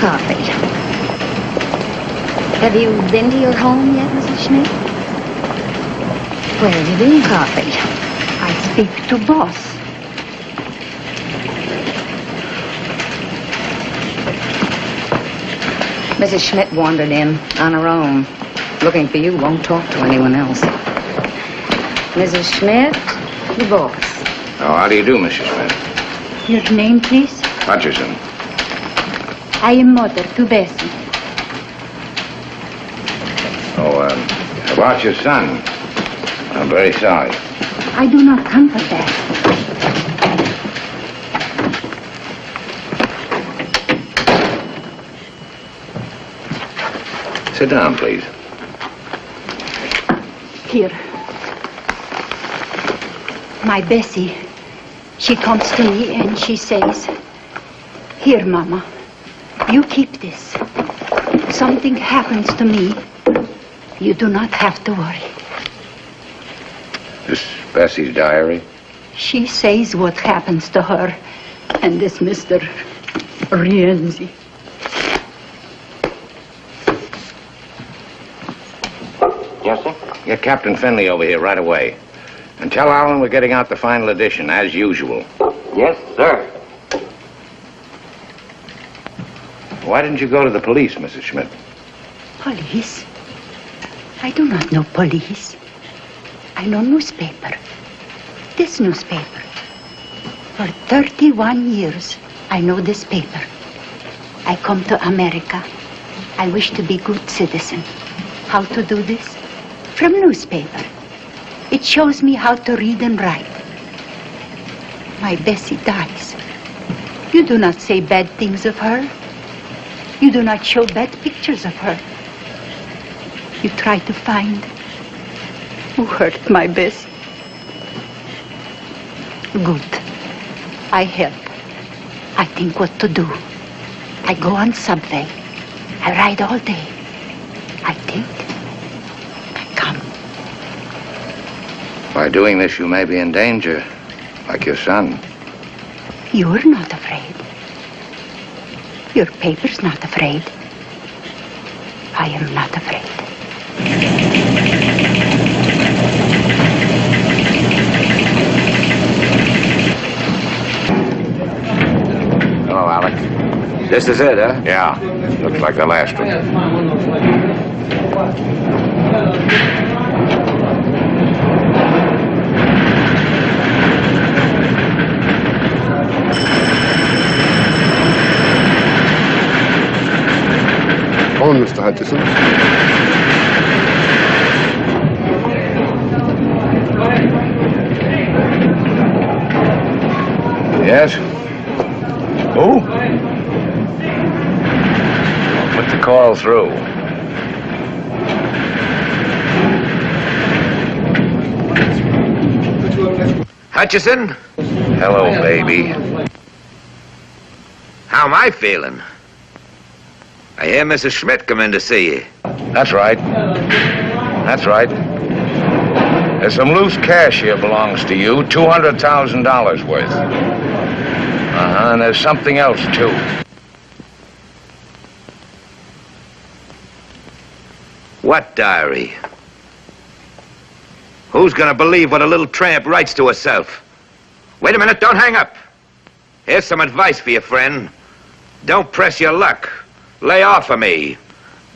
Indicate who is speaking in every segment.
Speaker 1: coffee. Have you been to your home yet, Mrs. Schmidt? Where have you been? Coffee. I speak to boss. Mrs. Schmidt wandered in on her own. Looking for you, won't talk to anyone else. Mrs. Schmidt, the boss.
Speaker 2: Oh, how do you do, Mrs. Schmidt?
Speaker 1: Your name, please?
Speaker 2: Hutchison.
Speaker 1: I am mother to Bessie.
Speaker 2: Oh, about your son. I'm very sorry.
Speaker 1: I do not come for that.
Speaker 2: Sit down, please.
Speaker 1: Here. My Bessie, she comes to me and she says, "Here, Mama, you keep this. If something happens to me, you do not have to worry."
Speaker 2: This Bessie's diary?
Speaker 1: She says what happens to her and this Mr. Rienzi.
Speaker 2: Yes, sir? Get Captain Finley over here right away. And tell Alan we're getting out the final edition, as usual.
Speaker 3: Yes, sir.
Speaker 2: Why didn't you go to the police, Mrs. Schmidt?
Speaker 1: Police? I do not know police. I know newspaper. This newspaper. For 31 years, I know this paper. I come to America. I wish to be good citizen. How to do this? From newspaper. It shows me how to read and write. My Bessie dies. You do not say bad things of her. You do not show bad pictures of her. You try to find who hurt my Bessie. Good. I help. I think what to do. I go on subway. I ride all day. I think. I come.
Speaker 2: By doing this, you may be in danger, like your son.
Speaker 1: You're not afraid. Your paper's not afraid. I am not afraid.
Speaker 2: Hello, Alex.
Speaker 3: This is it, huh?
Speaker 2: Yeah, looks like the last one.
Speaker 4: On, Mr. Hutchison.
Speaker 2: Yes? Who? Put the call through.
Speaker 3: Hutchison?
Speaker 2: Hello, baby.
Speaker 3: How am I feeling? I hear Mrs. Schmidt come in to see you.
Speaker 2: That's right. That's right. There's some loose cash here belongs to you, $200,000 worth. And there's something else, too.
Speaker 3: What diary? Who's gonna believe what a little tramp writes to herself? Wait a minute, don't hang up. Here's some advice for you, friend. Don't press your luck. Lay off of me.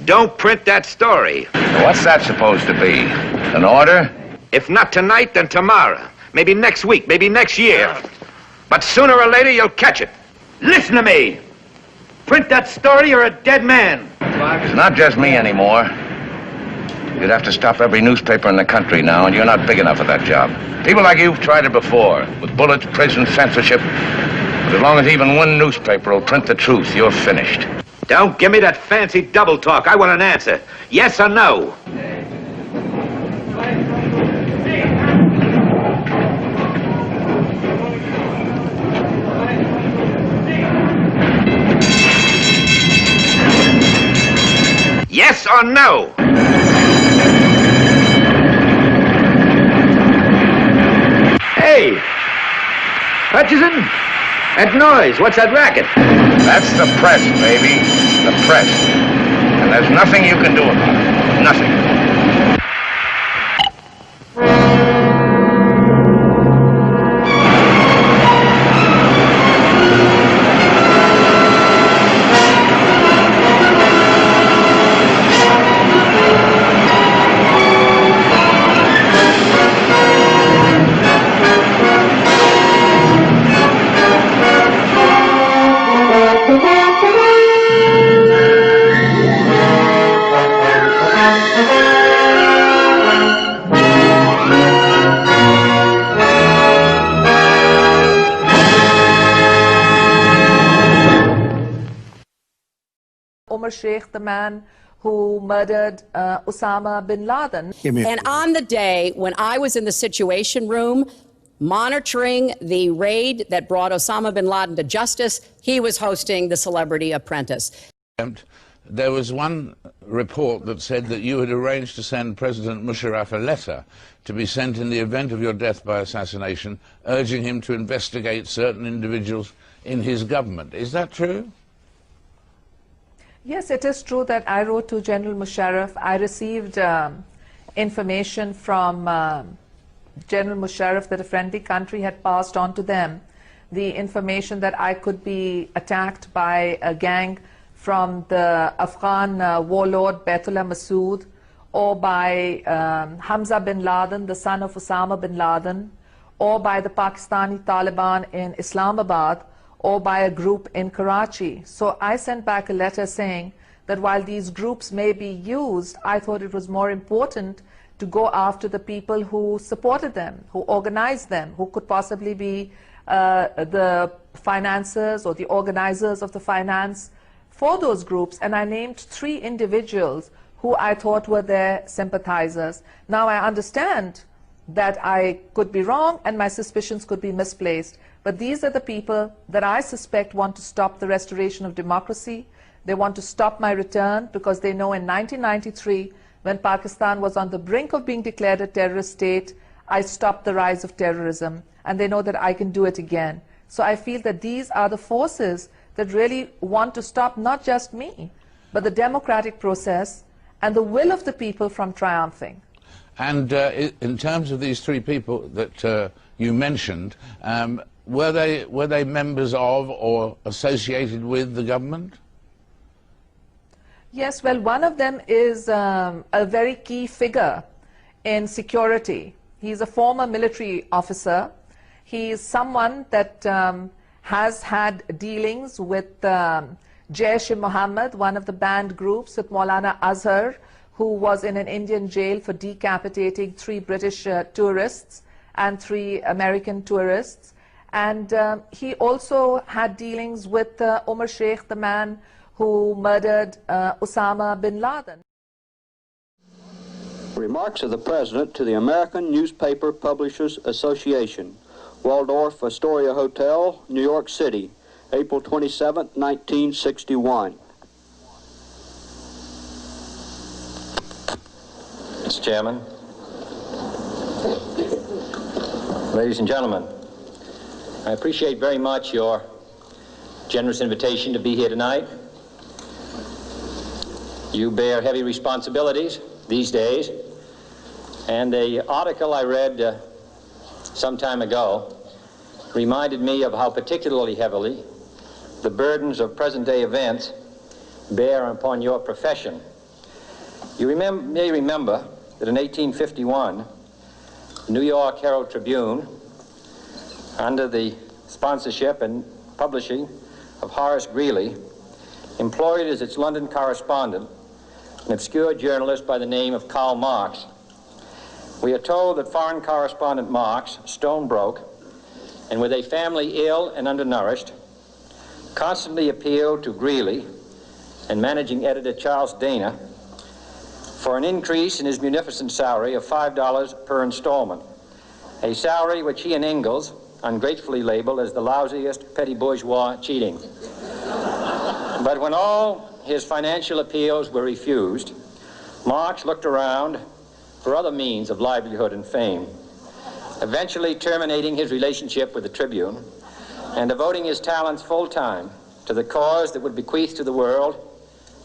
Speaker 3: Don't print that story.
Speaker 2: What's that supposed to be? An order?
Speaker 3: If not tonight, then tomorrow. Maybe next week, maybe next year. But sooner or later, you'll catch it. Listen to me. Print that story, you're a dead man.
Speaker 2: It's not just me anymore. You'd have to stop every newspaper in the country now, and you're not big enough for that job. People like you've tried it before, with bullets, prison, censorship. But as long as even one newspaper will print the truth, you're finished.
Speaker 3: Don't give me that fancy double talk. I want an answer. Yes or no? Yes or no? Hey! Hutchison? That noise, what's that racket?
Speaker 2: That's the press, baby. the press. And there's nothing you can do about it. Nothing.
Speaker 5: Sheikh, the man who murdered Osama bin Laden.
Speaker 6: And on the day when I was in the Situation Room monitoring the raid that brought Osama bin Laden to justice, he was hosting the Celebrity Apprentice.
Speaker 7: There was one report that said that you had arranged to send President Musharraf a letter to be sent in the event of your death by assassination, urging him to investigate certain individuals in his government. Is that true?
Speaker 5: Yes, it is true that I wrote to General Musharraf. I received information from General Musharraf that a friendly country had passed on to them the information that I could be attacked by a gang from the Afghan warlord Baitullah Masood, or by Hamza bin Laden, the son of Osama bin Laden, or by the Pakistani Taliban in Islamabad, or by a group in Karachi. So I sent back a letter saying that while these groups may be used, I thought it was more important to go after the people who supported them, who organized them, who could possibly be the financiers or the organizers of the finance for those groups. And I named 3 individuals who I thought were their sympathizers. Now I understand that I could be wrong and my suspicions could be misplaced. But these are the people that I suspect want to stop the restoration of democracy. They want to stop my return because they know in 1993, when Pakistan was on the brink of being declared a terrorist state, I stopped the rise of terrorism. And they know that I can do it again. So I feel that these are the forces that really want to stop not just me, but the democratic process and the will of the people from triumphing.
Speaker 7: And in terms of these 3 people that you mentioned, were they members of or associated with the government?
Speaker 5: Yes, well, one of them is a very key figure in security. He's a former military officer. He is someone that has had dealings with Jaish-e-Mohammed, one of the banned groups, with Maulana Azhar, who was in an Indian jail for decapitating 3 British tourists and 3 American tourists. And he also had dealings with Omar Sheikh, the man who murdered Osama bin Laden.
Speaker 8: Remarks of the President to the American Newspaper Publishers Association, Waldorf Astoria Hotel, New York City, April 27, 1961.
Speaker 9: Mr. Chairman, ladies and gentlemen, I appreciate very much your generous invitation to be here tonight. You bear heavy responsibilities these days, and the article I read some time ago reminded me of how particularly heavily the burdens of present-day events bear upon your profession. You may remember that in 1851, the New York Herald Tribune, under the sponsorship and publishing of Horace Greeley, employed as its London correspondent an obscure journalist by the name of Karl Marx. We are told that foreign correspondent Marx, stone broke, and with a family ill and undernourished, constantly appealed to Greeley and managing editor Charles Dana for an increase in his munificent salary of $5 per installment, a salary which he and Ingalls ungratefully labeled as the lousiest petty bourgeois cheating. But when all his financial appeals were refused, Marx looked around for other means of livelihood and fame, eventually terminating his relationship with the Tribune and devoting his talents full-time to the cause that would bequeath to the world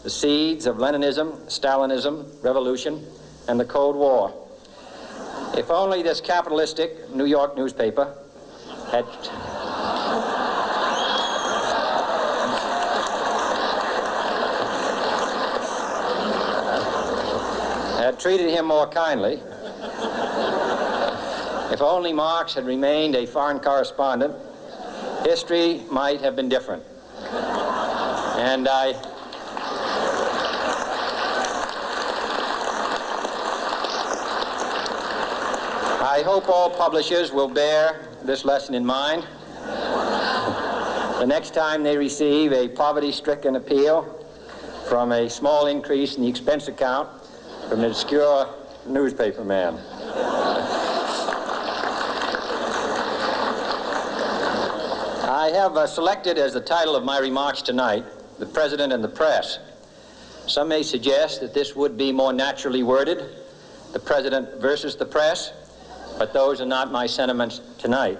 Speaker 9: the seeds of Leninism, Stalinism, revolution, and the Cold War. If only this capitalistic New York newspaper had treated him more kindly, if only Marx had remained a foreign correspondent, history might have been different. And I hope all publishers will bear this lesson in mind the next time they receive a poverty-stricken appeal from a small increase in the expense account from an obscure newspaper man. I have selected as the title of my remarks tonight, "The President and the Press." Some may suggest that this would be more naturally worded, "The President versus the Press," but those are not my sentiments tonight.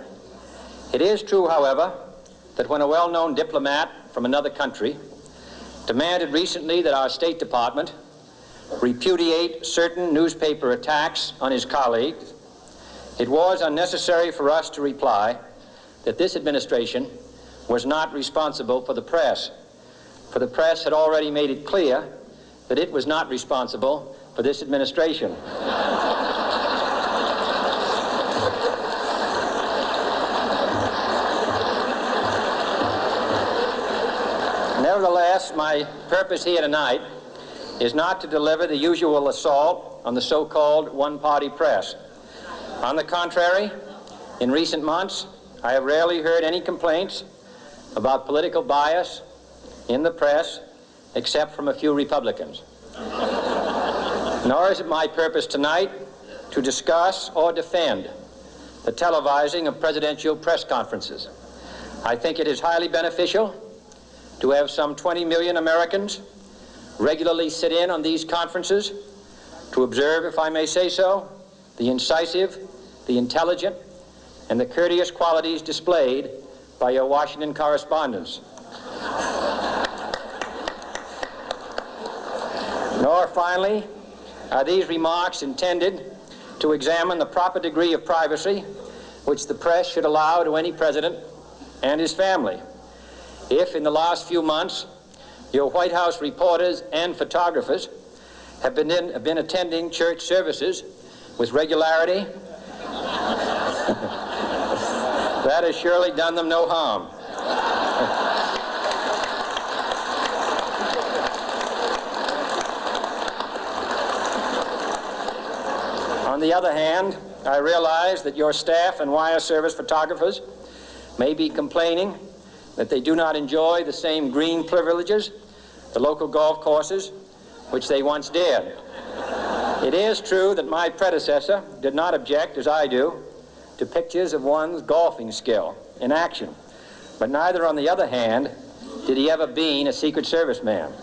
Speaker 9: It is true, however, that when a well-known diplomat from another country demanded recently that our State Department repudiate certain newspaper attacks on his colleagues, it was unnecessary for us to reply that this administration was not responsible for the press, for the press had already made it clear that it was not responsible for this administration. Nevertheless, my purpose here tonight is not to deliver the usual assault on the so-called one-party press. On the contrary, in recent months, I have rarely heard any complaints about political bias in the press, except from a few Republicans. Nor is it my purpose tonight to discuss or defend the televising of presidential press conferences. I think it is highly beneficial to have some 20 million Americans regularly sit in on these conferences to observe, if I may say so, the incisive, the intelligent, and the courteous qualities displayed by your Washington correspondents. Nor, finally, are these remarks intended to examine the proper degree of privacy which the press should allow to any president and his family. If, in the last few months, your White House reporters and photographers have been attending church services with regularity, that has surely done them no harm. On the other hand, I realize that your staff and wire service photographers may be complaining that they do not enjoy the same green privileges, the local golf courses, which they once did. It is true that my predecessor did not object, as I do, to pictures of one's golfing skill in action, but neither, on the other hand, did he ever be a Secret Service man.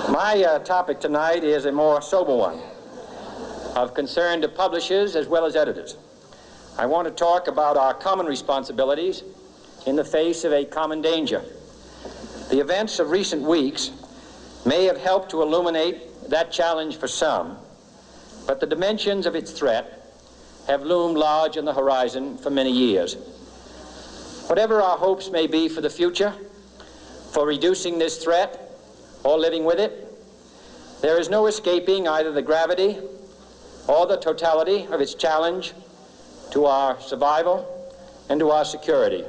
Speaker 9: My topic tonight is a more sober one, of concern to publishers as well as editors. I want to talk about our common responsibilities in the face of a common danger. The events of recent weeks may have helped to illuminate that challenge for some, but the dimensions of its threat have loomed large on the horizon for many years. Whatever our hopes may be for the future, for reducing this threat or living with it, there is no escaping either the gravity or the totality of its challenge to our survival and to our security.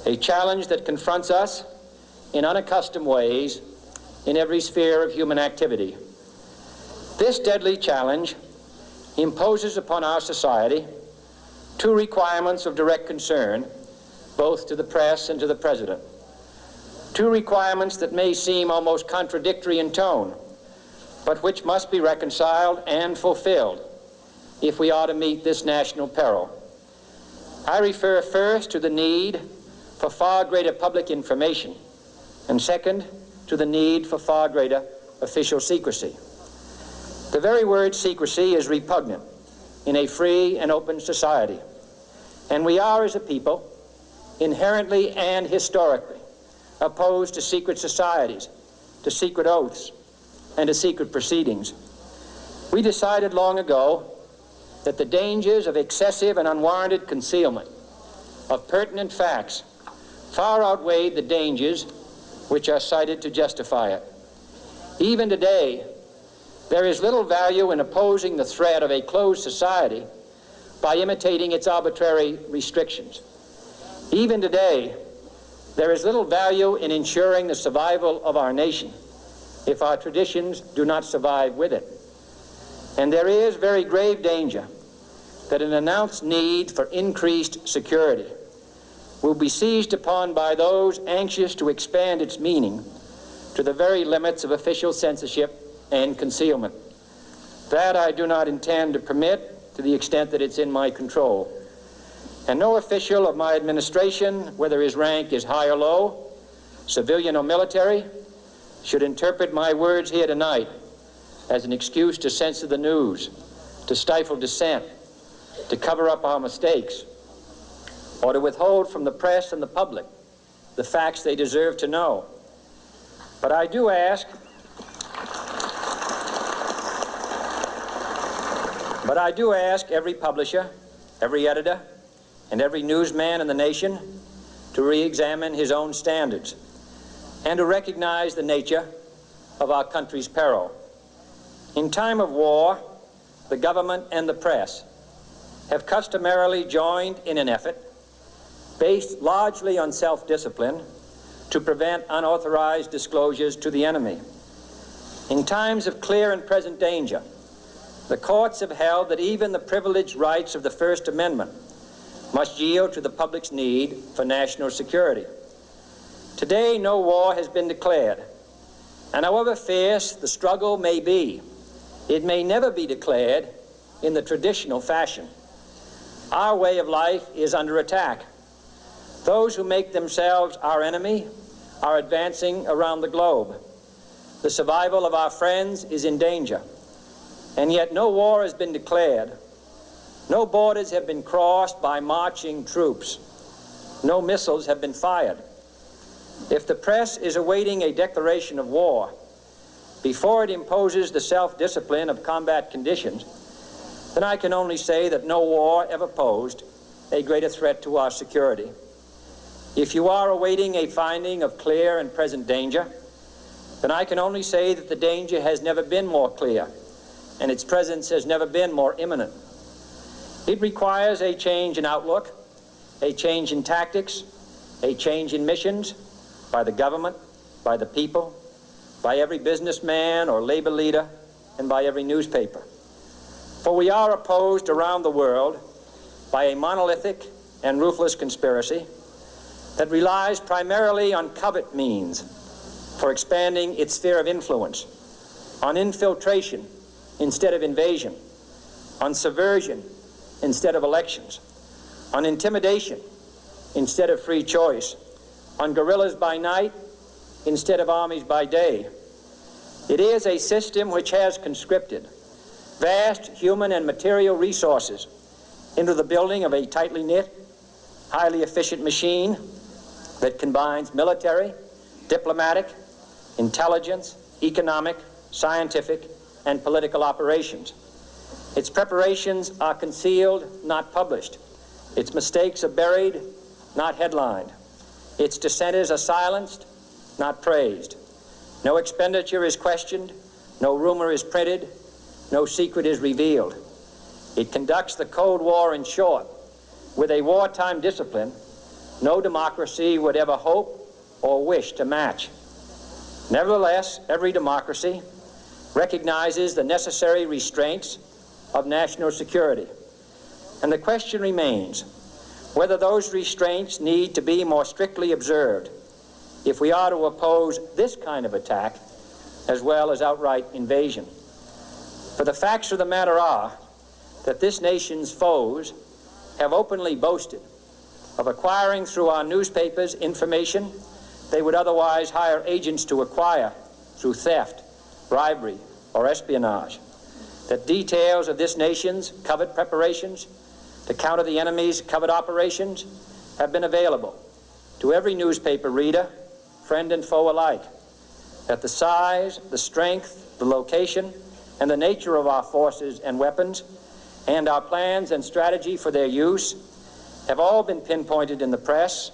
Speaker 9: A challenge that confronts us in unaccustomed ways in every sphere of human activity. This deadly challenge imposes upon our society two requirements of direct concern, both to the press and to the president. Two requirements that may seem almost contradictory in tone, but which must be reconciled and fulfilled if we are to meet this national peril. I refer first to the need for far greater public information, and second, to the need for far greater official secrecy. The very word secrecy is repugnant in a free and open society, and we are, as a people, inherently and historically opposed to secret societies to secret oaths and to secret proceedings. We decided long ago that the dangers of excessive and unwarranted concealment of pertinent facts far outweighed the dangers which are cited to justify it. Even today, there is little value in opposing the threat of a closed society by imitating its arbitrary restrictions. Even today, there is little value in ensuring the survival of our nation if our traditions do not survive with it. And there is very grave danger that an announced need for increased security will be seized upon by those anxious to expand its meaning to the very limits of official censorship and concealment. That I do not intend to permit to the extent that it's in my control. And no official of my administration, whether his rank is high or low, civilian or military, should interpret my words here tonight as an excuse to censor the news, to stifle dissent, to cover up our mistakes, or to withhold from the press and the public the facts they deserve to know. But I do ask every publisher, every editor, and every newsman in the nation to re-examine his own standards and to recognize the nature of our country's peril. In time of war, the government and the press have customarily joined in an effort based largely on self-discipline to prevent unauthorized disclosures to the enemy. In times of clear and present danger, the courts have held that even the privileged rights of the First Amendment must yield to the public's need for national security. Today, no war has been declared, and however fierce the struggle may be, it may never be declared in the traditional fashion. Our way of life is under attack. Those who make themselves our enemy are advancing around the globe. The survival of our friends is in danger, and yet no war has been declared. No borders have been crossed by marching troops. No missiles have been fired. If the press is awaiting a declaration of war before it imposes the self-discipline of combat conditions, then I can only say that no war ever posed a greater threat to our security. If you are awaiting a finding of clear and present danger, then I can only say that the danger has never been more clear, and its presence has never been more imminent. It requires a change in outlook, a change in tactics, a change in missions by the government, by the people, by every businessman or labor leader, and by every newspaper. For we are opposed around the world by a monolithic and ruthless conspiracy that relies primarily on covert means for expanding its sphere of influence, on infiltration instead of invasion, on subversion instead of elections, on intimidation instead of free choice, on guerrillas by night instead of armies by day. It is a system which has conscripted vast human and material resources into the building of a tightly knit, highly efficient machine that combines military, diplomatic, intelligence, economic, scientific, and political operations. Its preparations are concealed, not published. Its mistakes are buried, not headlined. Its dissenters are silenced, not praised. No expenditure is questioned, no rumor is printed, no secret is revealed. It conducts the Cold War, in short, with a wartime discipline no democracy would ever hope or wish to match. Nevertheless, every democracy recognizes the necessary restraints of national security. And the question remains whether those restraints need to be more strictly observed if we are to oppose this kind of attack as well as outright invasion. For the facts of the matter are that this nation's foes have openly boasted of acquiring through our newspapers information they would otherwise hire agents to acquire through theft, bribery, or espionage. That details of this nation's covert preparations to counter the enemy's covert operations have been available to every newspaper reader, friend and foe alike. that the size, the strength, the location, and the nature of our forces and weapons, and our plans and strategy for their use, have all been pinpointed in the press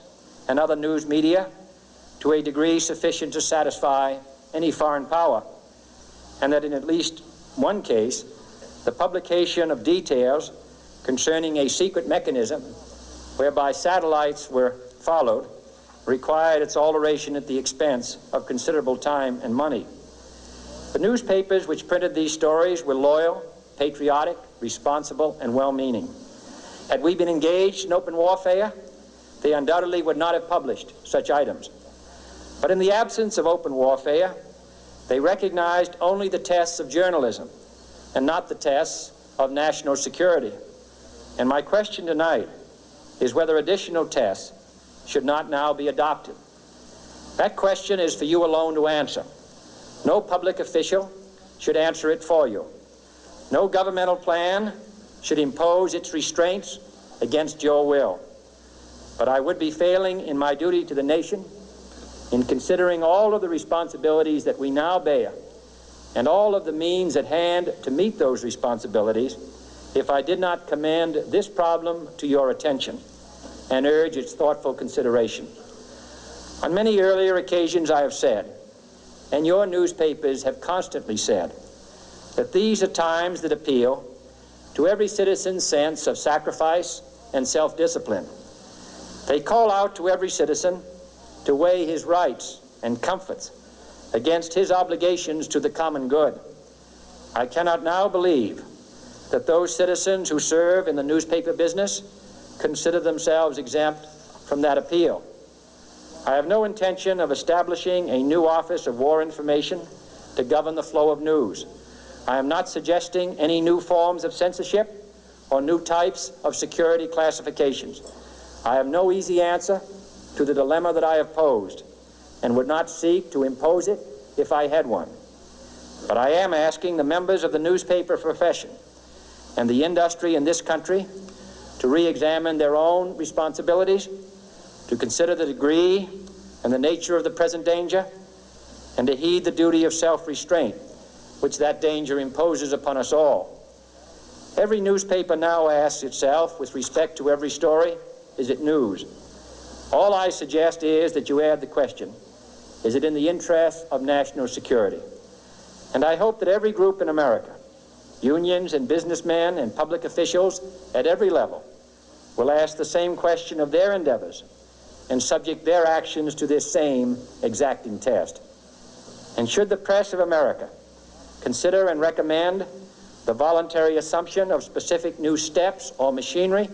Speaker 9: and other news media to a degree sufficient to satisfy any foreign power, and that in at least one case, the publication of details concerning a secret mechanism whereby satellites were followed required its alteration at the expense of considerable time and money. The newspapers which printed these stories were loyal, patriotic, responsible, and well-meaning. Had we been engaged in open warfare, they undoubtedly would not have published such items. But in the absence of open warfare, they recognized only the tests of journalism and not the tests of national security. And my question tonight is whether additional tests should not now be adopted. That question is for you alone to answer. No public official should answer it for you. No governmental plan should impose its restraints against your will. But I would be failing in my duty to the nation in considering all of the responsibilities that we now bear and all of the means at hand to meet those responsibilities if I did not commend this problem to your attention and urge its thoughtful consideration. On many earlier occasions I have said, and your newspapers have constantly said, that these are times that appeal to every citizen's sense of sacrifice and self-discipline. They call out to every citizen to weigh his rights and comforts against his obligations to the common good. I cannot now believe that those citizens who serve in the newspaper business consider themselves exempt from that appeal. I have no intention of establishing a new Office of War Information to govern the flow of news. I am not suggesting any new forms of censorship or new types of security classifications. I have no easy answer to the dilemma that I have posed and would not seek to impose it if I had one. But I am asking the members of the newspaper profession and the industry in this country to re-examine their own responsibilities, to consider the degree and the nature of the present danger, and to heed the duty of self-restraint, which that danger imposes upon us all. Every newspaper now asks itself, with respect to every story, is it news? All I suggest is that you add the question, is it in the interest of national security? And I hope that every group in America, unions and businessmen and public officials at every level, will ask the same question of their endeavors and subject their actions to this same exacting test. And should the press of America consider and recommend the voluntary assumption of specific new steps or machinery,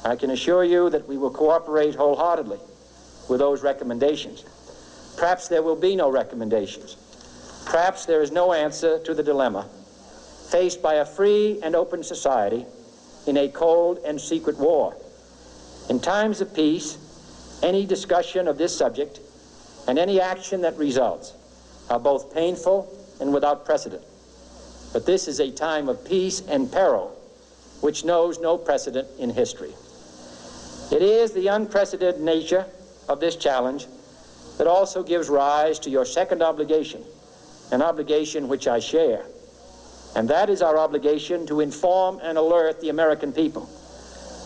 Speaker 9: I can assure you that we will cooperate wholeheartedly with those recommendations. Perhaps there will be no recommendations. Perhaps there is no answer to the dilemma faced by a free and open society in a cold and secret war. In times of peace, any discussion of this subject and any action that results are both painful and without precedent. But this is a time of peace and peril which knows no precedent in history. It is the unprecedented nature of this challenge that also gives rise to your second obligation, an obligation which I share. And that is our obligation to inform and alert the American people,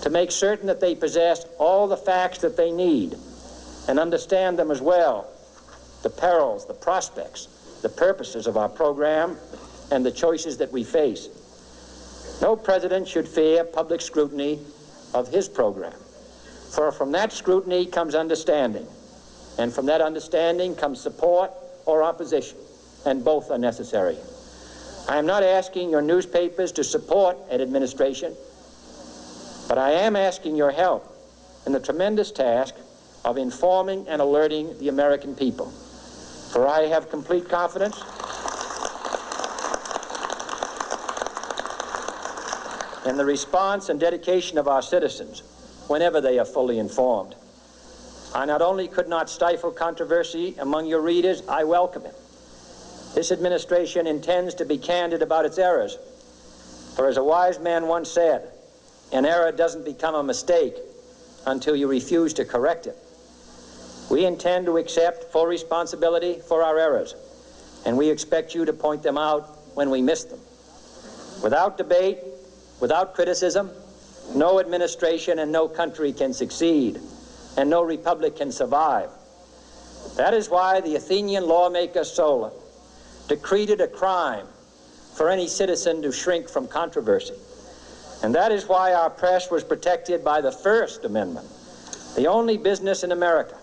Speaker 9: to make certain that they possess all the facts that they need and understand them as well, the perils, the prospects, the purposes of our program, and the choices that we face. No president should fear public scrutiny of his program, for from that scrutiny comes understanding, and from that understanding comes support or opposition, and both are necessary. I am not asking your newspapers to support an administration, but I am asking your help in the tremendous task of informing and alerting the American people. For I have complete confidence in the response and dedication of our citizens whenever they are fully informed. I not only could not stifle controversy among your readers, I welcome it. This administration intends to be candid about its errors. For as a wise man once said, an error doesn't become a mistake until you refuse to correct it. We intend to accept full responsibility for our errors, and we expect you to point them out when we miss them. Without debate, without criticism, no administration and no country can succeed, and no republic can survive. That is why the Athenian lawmaker Solon decreed it a crime for any citizen to shrink from controversy. And that is why our press was protected by the First Amendment, the only business in America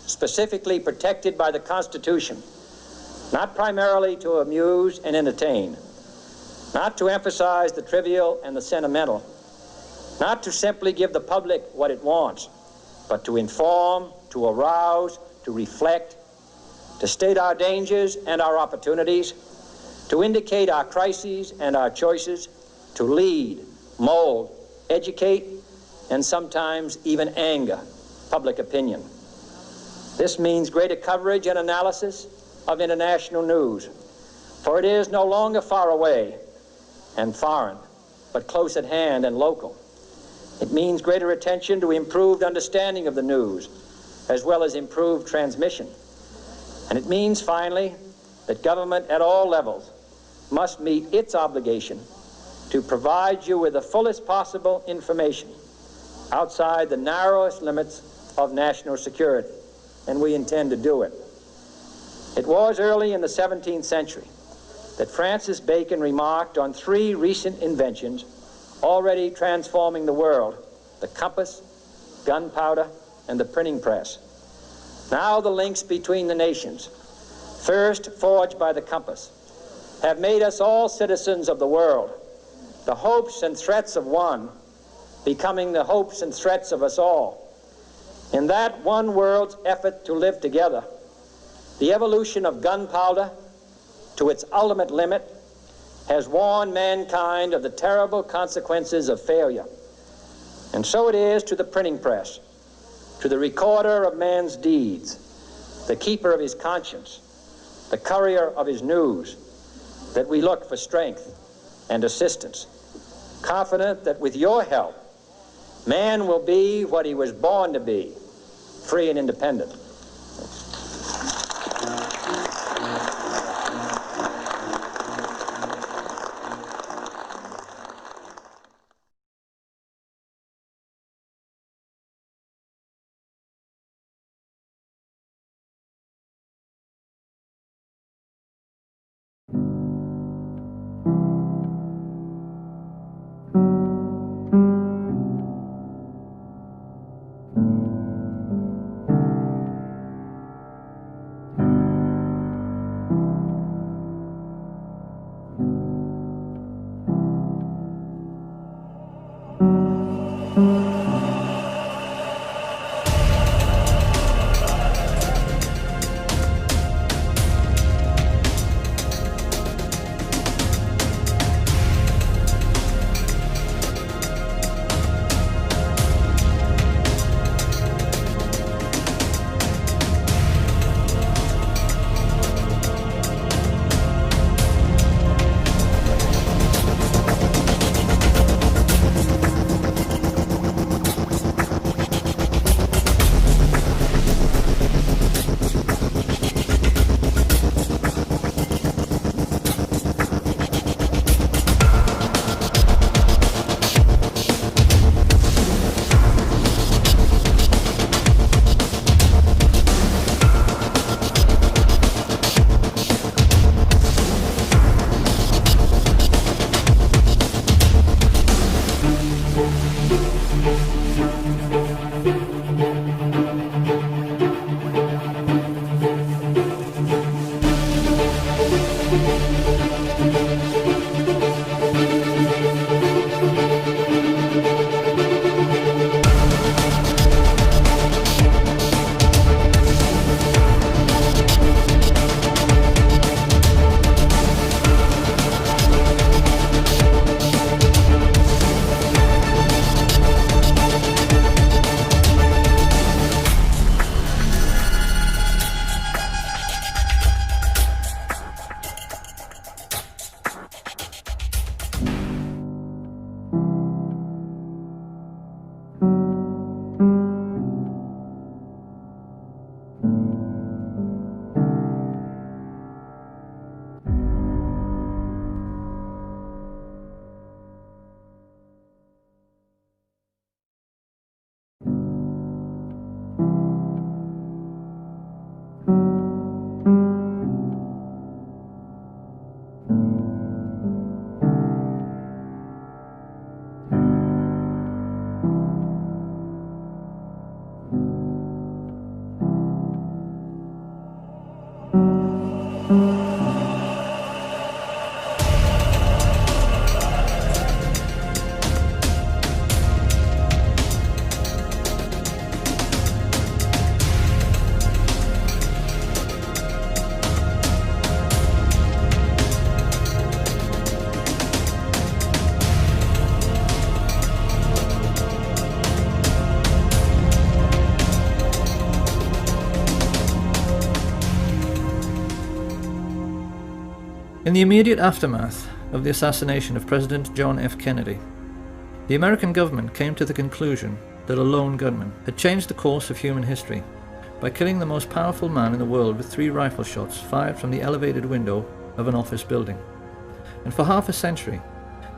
Speaker 9: specifically protected by the Constitution, not primarily to amuse and entertain, not to emphasize the trivial and the sentimental, not to simply give the public what it wants, but to inform, to arouse, to reflect, to state our dangers and our opportunities, to indicate our crises and our choices, to lead, mold, educate, and sometimes even anger public opinion. This means greater coverage and analysis of international news, for it is no longer far away and foreign, but close at hand and local. It means greater attention to improved understanding of the news, as well as improved transmission. And it means, finally, that government at all levels must meet its obligation to provide you with the fullest possible information outside the narrowest limits of national security, and we intend to do it. It was early in the 17th century that Francis Bacon remarked on three recent inventions already transforming the world: the compass, gunpowder, and the printing press. Now the links between the nations, first forged by the compass, have made us all citizens of the world, the hopes and threats of one becoming the hopes and threats of us all. In that one world's effort to live together, the evolution of gunpowder to its ultimate limit has warned mankind of the terrible consequences of failure. And so it is to the printing press, to the recorder of man's deeds, the keeper of his conscience, the courier of his news, that we look for strength and assistance, confident that with your help, man will be what he was born to be, free and independent.
Speaker 10: In the immediate aftermath of the assassination of President John F. Kennedy, the American government came to the conclusion that a lone gunman had changed the course of human history by killing the most powerful man in the world with 3 rifle shots fired from the elevated window of an office building. And for half a century,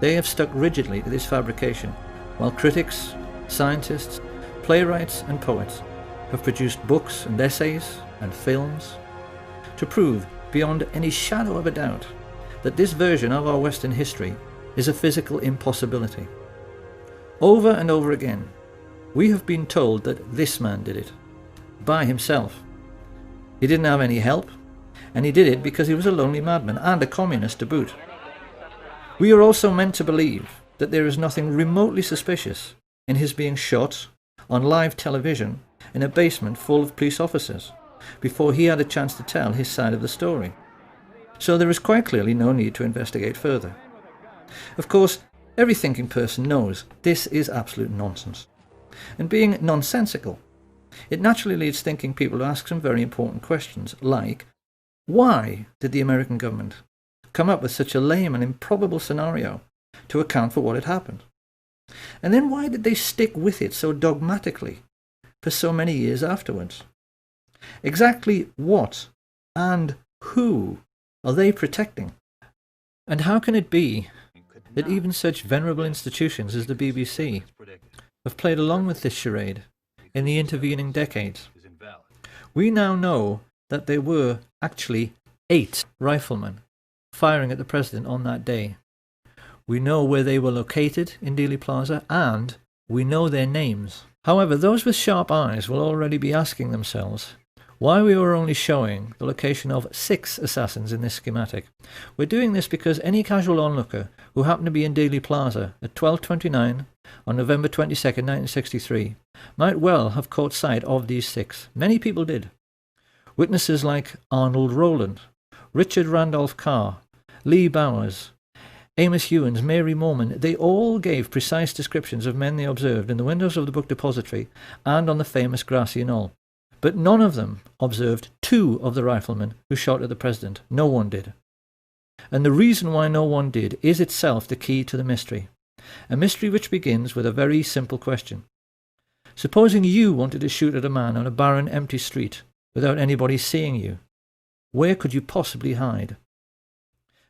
Speaker 10: they have stuck rigidly to this fabrication, while critics, scientists, playwrights and poets have produced books and essays and films to prove beyond any shadow of a doubt that this version of our Western history is a physical impossibility. Over and over again, we have been told that this man did it, by himself. He didn't have any help, and he did it because he was a lonely madman and a communist to boot. We are also meant to believe that there is nothing remotely suspicious in his being shot on live television in a basement full of police officers before he had a chance to tell his side of the story. So there is quite clearly no need to investigate further. Of course, every thinking person knows this is absolute nonsense. And being nonsensical, it naturally leads thinking people to ask some very important questions, like, why did the American government come up with such a lame and improbable scenario to account for what had happened? And then why did they stick with it so dogmatically for so many years afterwards? Exactly what and who are they protecting? And how can it be that even such venerable institutions as the BBC have played along with this charade in the intervening decades? We now know that there were actually 8 riflemen firing at the president on that day. We know where they were located in Dealey Plaza, and we know their names. However, those with sharp eyes will already be asking themselves why we were only showing the location of 6 assassins in this schematic. We're doing this because any casual onlooker who happened to be in Dealey Plaza at 12:29 on November 22nd, 1963, might well have caught sight of these 6. Many people did. Witnesses like Arnold Rowland, Richard Randolph Carr, Lee Bowers, Amos Ewins, Mary Morman, they all gave precise descriptions of men they observed in the windows of the book depository and on the famous grassy knoll. But none of them observed 2 of the riflemen who shot at the president. No one did. And the reason why no one did is itself the key to the mystery. A mystery which begins with a very simple question. Supposing you wanted to shoot at a man on a barren, empty street without anybody seeing you, where could you possibly hide?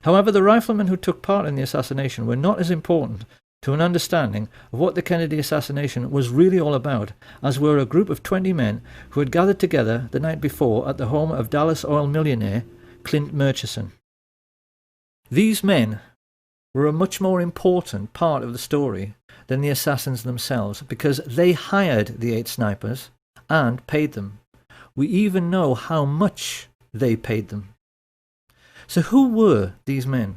Speaker 10: However, the riflemen who took part in the assassination were not as important to an understanding of what the Kennedy assassination was really all about as were a group of 20 men who had gathered together the night before at the home of Dallas oil millionaire Clint Murchison. These men were a much more important part of the story than the assassins themselves, because they hired the 8 snipers and paid them. We even know how much they paid them. So who were these men?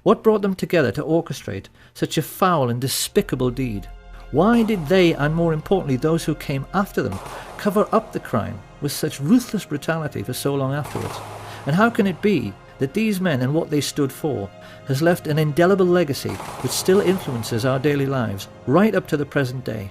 Speaker 10: What brought them together to orchestrate such a foul and despicable deed? Why did they, and more importantly those who came after them, cover up the crime with such ruthless brutality for so long afterwards? And how can it be that these men and what they stood for has left an indelible legacy which still influences our daily lives right up to the present day?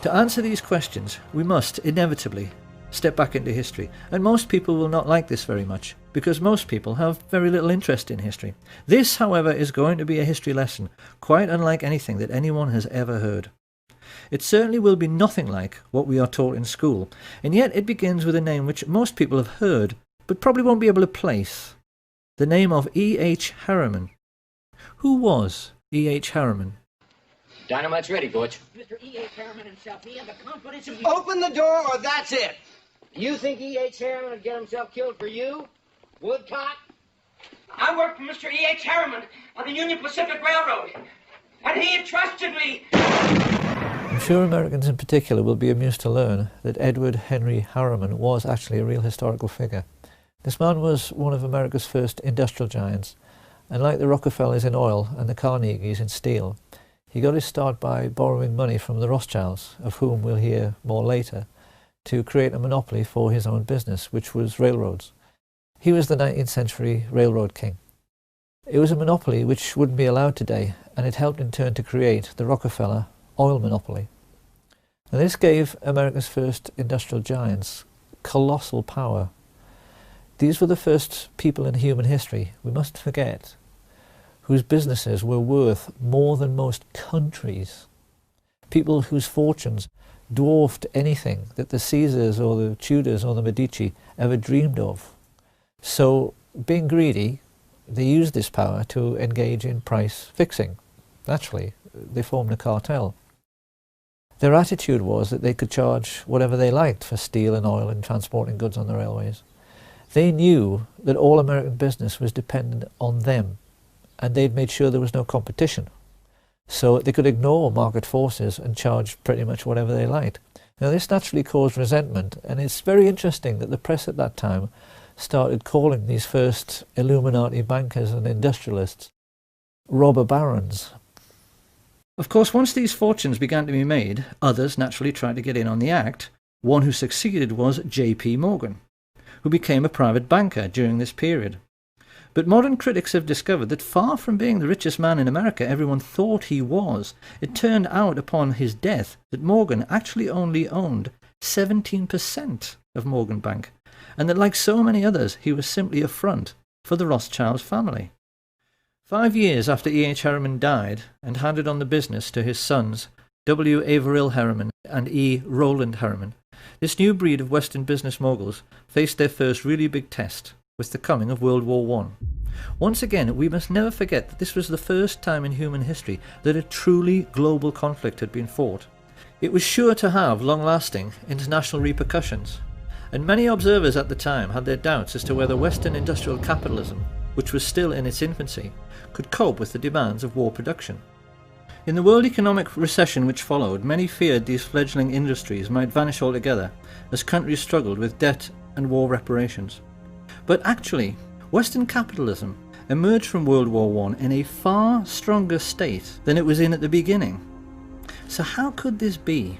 Speaker 10: To answer these questions, we must inevitably step back into history, and most people will not like this very much, because most people have very little interest in history. This, however, is going to be a history lesson quite unlike anything that anyone has ever heard. It certainly will be nothing like what we are taught in school, and yet it begins with a name which most people have heard, but probably won't be able to place. The name of E.H. Harriman. Who was E.H. Harriman?
Speaker 11: Dynamite's ready, Butch.
Speaker 12: Mr. E.H. Harriman himself, he had the confidence of...
Speaker 11: Open the door or that's it! You think E.H. Harriman would get himself killed for you? Woodcock?
Speaker 12: I worked for Mr. E.H. Harriman on the Union Pacific Railroad, and he entrusted me.
Speaker 10: I'm sure Americans in particular will be amused to learn that Edward Henry Harriman was actually a real historical figure. This man was one of America's first industrial giants, and like the Rockefellers in oil and the Carnegies in steel, he got his start by borrowing money from the Rothschilds, of whom we'll hear more later, to create a monopoly for his own business, which was railroads. He was the 19th century railroad king. It was a monopoly which wouldn't be allowed today, and it helped in turn to create the Rockefeller oil monopoly. And this gave America's first industrial giants colossal power. These were the first people in human history, we mustn't forget, whose businesses were worth more than most countries. People whose fortunes dwarfed anything that the Caesars or the Tudors or the Medici ever dreamed of. So, being greedy, they used this power to engage in price fixing. Naturally, they formed a cartel. Their attitude was that they could charge whatever they liked for steel and oil and transporting goods on the railways. They knew that all American business was dependent on them, and they'd made sure there was no competition. So they could ignore market forces and charge pretty much whatever they liked. Now this naturally caused resentment, and it's very interesting that the press at that time started calling these first Illuminati bankers and industrialists robber barons. Of course, once these fortunes began to be made, others naturally tried to get in on the act. One who succeeded was J.P. Morgan, who became a private banker during this period. But modern critics have discovered that far from being the richest man in America everyone thought he was, it turned out upon his death that Morgan actually only owned 17% of Morgan Bank, and that like so many others he was simply a front for the Rothschild family. 5 years after E.H. Harriman died and handed on the business to his sons, W. Averill Harriman and E. Rowland Harriman, this new breed of Western business moguls faced their first really big test with the coming of World War I. Once again, we must never forget that this was the first time in human history that a truly global conflict had been fought. It was sure to have long-lasting international repercussions, and many observers at the time had their doubts as to whether Western industrial capitalism, which was still in its infancy, could cope with the demands of war production. In the world economic recession which followed, many feared these fledgling industries might vanish altogether as countries struggled with debt and war reparations. But actually, Western capitalism emerged from World War I in a far stronger state than it was in at the beginning. So how could this be?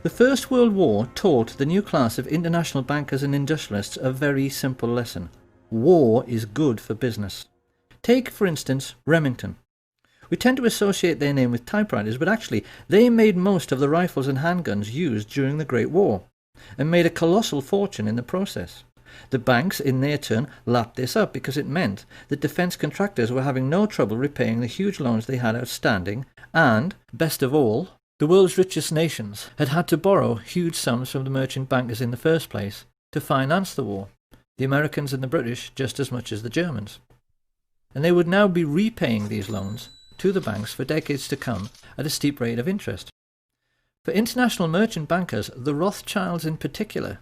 Speaker 10: The First World War taught the new class of international bankers and industrialists a very simple lesson. War is good for business. Take, for instance, Remington. We tend to associate their name with typewriters, but actually they made most of the rifles and handguns used during the Great War, and made a colossal fortune in the process. The banks, in their turn, lapped this up because it meant that defence contractors were having no trouble repaying the huge loans they had outstanding, and, best of all, the world's richest nations had had to borrow huge sums from the merchant bankers in the first place to finance the war, the Americans and the British just as much as the Germans. And they would now be repaying these loans to the banks for decades to come at a steep rate of interest. For international merchant bankers, the Rothschilds in particular,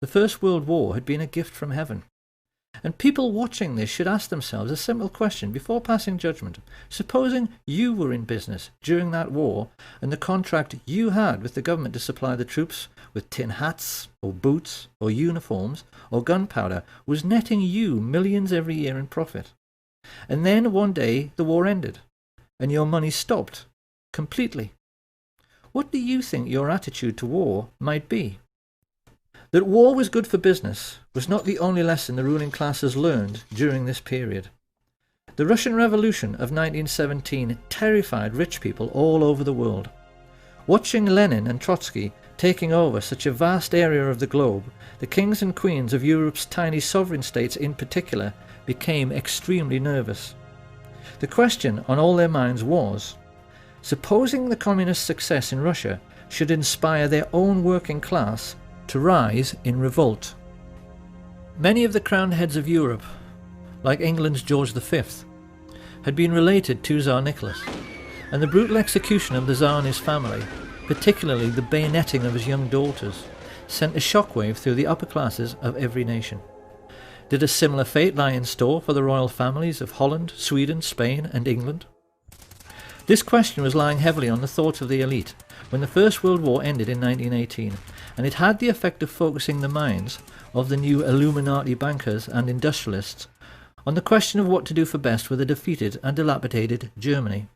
Speaker 10: the First World War had been a gift from heaven. And people watching this should ask themselves a simple question before passing judgment. Supposing you were in business during that war, and the contract you had with the government to supply the troops with tin hats, or boots, or uniforms, or gunpowder was netting you millions every year in profit. And then one day the war ended, and your money stopped completely. What do you think your attitude to war might be? That war was good for business was not the only lesson the ruling classes learned during this period. The Russian Revolution of 1917 terrified rich people all over the world. Watching Lenin and Trotsky taking over such a vast area of the globe, the kings and queens of Europe's tiny sovereign states in particular became extremely nervous. The question on all their minds was, supposing the communist success in Russia should inspire their own working class to rise in revolt. Many of the crowned heads of Europe, like England's George V, had been related to Tsar Nicholas, and the brutal execution of the Tsar and his family, particularly the bayoneting of his young daughters, sent a shockwave through the upper classes of every nation. Did a similar fate lie in store for the royal families of Holland, Sweden, Spain and England? This question was lying heavily on the thoughts of the elite when the First World War ended in 1918, and it had the effect of focusing the minds of the new Illuminati bankers and industrialists on the question of what to do for best with a defeated and dilapidated Germany.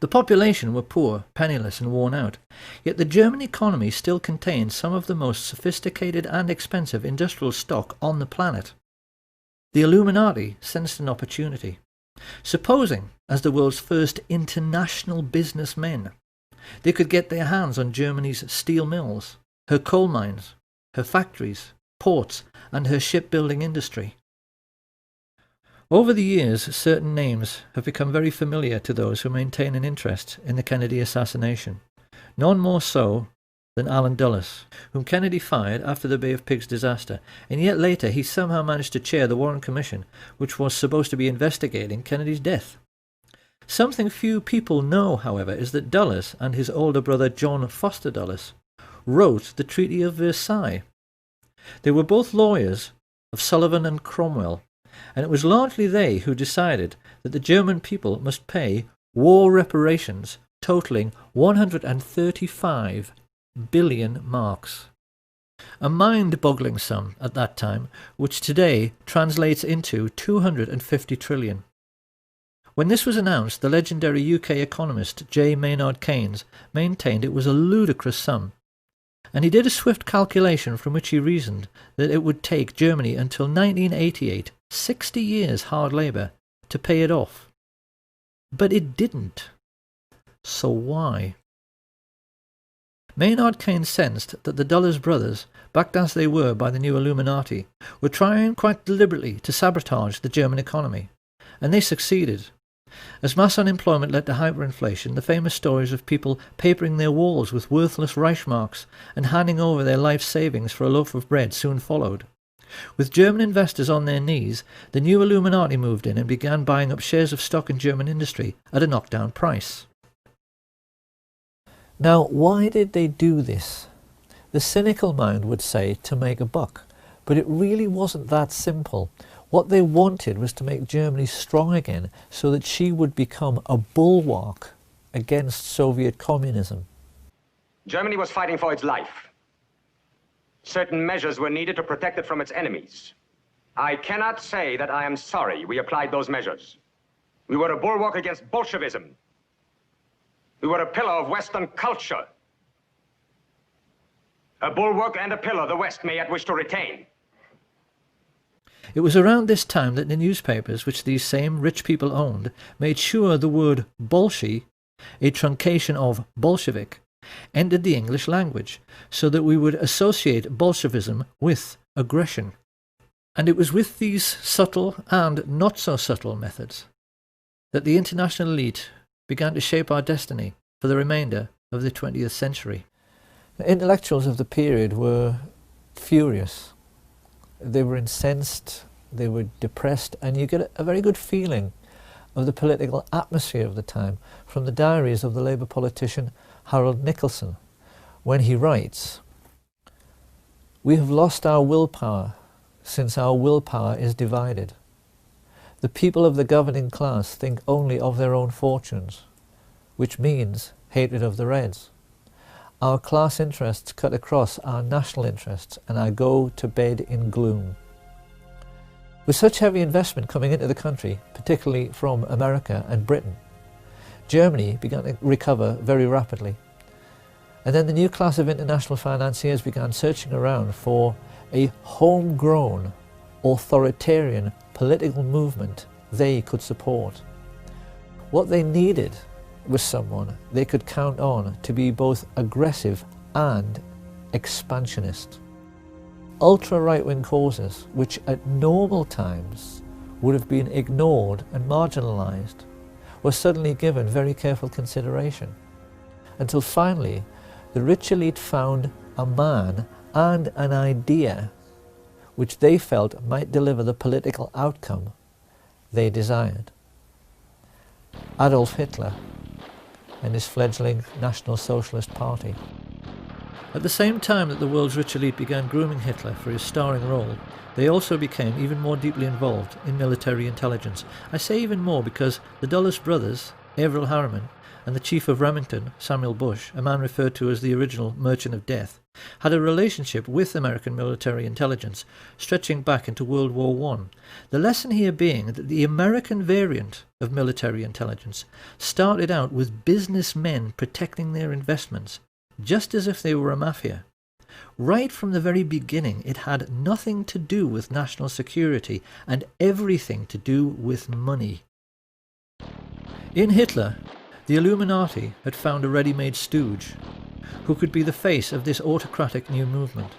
Speaker 10: The population were poor, penniless and worn out, yet the German economy still contained some of the most sophisticated and expensive industrial stock on the planet. The Illuminati sensed an opportunity. Supposing, as the world's first international businessmen, they could get their hands on Germany's steel mills, her coal mines, her factories, ports, and her shipbuilding industry. Over the years, certain names have become very familiar to those who maintain an interest in the Kennedy assassination. None more so than Allen Dulles, whom Kennedy fired after the Bay of Pigs disaster, and yet later he somehow managed to chair the Warren Commission, which was supposed to be investigating Kennedy's death. Something few people know, however, is that Dulles and his older brother John Foster Dulles wrote the Treaty of Versailles. They were both lawyers of Sullivan and Cromwell, and it was largely they who decided that the German people must pay war reparations totaling 135 billion marks. A mind-boggling sum at that time, which today translates into 250 trillion. When this was announced, the legendary UK economist J. Maynard Keynes maintained it was a ludicrous sum, and he did a swift calculation from which he reasoned that it would take Germany until 1988, 60 years hard labour, to pay it off. But it didn't. So why? Maynard Keynes sensed that the Dulles brothers, backed as they were by the new Illuminati, were trying quite deliberately to sabotage the German economy, and they succeeded. As mass unemployment led to hyperinflation, the famous stories of people papering their walls with worthless Reichsmarks and handing over their life savings for a loaf of bread soon followed. With German investors on their knees, the new Illuminati moved in and began buying up shares of stock in German industry at a knockdown price. Now, why did they do this? The cynical mind would say to make a buck, but it really wasn't that simple. What they wanted was to make Germany strong again so that she would become a bulwark against Soviet communism.
Speaker 13: Germany was fighting for its life. Certain measures were needed to protect it from its enemies. I cannot say that I am sorry we applied those measures. We were a bulwark against Bolshevism. We were a pillar of Western culture. A bulwark and a pillar the West may yet wish to retain.
Speaker 10: It was around this time that the newspapers, which these same rich people owned, made sure the word Bolshi, a truncation of Bolshevik, entered the English language, so that we would associate Bolshevism with aggression. And it was with these subtle and not so subtle methods that the international elite began to shape our destiny for the remainder of the 20th century. The intellectuals of the period were furious. They were incensed, they were depressed, and you get a very good feeling of the political atmosphere of the time from the diaries of the Labour politician Harold Nicolson, when he writes, "We have lost our willpower since our willpower is divided. The people of the governing class think only of their own fortunes, which means hatred of the Reds. Our class interests cut across our national interests, and I go to bed in gloom." With such heavy investment coming into the country, particularly from America and Britain, Germany began to recover very rapidly. And then the new class of international financiers began searching around for a homegrown, authoritarian political movement they could support. What they needed was someone they could count on to be both aggressive and expansionist. Ultra-right-wing causes, which at normal times would have been ignored and marginalised, were suddenly given very careful consideration, until finally the rich elite found a man and an idea which they felt might deliver the political outcome they desired. Adolf Hitler and his fledgling National Socialist Party. At the same time that the world's rich elite began grooming Hitler for his starring role, they also became even more deeply involved in military intelligence. I say even more because the Dulles brothers, Averell Harriman, and the chief of Remington, Samuel Bush, a man referred to as the original Merchant of Death, had a relationship with American military intelligence stretching back into World War I. The lesson here being that the American variant of military intelligence started out with businessmen protecting their investments, just as if they were a mafia. Right from the very beginning, it had nothing to do with national security and everything to do with money. In Hitler, the Illuminati had found a ready-made stooge who could be the face of this autocratic new movement.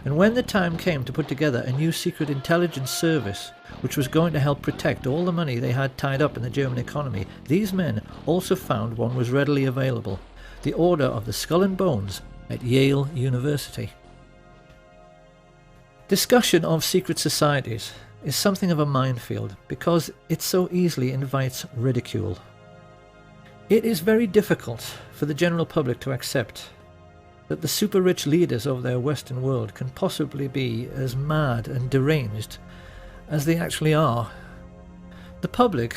Speaker 10: And when the time came to put together a new secret intelligence service which was going to help protect all the money they had tied up in the German economy, these men also found one was readily available: the Order of the Skull and Bones at Yale University. Discussion of secret societies is something of a minefield because it so easily invites ridicule. It is very difficult for the general public to accept that the super-rich leaders of their Western world can possibly be as mad and deranged as they actually are. The public,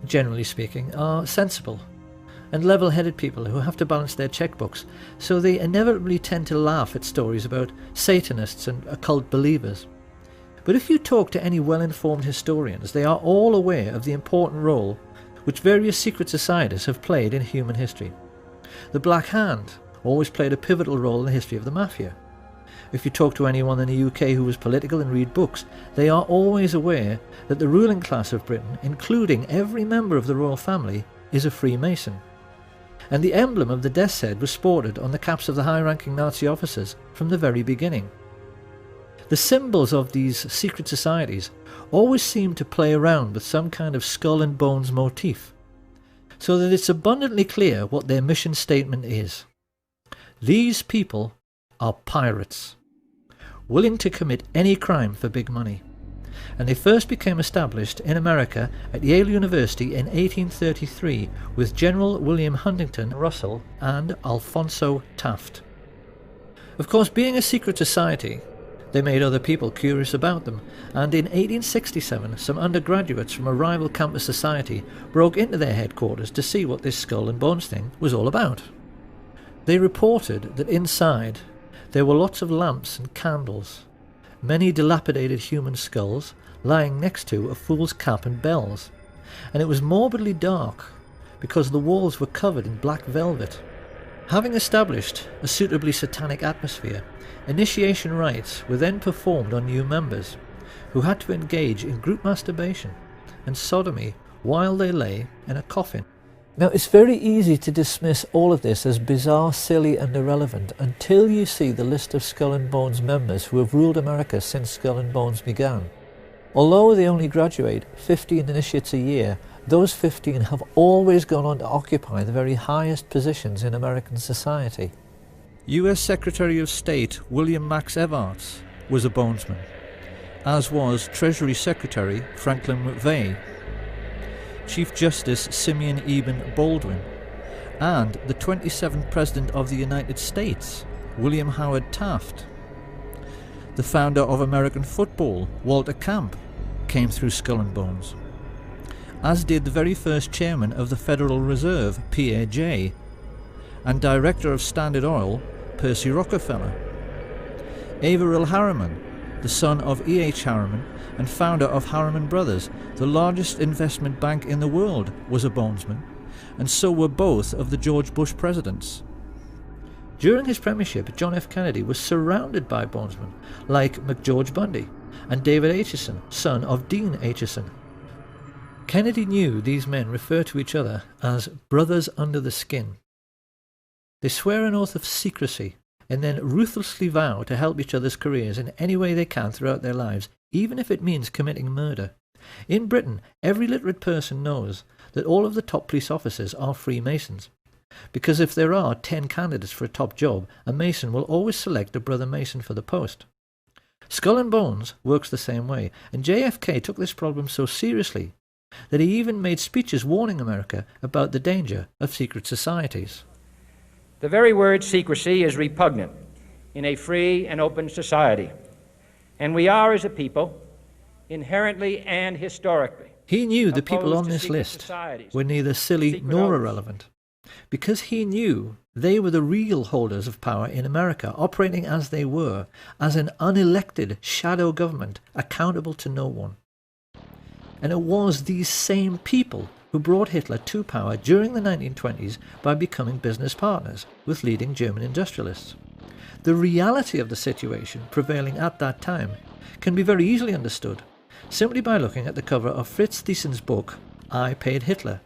Speaker 10: generally speaking, are sensible and level-headed people who have to balance their checkbooks, so they inevitably tend to laugh at stories about Satanists and occult believers. But if you talk to any well-informed historians, they are all aware of the important role which various secret societies have played in human history. The Black Hand always played a pivotal role in the history of the mafia. If you talk to anyone in the UK who is political and read books, they are always aware that the ruling class of Britain, including every member of the royal family, is a Freemason. And the emblem of the death's head was sported on the caps of the high-ranking Nazi officers from the very beginning. The symbols of these secret societies always seem to play around with some kind of skull and bones motif, so that it's abundantly clear what their mission statement is. These people are pirates, willing to commit any crime for big money. And they first became established in America at Yale University in 1833 with General William Huntington Russell and Alphonso Taft. Of course, being a secret society, they made other people curious about them, and in 1867 some undergraduates from a rival campus society broke into their headquarters to see what this skull and bones thing was all about. They reported that inside there were lots of lamps and candles, many dilapidated human skulls lying next to a fool's cap and bells, and it was morbidly dark because the walls were covered in black velvet. Having established a suitably satanic atmosphere, initiation rites were then performed on new members, who had to engage in group masturbation and sodomy while they lay in a coffin. Now, it's very easy to dismiss all of this as bizarre, silly and irrelevant until you see the list of Skull and Bones members who have ruled America since Skull and Bones began. Although they only graduate 15 initiates a year, those 15 have always gone on to occupy the very highest positions in American society. US Secretary of State William Max Evarts was a bonesman, as was Treasury Secretary Franklin McVeigh, Chief Justice Simeon Eben Baldwin, and the 27th President of the United States, William Howard Taft. The founder of American football, Walter Camp, came through Skull and Bones, as did the very first chairman of the Federal Reserve, Pierre Jay, and director of Standard Oil, Percy Rockefeller. Averill Harriman, the son of E.H. Harriman and founder of Harriman Brothers, the largest investment bank in the world, was a bonesman, and so were both of the George Bush presidents. During his premiership, John F. Kennedy was surrounded by bonesmen like McGeorge Bundy and David Acheson, son of Dean Acheson. Kennedy knew these men refer to each other as brothers under the skin. They swear an oath of secrecy and then ruthlessly vow to help each other's careers in any way they can throughout their lives, even if it means committing murder. In Britain, every literate person knows that all of the top police officers are Freemasons, because if there are 10 candidates for a top job, a Mason will always select a brother Mason for the post. Skull and Bones works the same way, and JFK took this problem so seriously that he even made speeches warning America about the danger of secret societies.
Speaker 14: The very word secrecy is repugnant in a free and open society, and we are, as a people, inherently and historically.
Speaker 10: He knew the people on this list were neither silly nor irrelevant, because he knew they were the real holders of power in America, operating as they were, as an unelected shadow government accountable to no one. And it was these same people who brought Hitler to power during the 1920s by becoming business partners with leading German industrialists. The reality of the situation prevailing at that time can be very easily understood simply by looking at the cover of Fritz Thiesen's book, I Paid Hitler,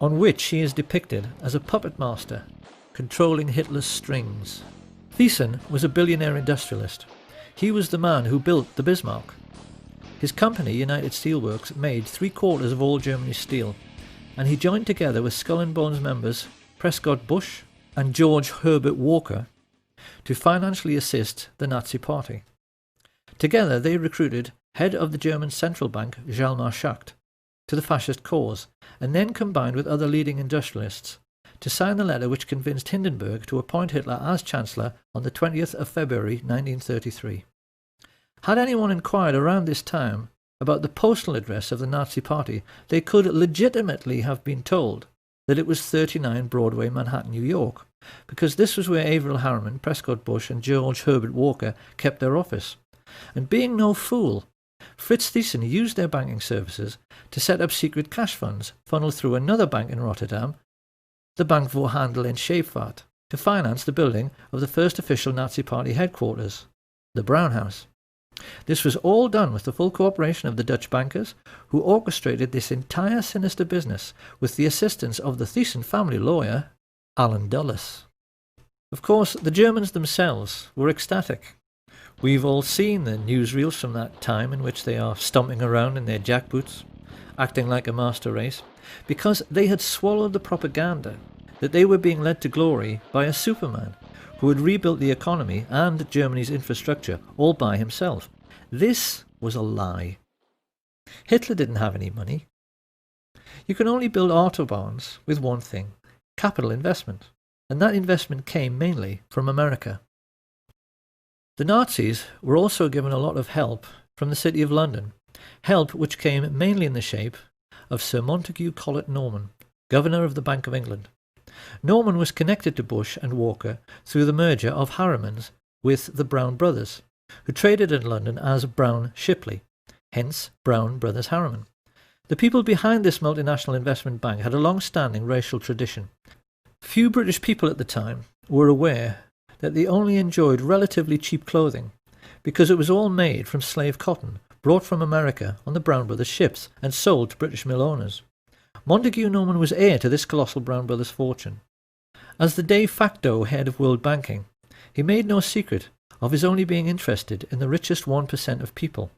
Speaker 10: on which he is depicted as a puppet master controlling Hitler's strings. Thiesen was a billionaire industrialist. He was the man who built the Bismarck. His company, United Steelworks, made 3/4 of all Germany's steel, and he joined together with Skull and Bones members Prescott Bush and George Herbert Walker to financially assist the Nazi Party. Together they recruited head of the German central bank Hjalmar Schacht to the fascist cause, and then combined with other leading industrialists to sign the letter which convinced Hindenburg to appoint Hitler as Chancellor on the 20th of February 1933. Had anyone inquired around this time about the postal address of the Nazi Party, they could legitimately have been told that it was 39 Broadway, Manhattan, New York, because this was where Averell Harriman, Prescott Bush and George Herbert Walker kept their office. And being no fool, Fritz Thyssen used their banking services to set up secret cash funds funneled through another bank in Rotterdam, the Bank voor Handel en Scheepvaart, to finance the building of the first official Nazi Party headquarters, the Brown House. This was all done with the full cooperation of the Dutch bankers, who orchestrated this entire sinister business with the assistance of the Thyssen family lawyer, Allen Dulles. Of course, the Germans themselves were ecstatic. We've all seen the newsreels from that time in which they are stomping around in their jackboots, acting like a master race, because they had swallowed the propaganda that they were being led to glory by a superman who had rebuilt the economy and Germany's infrastructure all by himself. This was a lie. Hitler didn't have any money. You can only build autobahns with one thing: capital investment, and that investment came mainly from America. The Nazis were also given a lot of help from the City of London, help which came mainly in the shape of Sir Montague Collett Norman, Governor of the Bank of England. Norman was connected to Bush and Walker through the merger of Harriman's with the Brown brothers, who traded in London as Brown Shipley, hence Brown Brothers Harriman. The people behind this multinational investment bank had a long-standing racial tradition. Few British people at the time were aware that they only enjoyed relatively cheap clothing because it was all made from slave cotton brought from America on the Brown Brothers ships and sold to British mill owners. Montague Norman was heir to this colossal Brown Brothers fortune. As the de facto head of world banking, he made no secret of his only being interested in the richest 1% of people.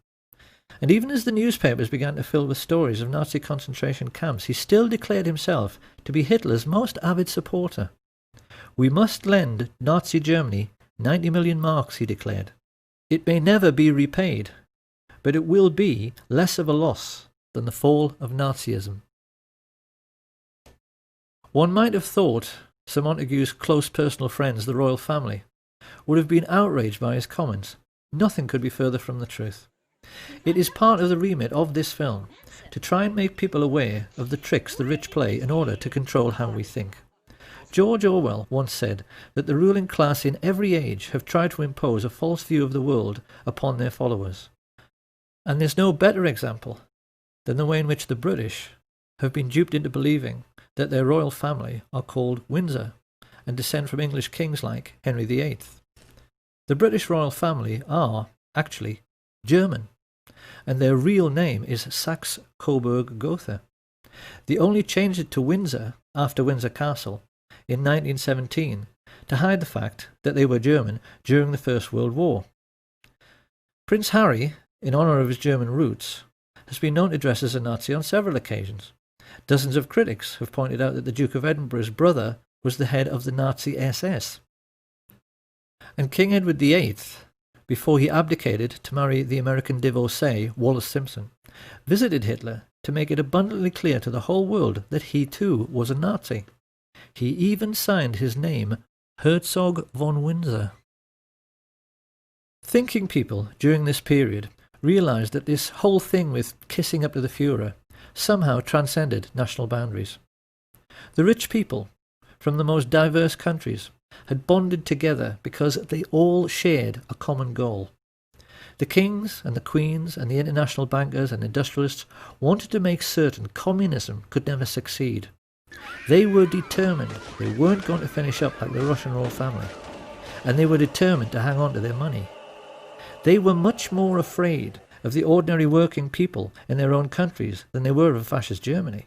Speaker 10: And even as the newspapers began to fill with stories of Nazi concentration camps, he still declared himself to be Hitler's most avid supporter. "We must lend Nazi Germany 90 million marks," he declared. "It may never be repaid, but it will be less of a loss than the fall of Nazism." One might have thought Sir Montague's close personal friends, the royal family, would have been outraged by his comments. Nothing could be further from the truth. It is part of the remit of this film to try and make people aware of the tricks the rich play in order to control how we think. George Orwell once said that the ruling class in every age have tried to impose a false view of the world upon their followers. And there's no better example than the way in which the British have been duped into believing that their royal family are called Windsor and descend from English kings like Henry VIII. The British royal family are, actually, German, and their real name is Saxe-Coburg-Gotha. They only changed it to Windsor after Windsor Castle in 1917 to hide the fact that they were German during the First World War. Prince Harry, in honour of his German roots, has been known to dress as a Nazi on several occasions. Dozens of critics have pointed out that the Duke of Edinburgh's brother was the head of the Nazi SS. And King Edward VIII, before he abdicated to marry the American divorcee Wallis Simpson, visited Hitler to make it abundantly clear to the whole world that he too was a Nazi. He even signed his name Herzog von Windsor. Thinking people during this period realised that this whole thing with kissing up to the Führer somehow transcended national boundaries. The rich people from the most diverse countries had bonded together because they all shared a common goal. The kings and the queens and the international bankers and industrialists wanted to make certain communism could never succeed. They were determined they weren't going to finish up like the Russian royal family, and they were determined to hang on to their money. They were much more afraid of the ordinary working people in their own countries than they were of fascist Germany.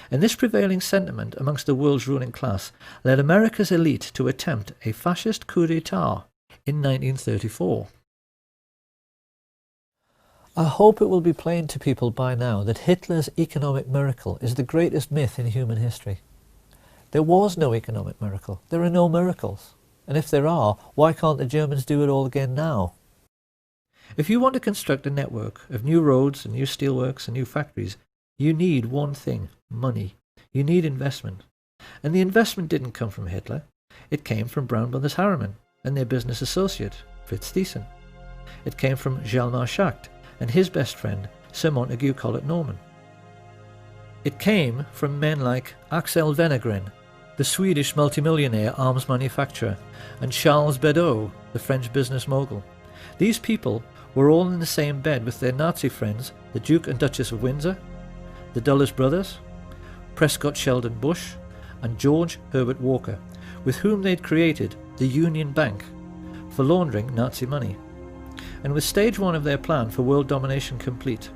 Speaker 10: And this prevailing sentiment amongst the world's ruling class led America's elite to attempt a fascist coup d'etat in 1934. I hope it will be plain to people by now that Hitler's economic miracle is the greatest myth in human history. There was no economic miracle. There are no miracles. And if there are, why can't the Germans do it all again now? If you want to construct a network of new roads and new steelworks and new factories, you need one thing: money. You need investment. And the investment didn't come from Hitler. It came from Brown Brothers Harriman and their business associate, Fritz Thyssen. It came from Hjalmar Schacht and his best friend, Sir Montague Collett Norman. It came from men like Axel Wenner-Gren, the Swedish multimillionaire arms manufacturer, and Charles Bedaux, the French business mogul. These people were all in the same bed with their Nazi friends, the Duke and Duchess of Windsor, the Dulles brothers, Prescott Sheldon Bush, and George Herbert Walker, with whom they'd created the Union Bank for laundering Nazi money. And with stage one of their plan for world domination complete,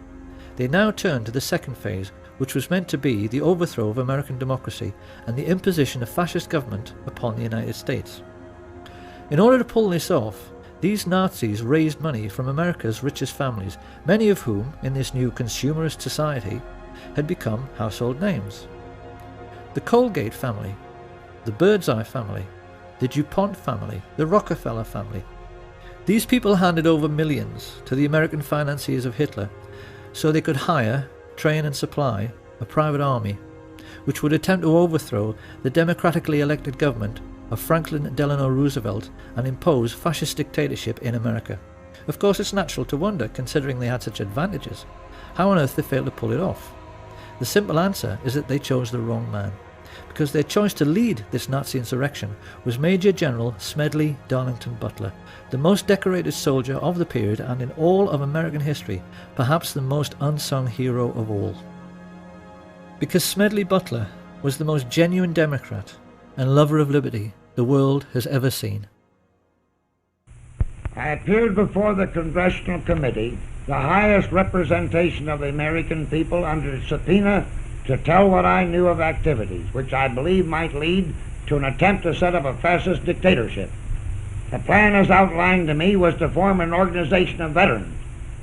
Speaker 10: they now turned to the second phase, which was meant to be the overthrow of American democracy and the imposition of fascist government upon the United States. In order to pull this off, these Nazis raised money from America's richest families, many of whom, in this new consumerist society, had become household names. The Colgate family, the Birdseye family, the DuPont family, the Rockefeller family. These people handed over millions to the American financiers of Hitler so they could hire, train and supply a private army which would attempt to overthrow the democratically elected government of Franklin Delano Roosevelt and impose fascist dictatorship in America. Of course, it's natural to wonder, considering they had such advantages, how on earth they failed to pull it off. The simple answer is that they chose the wrong man, because their choice to lead this Nazi insurrection was Major General Smedley Darlington Butler, the most decorated soldier of the period and in all of American history, perhaps the most unsung hero of all. Because Smedley Butler was the most genuine Democrat and lover of liberty the world has ever seen.
Speaker 15: I appeared before the Congressional Committee, the highest representation of the American people, under subpoena to tell what I knew of activities which I believe might lead to an attempt to set up a fascist dictatorship. The plan as outlined to me was to form an organization of veterans,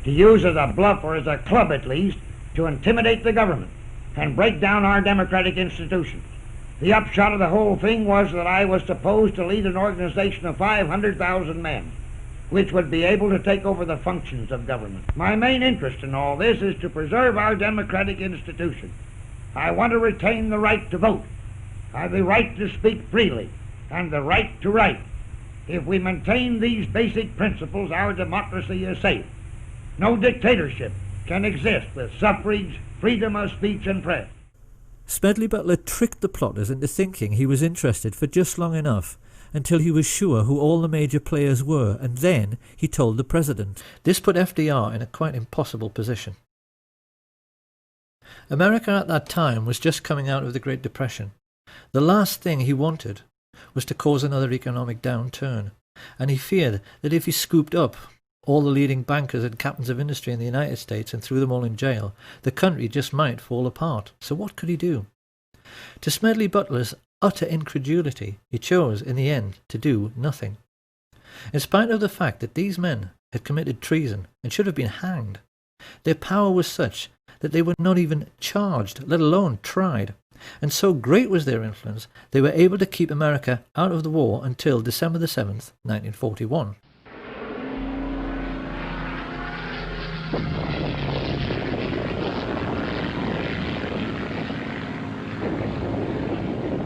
Speaker 15: to use as a bluff, or as a club at least, to intimidate the government and break down our democratic institutions. The upshot of the whole thing was that I was supposed to lead an organization of 500,000 men, which would be able to take over the functions of government. My main interest in all this is to preserve our democratic institutions. I want to retain the right to vote, the right to speak freely, and the right to write. If we maintain these basic principles, our democracy is safe. No dictatorship can exist with suffrage, freedom of speech and press.
Speaker 10: Smedley Butler tricked the plotters into thinking he was interested for just long enough until he was sure who all the major players were, and then he told the president. This put FDR in a quite impossible position. America at that time was just coming out of the Great Depression. The last thing he wanted was to cause another economic downturn, and he feared that if he scooped up all the leading bankers and captains of industry in the United States and threw them all in jail, the country just might fall apart. So what could he do? To Smedley Butler's utter incredulity, he chose, in the end, to do nothing. In spite of the fact that these men had committed treason and should have been hanged, their power was such that they were not even charged, let alone tried. And so great was their influence, they were able to keep America out of the war until December the 7th, 1941.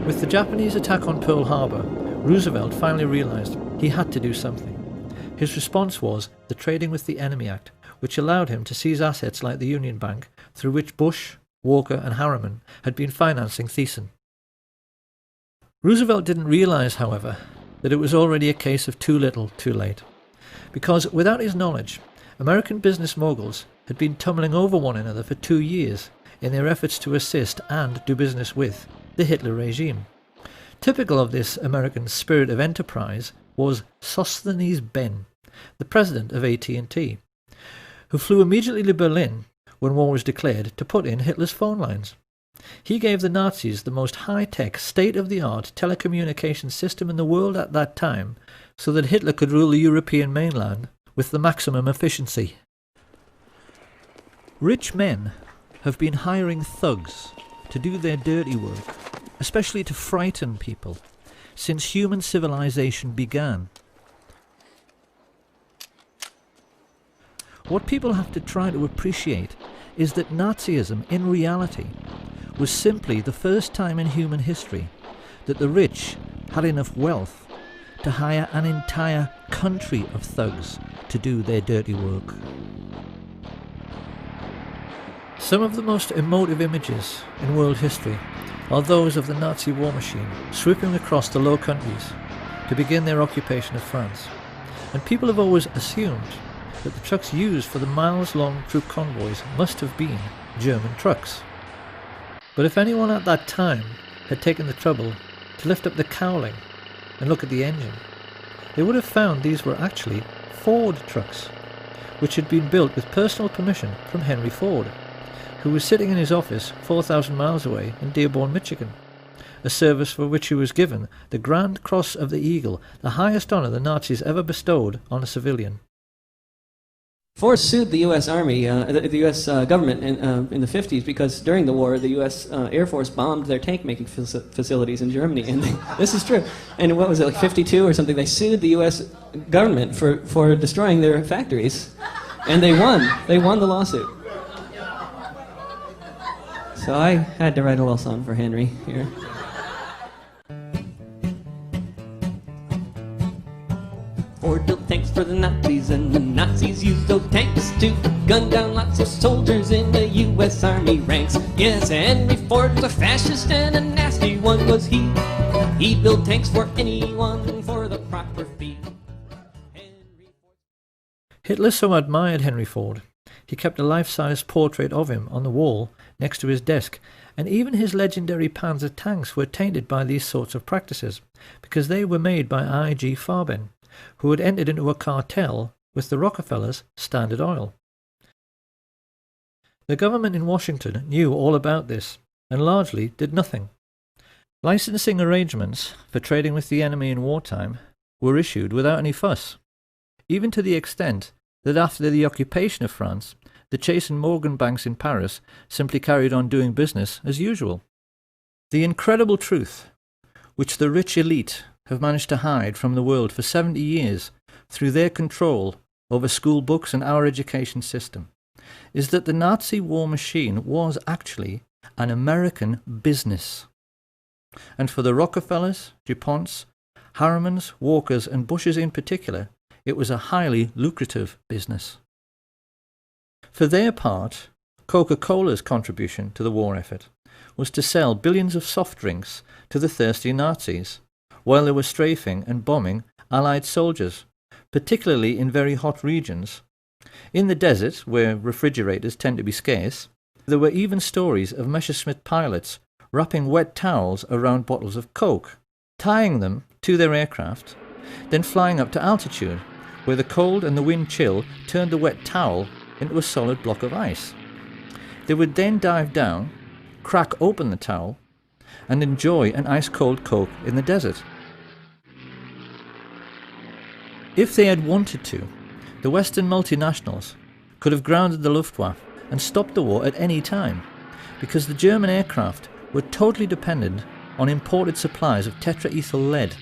Speaker 10: With the Japanese attack on Pearl Harbor, Roosevelt finally realized he had to do something. His response was the Trading with the Enemy Act, which allowed him to seize assets like the Union Bank, through which Bush, Walker and Harriman had been financing Thyssen. Roosevelt didn't realize, however, that it was already a case of too little, too late. Because without his knowledge, American business moguls had been tumbling over one another for 2 years in their efforts to assist and do business with the Hitler regime. Typical of this American spirit of enterprise was Sosthenes Ben, the president of AT&T, who flew immediately to Berlin when war was declared to put in Hitler's phone lines. He gave the Nazis the most high-tech, state-of-the-art telecommunications system in the world at that time, so that Hitler could rule the European mainland with the maximum efficiency. Rich men have been hiring thugs to do their dirty work, especially to frighten people, since human civilization began. What people have to try to appreciate is that Nazism, in reality, was simply the first time in human history that the rich had enough wealth to hire an entire country of thugs to do their dirty work. Some of the most emotive images in world history are those of the Nazi war machine swooping across the Low Countries to begin their occupation of France. And people have always assumed that the trucks used for the miles-long troop convoys must have been German trucks. But if anyone at that time had taken the trouble to lift up the cowling and look at the engine, they would have found these were actually Ford trucks, which had been built with personal permission from Henry Ford, who was sitting in his office 4,000 miles away in Dearborn, Michigan, a service for which he was given the Grand Cross of the Eagle, the highest honor the Nazis ever bestowed on a civilian.
Speaker 16: Ford sued the U.S. Army, the U.S. government in the 50s because during the war the U.S. Air Force bombed their tank-making facilities in Germany, and this is true. And what was it, like 52 or something? They sued the U.S. government for destroying their factories, and they won. They won the lawsuit. So I had to write a little song for Henry here. Ford built tanks for the Nazis, and the Nazis used those tanks to gun down lots of soldiers in the U.S. Army ranks. Yes, Henry Ford was a fascist, and a nasty one was he. He built tanks for anyone for the proper fee.
Speaker 10: Hitler so admired Henry Ford, he kept a life-size portrait of him on the wall next to his desk, and even his legendary Panzer tanks were tainted by these sorts of practices, because they were made by I.G. Farben, who had entered into a cartel with the Rockefellers' Standard Oil. The government in Washington knew all about this, and largely did nothing. Licensing arrangements for trading with the enemy in wartime were issued without any fuss, even to the extent that after the occupation of France, the Chase and Morgan banks in Paris simply carried on doing business as usual. The incredible truth, which the rich elite have managed to hide from the world for 70 years through their control over school books and our education system, is that the Nazi war machine was actually an American business. And for the Rockefellers, DuPonts, Harrimans, Walkers and Bushes in particular, it was a highly lucrative business. For their part, Coca-Cola's contribution to the war effort was to sell billions of soft drinks to the thirsty Nazis, while they were strafing and bombing Allied soldiers, particularly in very hot regions. In the desert, where refrigerators tend to be scarce, there were even stories of Messerschmitt pilots wrapping wet towels around bottles of Coke, tying them to their aircraft, then flying up to altitude, where the cold and the wind chill turned the wet towel into a solid block of ice. They would then dive down, crack open the towel, and enjoy an ice-cold Coke in the desert. If they had wanted to, the Western multinationals could have grounded the Luftwaffe and stopped the war at any time, because the German aircraft were totally dependent on imported supplies of tetraethyl lead,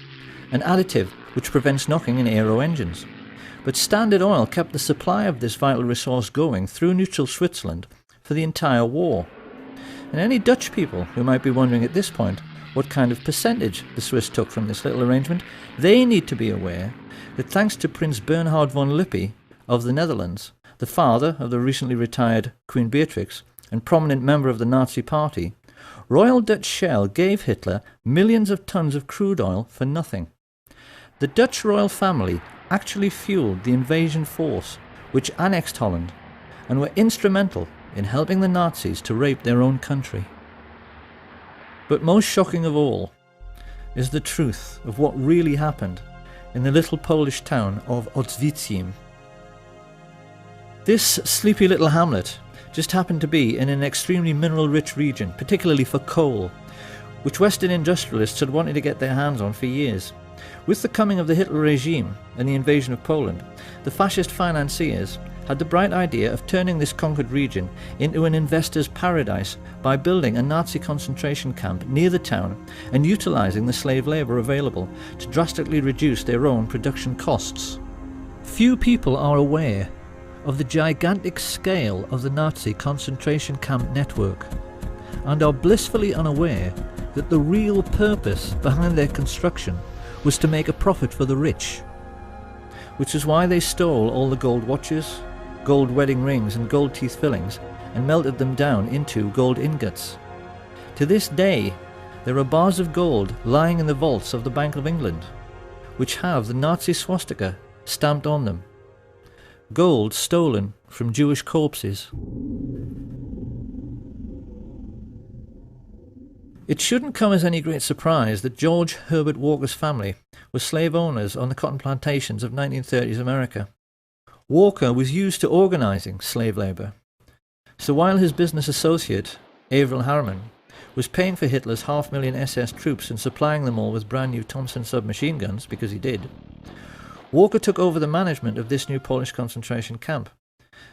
Speaker 10: an additive which prevents knocking in aero engines. But Standard Oil kept the supply of this vital resource going through neutral Switzerland for the entire war. And any Dutch people who might be wondering at this point what kind of percentage the Swiss took from this little arrangement, they need to be aware that thanks to Prince Bernhard von Lippe of the Netherlands, the father of the recently retired Queen Beatrix and prominent member of the Nazi Party, Royal Dutch Shell gave Hitler millions of tons of crude oil for nothing. The Dutch royal family actually fueled the invasion force which annexed Holland and were instrumental in helping the Nazis to rape their own country. But most shocking of all is the truth of what really happened in the little Polish town of Oświęcim. This sleepy little hamlet just happened to be in an extremely mineral-rich region, particularly for coal, which Western industrialists had wanted to get their hands on for years. With the coming of the Hitler regime and the invasion of Poland, the fascist financiers had the bright idea of turning this conquered region into an investor's paradise by building a Nazi concentration camp near the town and utilizing the slave labor available to drastically reduce their own production costs. Few people are aware of the gigantic scale of the Nazi concentration camp network and are blissfully unaware that the real purpose behind their construction was to make a profit for the rich, which is why they stole all the gold watches, gold wedding rings and gold teeth fillings and melted them down into gold ingots. To this day, there are bars of gold lying in the vaults of the Bank of England, which have the Nazi swastika stamped on them. Gold stolen from Jewish corpses. It shouldn't come as any great surprise that George Herbert Walker's family were slave owners on the cotton plantations of 1930s America. Walker was used to organizing slave labor. So while his business associate, Averell Harriman, was paying for Hitler's 500,000 SS troops and supplying them all with brand new Thompson submachine guns, because he did, Walker took over the management of this new Polish concentration camp.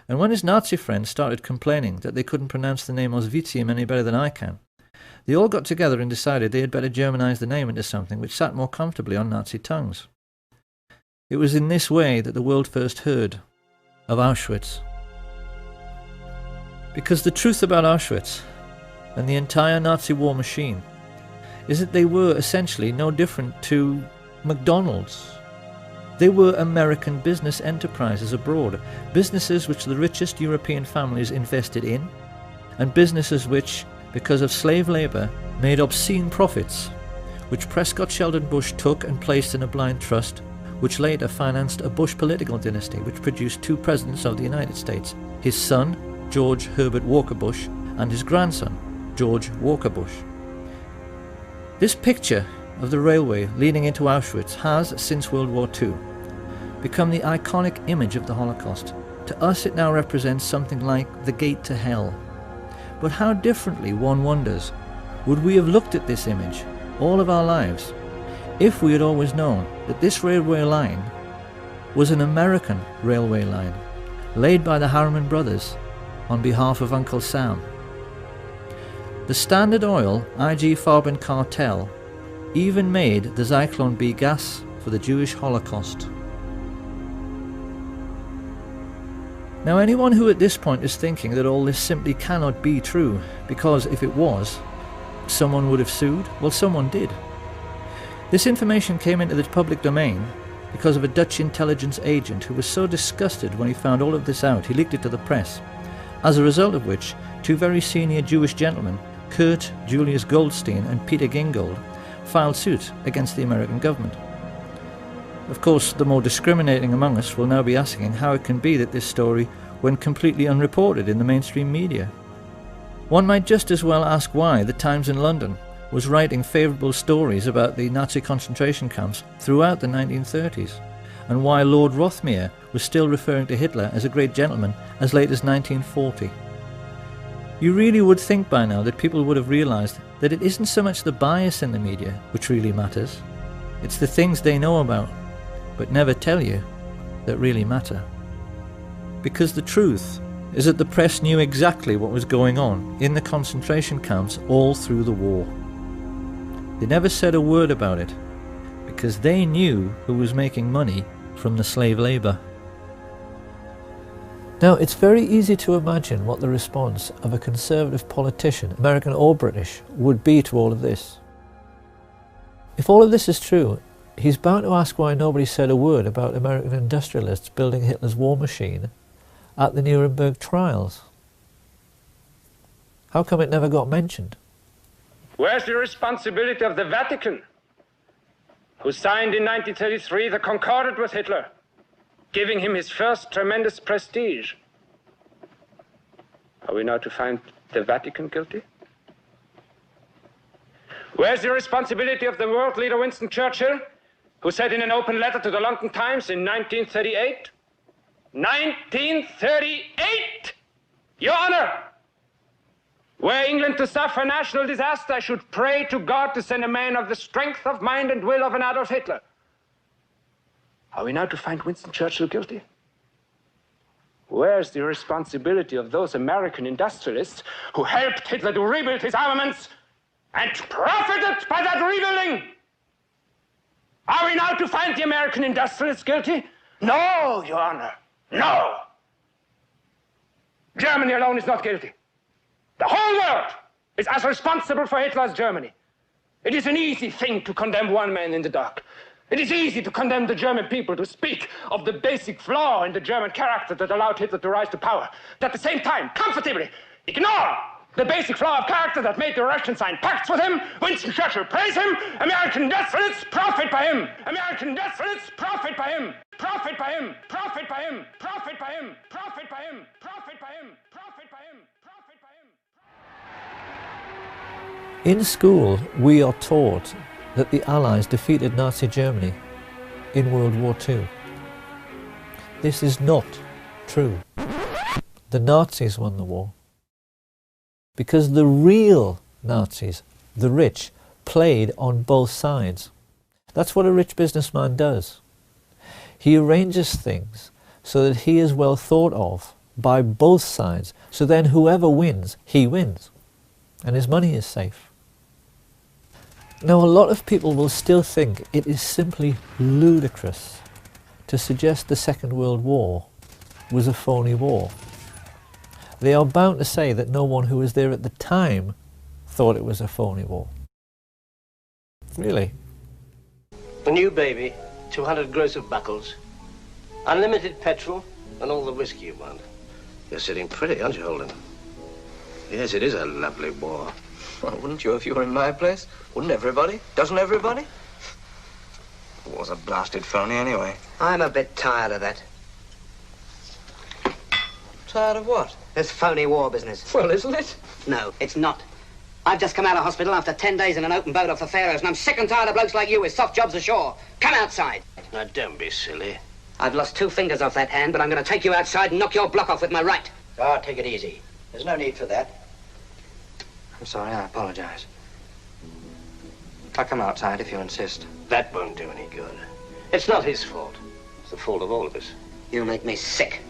Speaker 10: And when his Nazi friends started complaining that they couldn't pronounce the name Auschwitz any better than I can, they all got together and decided they had better Germanize the name into something which sat more comfortably on Nazi tongues. It was in this way that the world first heard of Auschwitz. Because the truth about Auschwitz and the entire Nazi war machine is that they were essentially no different to McDonald's. They were American business enterprises abroad, businesses which the richest European families invested in, and businesses which, because of slave labor, made obscene profits, which Prescott Sheldon Bush took and placed in a blind trust, which later financed a Bush political dynasty which produced two presidents of the United States, his son, George Herbert Walker Bush, and his grandson, George Walker Bush. This picture of the railway leading into Auschwitz has, since World War II, become the iconic image of the Holocaust. To us it now represents something like the gate to hell. But how differently, one wonders, would we have looked at this image all of our lives if we had always known that this railway line was an American railway line laid by the Harriman brothers on behalf of Uncle Sam. The Standard Oil IG Farben cartel even made the Zyklon B gas for the Jewish Holocaust. Now, anyone who at this point is thinking that all this simply cannot be true, because if it was, someone would have sued, well, someone did. This information came into the public domain because of a Dutch intelligence agent who was so disgusted when he found all of this out, he leaked it to the press, as a result of which two very senior Jewish gentlemen, Kurt Julius Goldstein and Peter Gingold, filed suit against the American government. Of course, the more discriminating among us will now be asking how it can be that this story went completely unreported in the mainstream media. One might just as well ask why the Times in London was writing favourable stories about the Nazi concentration camps throughout the 1930s, and why Lord Rothermere was still referring to Hitler as a great gentleman as late as 1940. You really would think by now that people would have realised that it isn't so much the bias in the media which really matters, it's the things they know about, but never tell you, that really matter. Because the truth is that the press knew exactly what was going on in the concentration camps all through the war. They never said a word about it, because they knew who was making money from the slave labour. Now, it's very easy to imagine what the response of a conservative politician, American or British, would be to all of this. If all of this is true, he's bound to ask why nobody said a word about American industrialists building Hitler's war machine at the Nuremberg trials. How come it never got mentioned?
Speaker 13: Where's the responsibility of the Vatican, who signed in 1933 the Concordat with Hitler, giving him his first tremendous prestige? Are we now to find the Vatican guilty? Where's the responsibility of the world leader Winston Churchill, who said in an open letter to the London Times in 1938, 1938, Your Honor, were England to suffer national disaster, I should pray to God to send a man of the strength of mind and will of an Adolf Hitler. Are we now to find Winston Churchill guilty?
Speaker 17: Where's the responsibility of those American industrialists who helped Hitler to rebuild his armaments and profited by that rebuilding? Are we now to find the American industrialists guilty? No, Your Honor, no. Germany alone is not guilty. The whole world is as responsible for Hitler as Germany. It is an easy thing to condemn one man in the dark. It is easy to condemn the German people, to speak of the basic flaw in the German character that allowed Hitler to rise to power. But at the same time, comfortably ignore the basic flaw of character that made the Russians sign pacts with him. Winston Churchill praise him. American industrialists profit by him. American industrialists profit by him. Profit by him. Profit by him. Profit by him. Profit by him. Profit by him. Profit by him. Profit by him.
Speaker 10: In school, we are taught that the Allies defeated Nazi Germany in World War II. This is not true. The Nazis won the war. Because the real Nazis, the rich, played on both sides. That's what a rich businessman does. He arranges things so that he is well thought of by both sides, so then whoever wins, he wins, and his money is safe. Now, a lot of people will still think it is simply ludicrous to suggest the Second World War was a phony war. They are bound to say that no one who was there at the time thought it was a phony war. Really?
Speaker 11: A new baby, 200 gross of buckles, unlimited petrol, and all the whiskey you want.
Speaker 2: You're sitting pretty, aren't you, Holden? Yes, it is a lovely war.
Speaker 18: Well, wouldn't you if you were in my place? Wouldn't everybody? Doesn't everybody? War's a blasted phony anyway.
Speaker 11: I'm a bit tired of that.
Speaker 18: Tired of what?
Speaker 11: This phony war business.
Speaker 18: Well, isn't it?
Speaker 11: No, it's not. I've just come out of hospital after 10 days in an open boat off the Faroes, and I'm sick and tired of blokes like you with soft jobs ashore. Come outside.
Speaker 2: Now, don't be silly.
Speaker 11: I've lost 2 fingers off that hand, but I'm going to take you outside and knock your block off with my right.
Speaker 18: Ah, take it easy. There's no need for that.
Speaker 11: I'm sorry, I apologize. I'll come outside if you insist.
Speaker 2: That won't do any good. It's not his fault. It's the fault of all of us.
Speaker 11: You make me sick.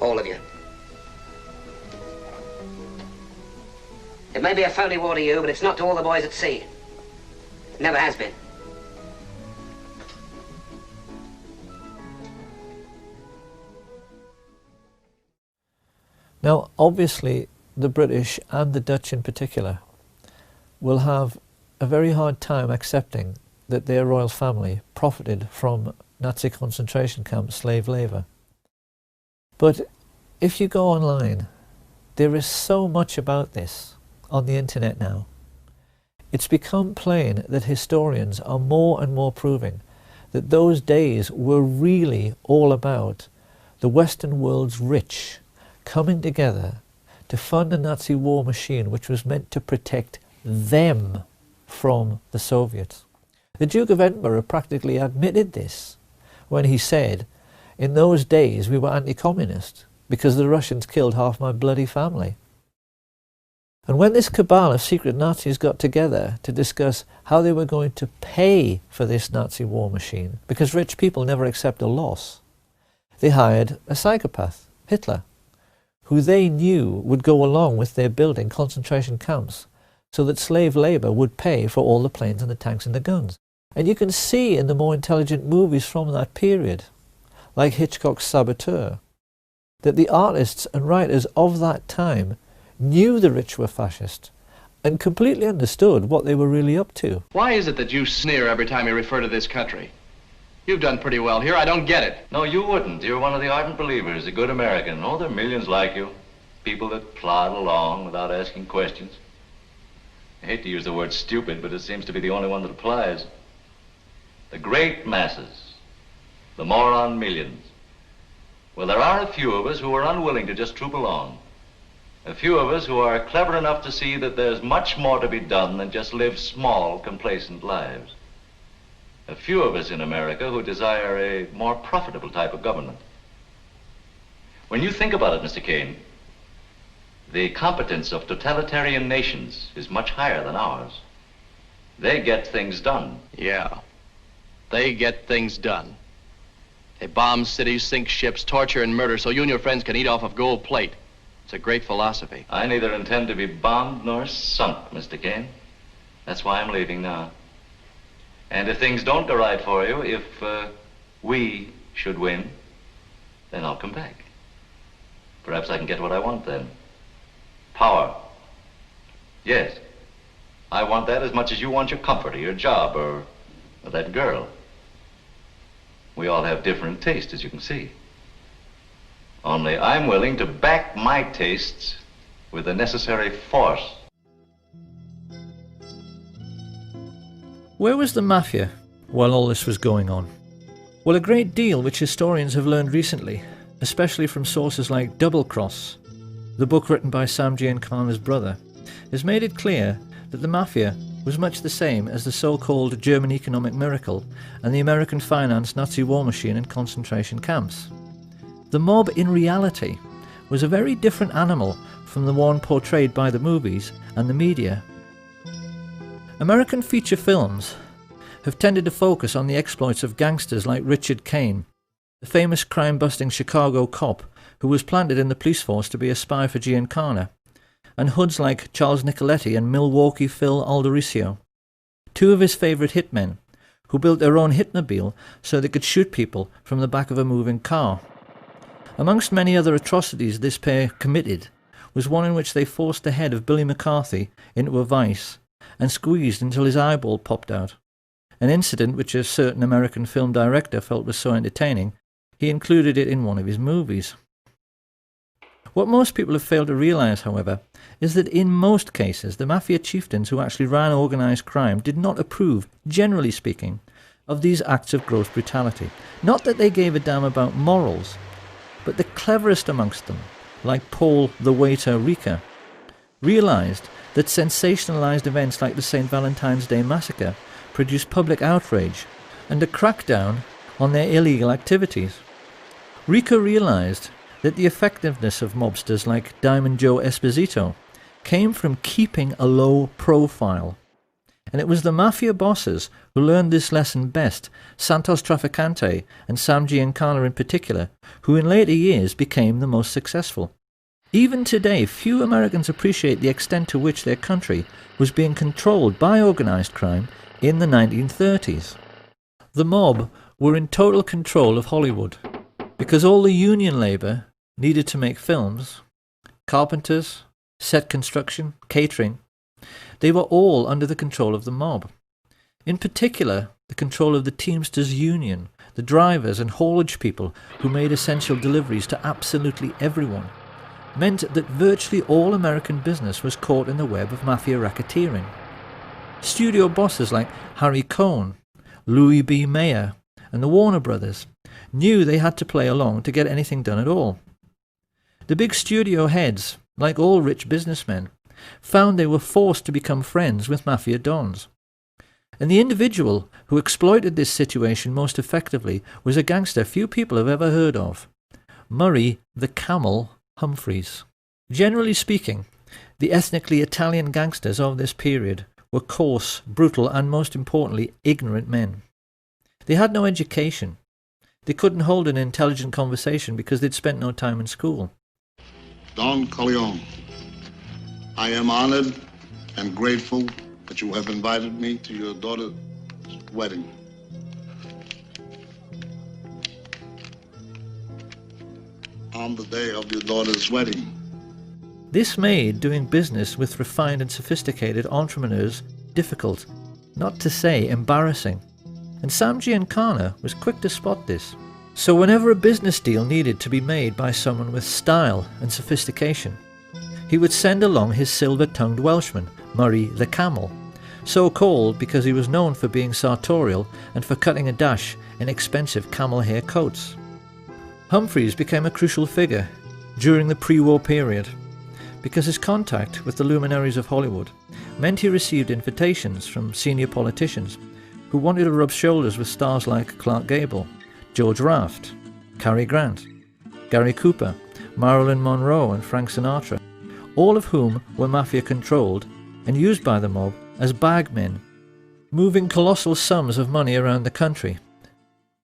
Speaker 11: All of you. It may be a phony war to you, but it's not to all the boys at sea. It never has been.
Speaker 10: Now, obviously, the British and the Dutch in particular will have a very hard time accepting that their royal family profited from Nazi concentration camp slave labour. But if you go online, there is so much about this on the internet now. It's become plain that historians are more and more proving that those days were really all about the Western world's rich coming together to fund a Nazi war machine which was meant to protect them from the Soviets. The Duke of Edinburgh practically admitted this when he said, "In those days we were anti-communist because the Russians killed half my bloody family." And when this cabal of secret Nazis got together to discuss how they were going to pay for this Nazi war machine, because rich people never accept a loss, they hired a psychopath, Hitler, who they knew would go along with their building concentration camps so that slave labour would pay for all the planes and the tanks and the guns. And you can see in the more intelligent movies from that period, like Hitchcock's Saboteur, that the artists and writers of that time knew the rich were fascist and completely understood what they were really up to.
Speaker 19: Why is it that you sneer every time you refer to this country? You've done pretty well here. I don't get it.
Speaker 20: No, you wouldn't. You're one of the ardent believers, a good American. Oh, there are millions like you. People that plod along without asking questions. I hate to use the word stupid, but it seems to be the only one that applies. The great masses, the moron millions. Well, there are a few of us who are unwilling to just troop along. A few of us who are clever enough to see that there's much more to be done than just live small, complacent lives. A few of us in America who desire a more profitable type of government. When you think about it, Mr. Kane, the competence of totalitarian nations is much higher than ours. They get things done.
Speaker 19: Yeah, they get things done. They bomb cities, sink ships, torture and murder so you and your friends can eat off of gold plate. It's a great philosophy.
Speaker 20: I neither intend to be bombed nor sunk, Mr. Kane. That's why I'm leaving now. And if things don't go right for you, if we should win, then I'll come back. Perhaps I can get what I want then. Power. Yes. I want that as much as you want your comfort or your job or that girl. We all have different tastes, as you can see. Only I'm willing to back my tastes with the necessary force.
Speaker 10: Where was the mafia while all this was going on? Well, a great deal which historians have learned recently, especially from sources like Double Cross, the book written by Sam Giancana's brother, has made it clear that the mafia was much the same as the so-called German economic miracle and the American finance Nazi war machine in concentration camps. The mob in reality was a very different animal from the one portrayed by the movies and the media. American feature films have tended to focus on the exploits of gangsters like Richard Kane, the famous crime-busting Chicago cop who was planted in the police force to be a spy for Giancana, and hoods like Charles Nicoletti and Milwaukee Phil Aldericio, two of his favourite hitmen, who built their own hitmobile so they could shoot people from the back of a moving car. Amongst many other atrocities this pair committed was one in which they forced the head of Billy McCarthy into a vice and squeezed until his eyeball popped out, an incident which a certain American film director felt was so entertaining he included it in one of his movies. What most people have failed to realise, however, is that in most cases the mafia chieftains who actually ran organised crime did not approve, generally speaking, of these acts of gross brutality. Not that they gave a damn about morals, but the cleverest amongst them, like Paul the waiter Rica, realised that sensationalised events like the St. Valentine's Day massacre produced public outrage and a crackdown on their illegal activities. Rica realised that the effectiveness of mobsters like Diamond Joe Esposito came from keeping a low profile. And it was the mafia bosses who learned this lesson best, Santos Trafficante and Sam Giancana in particular, who in later years became the most successful. Even today, few Americans appreciate the extent to which their country was being controlled by organised crime in the 1930s. The mob were in total control of Hollywood, because all the union labour needed to make films, carpenters, set construction, catering, they were all under the control of the mob. In particular, the control of the Teamsters Union, the drivers and haulage people who made essential deliveries to absolutely everyone, meant that virtually all American business was caught in the web of mafia racketeering. Studio bosses like Harry Cohn, Louis B. Mayer, and the Warner Brothers knew they had to play along to get anything done at all. The big studio heads, like all rich businessmen, found they were forced to become friends with mafia dons. And the individual who exploited this situation most effectively was a gangster few people have ever heard of, Murray the Camel Humphreys. Generally speaking, the ethnically Italian gangsters of this period were coarse, brutal, and most importantly, ignorant men. They had no education. They couldn't hold an intelligent conversation because they'd spent no time in school.
Speaker 4: Don Corleone, I am honored and grateful that you have invited me to your daughter's wedding. On the day of your daughter's wedding.
Speaker 10: This made doing business with refined and sophisticated entrepreneurs difficult, not to say embarrassing. And Sam Giancana was quick to spot this. So whenever a business deal needed to be made by someone with style and sophistication, he would send along his silver-tongued Welshman, Murray the Camel, so called because he was known for being sartorial and for cutting a dash in expensive camel hair coats. Humphreys became a crucial figure during the pre-war period because his contact with the luminaries of Hollywood meant he received invitations from senior politicians who wanted to rub shoulders with stars like Clark Gable, George Raft, Cary Grant, Gary Cooper, Marilyn Monroe and Frank Sinatra, all of whom were mafia-controlled and used by the mob as bagmen, moving colossal sums of money around the country.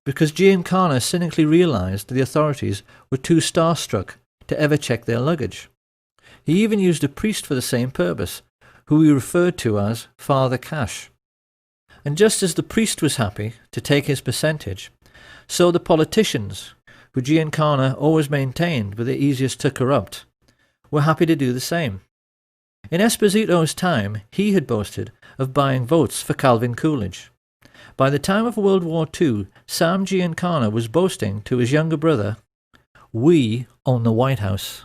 Speaker 10: because Giancana cynically realized the authorities were too starstruck to ever check their luggage. He even used a priest for the same purpose, who he referred to as Father Cash. And just as the priest was happy to take his percentage, so the politicians, who Giancana always maintained were the easiest to corrupt, were happy to do the same. In Esposito's time, he had boasted of buying votes for Calvin Coolidge. By the time of World War II, Sam Giancana was boasting to his younger brother, "We own the White House."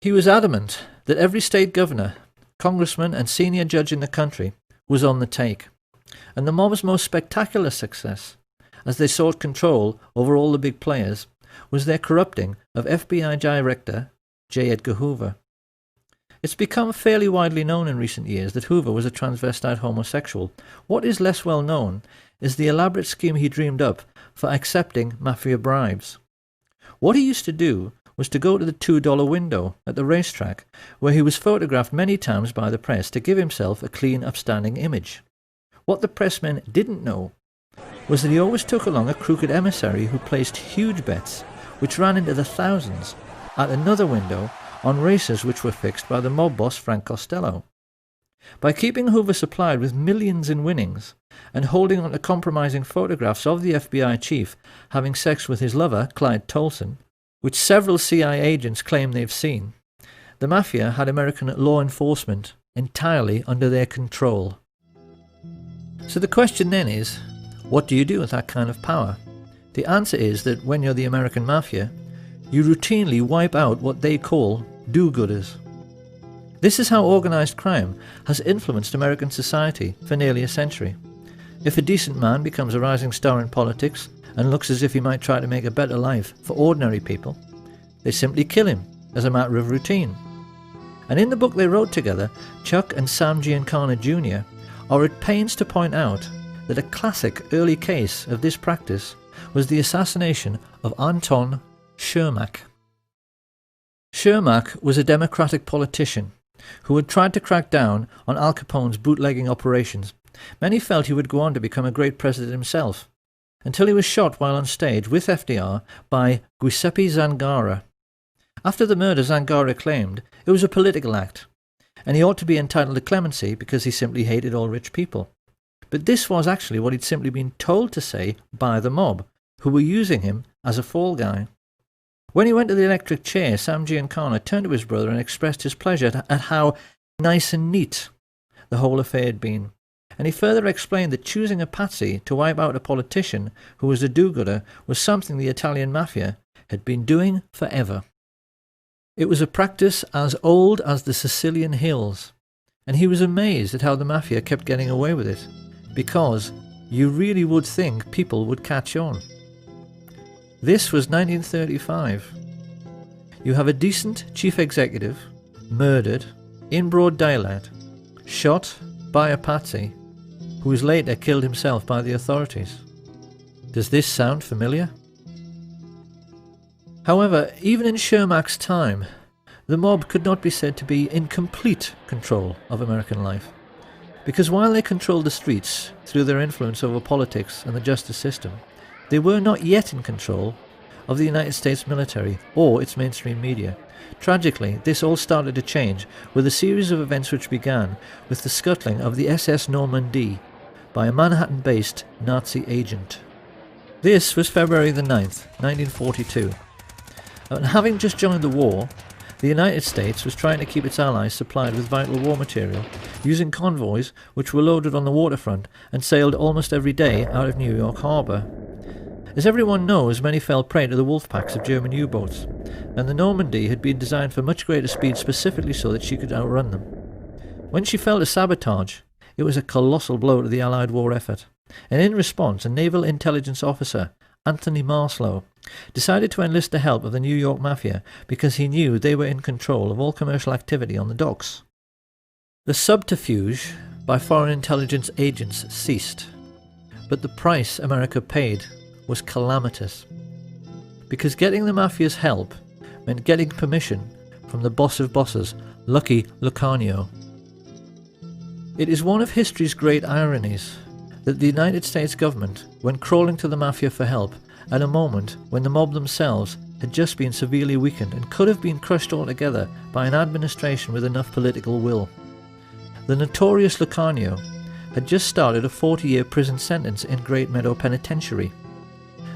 Speaker 10: He was adamant that every state governor, congressman and senior judge in the country was on the take, and the mob's most spectacular success, as they sought control over all the big players, was their corrupting of FBI Director J. Edgar Hoover. It's become fairly widely known in recent years that Hoover was a transvestite homosexual. What is less well known is the elaborate scheme he dreamed up for accepting mafia bribes. What he used to do was to go to the $2 window at the racetrack, where he was photographed many times by the press to give himself a clean, upstanding image. What the pressmen didn't know was that he always took along a crooked emissary who placed huge bets, which ran into the thousands, at another window on races which were fixed by the mob boss Frank Costello. By keeping Hoover supplied with millions in winnings and holding on to compromising photographs of the FBI chief having sex with his lover, Clyde Tolson, which several CIA agents claim they've seen, the mafia had American law enforcement entirely under their control. So the question then is, what do you do with that kind of power? The answer is that when you're the American mafia, you routinely wipe out what they call do-gooders. This is how organized crime has influenced American society for nearly a century. If a decent man becomes a rising star in politics and looks as if he might try to make a better life for ordinary people, they simply kill him as a matter of routine. And in the book they wrote together, Chuck and Sam Giancana Jr. are at pains to point out that a classic early case of this practice was the assassination of Anton Schermak. Schermak was a Democratic politician who had tried to crack down on Al Capone's bootlegging operations. Many felt he would go on to become a great president himself, until he was shot while on stage with FDR by Giuseppe Zangara. After the murder, Zangara claimed it was a political act, and he ought to be entitled to clemency because he simply hated all rich people. But this was actually what he'd simply been told to say by the mob, who were using him as a fall guy. When he went to the electric chair, Sam Giancana turned to his brother and expressed his pleasure at how nice and neat the whole affair had been. And he further explained that choosing a patsy to wipe out a politician who was a do-gooder was something the Italian mafia had been doing forever. It was a practice as old as the Sicilian hills, and he was amazed at how the mafia kept getting away with it, because you really would think people would catch on. This was 1935. You have a decent chief executive murdered in broad daylight, shot by a patsy, who was later killed himself by the authorities. Does this sound familiar? However, even in Schermak's time, the mob could not be said to be in complete control of American life, because while they controlled the streets through their influence over politics and the justice system, they were not yet in control of the United States military or its mainstream media. Tragically, this all started to change with a series of events which began with the scuttling of the SS Normandy by a Manhattan-based Nazi agent. This was February the 9th, 1942. And having just joined the war, the United States was trying to keep its allies supplied with vital war material, using convoys which were loaded on the waterfront and sailed almost every day out of New York Harbor. As everyone knows, many fell prey to the wolf packs of German U-boats, and the Normandy had been designed for much greater speed specifically so that she could outrun them. When she fell to sabotage, it was a colossal blow to the Allied war effort, and in response, a naval intelligence officer, Anthony Marslow, decided to enlist the help of the New York Mafia because he knew they were in control of all commercial activity on the docks. The subterfuge by foreign intelligence agents ceased, but the price America paid was calamitous, because getting the Mafia's help meant getting permission from the boss of bosses, Lucky Lucanio. It is one of history's great ironies that the United States government went crawling to the mafia for help at a moment when the mob themselves had just been severely weakened and could have been crushed altogether by an administration with enough political will. The notorious Lucanio had just started a 40-year prison sentence in Great Meadow Penitentiary,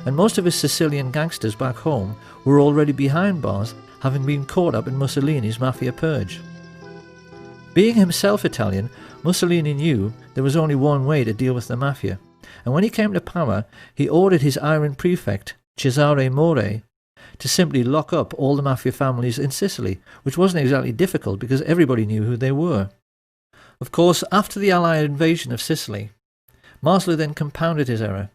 Speaker 10: and most of his Sicilian gangsters back home were already behind bars, having been caught up in Mussolini's mafia purge. Being himself Italian, Mussolini knew there was only one way to deal with the mafia, and when he came to power, he ordered his iron prefect, Cesare More, to simply lock up all the mafia families in Sicily, which wasn't exactly difficult because everybody knew who they were. Of course, after the Allied invasion of Sicily, Marsala then compounded his error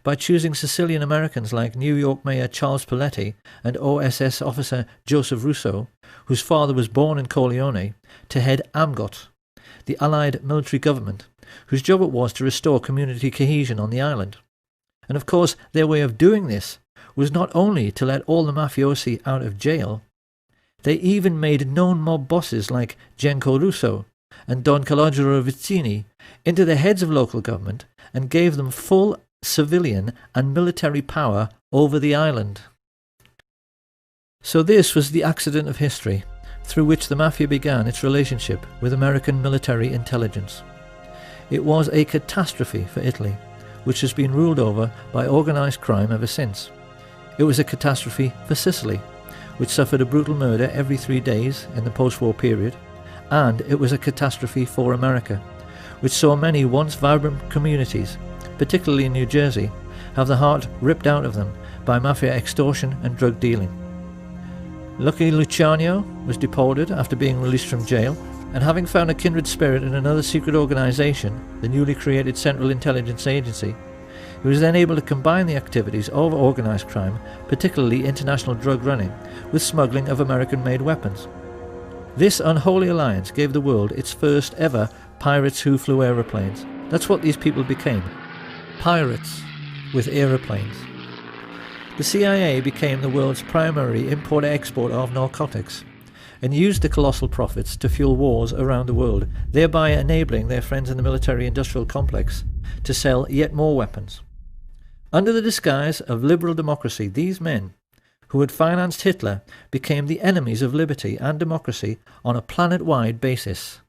Speaker 10: by choosing Sicilian Americans like New York Mayor Charles Paletti and OSS officer Joseph Russo, whose father was born in Corleone, to head AMGOT, the Allied military government, whose job it was to restore community cohesion on the island. And of course, their way of doing this was not only to let all the mafiosi out of jail, they even made known mob bosses like Genco Russo and Don Calogero Vizzini into the heads of local government and gave them full civilian and military power over the island. So this was the accident of history through which the mafia began its relationship with American military intelligence. It was a catastrophe for Italy, which has been ruled over by organised crime ever since. It was a catastrophe for Sicily, which suffered a brutal murder every 3 days in the post-war period, and it was a catastrophe for America, which saw many once vibrant communities, particularly in New Jersey, have the heart ripped out of them by mafia extortion and drug dealing. Lucky Luciano was deported after being released from jail, and having found a kindred spirit in another secret organisation, the newly created Central Intelligence Agency, he was then able to combine the activities of organised crime, particularly international drug running, with smuggling of American-made weapons. This unholy alliance gave the world its first ever pirates who flew aeroplanes. That's what these people became. Pirates with aeroplanes. The CIA became the world's primary import-export of narcotics and used the colossal profits to fuel wars around the world, thereby enabling their friends in the military-industrial complex to sell yet more weapons. Under the disguise of liberal democracy, these men, who had financed Hitler, became the enemies of liberty and democracy on a planet-wide basis.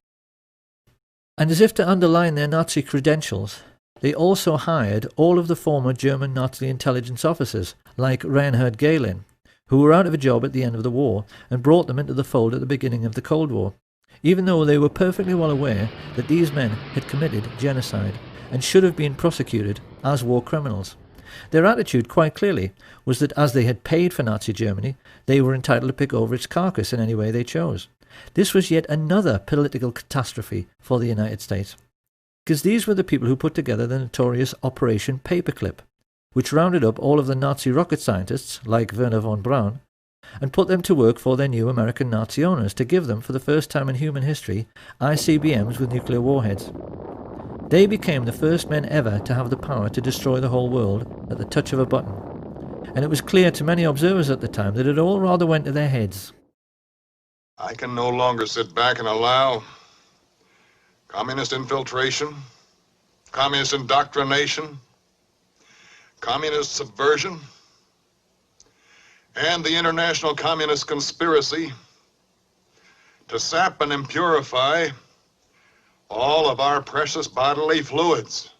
Speaker 10: And as if to underline their Nazi credentials, they also hired all of the former German Nazi intelligence officers, like Reinhard Gehlen, who were out of a job at the end of the war, and brought them into the fold at the beginning of the Cold War, even though they were perfectly well aware that these men had committed genocide and should have been prosecuted as war criminals. Their attitude, quite clearly, was that as they had paid for Nazi Germany, they were entitled to pick over its carcass in any way they chose. This was yet another political catastrophe for the United States, because these were the people who put together the notorious Operation Paperclip, which rounded up all of the Nazi rocket scientists, like Werner von Braun, and put them to work for their new American Nazi owners to give them, for the first time in human history, ICBMs with nuclear warheads. They became the first men ever to have the power to destroy the whole world at the touch of a button, and it was clear to many observers at the time that it all rather went to their heads.
Speaker 21: I can no longer sit back and allow communist infiltration, communist indoctrination, communist subversion, and the international communist conspiracy to sap and impurify all of our precious bodily fluids.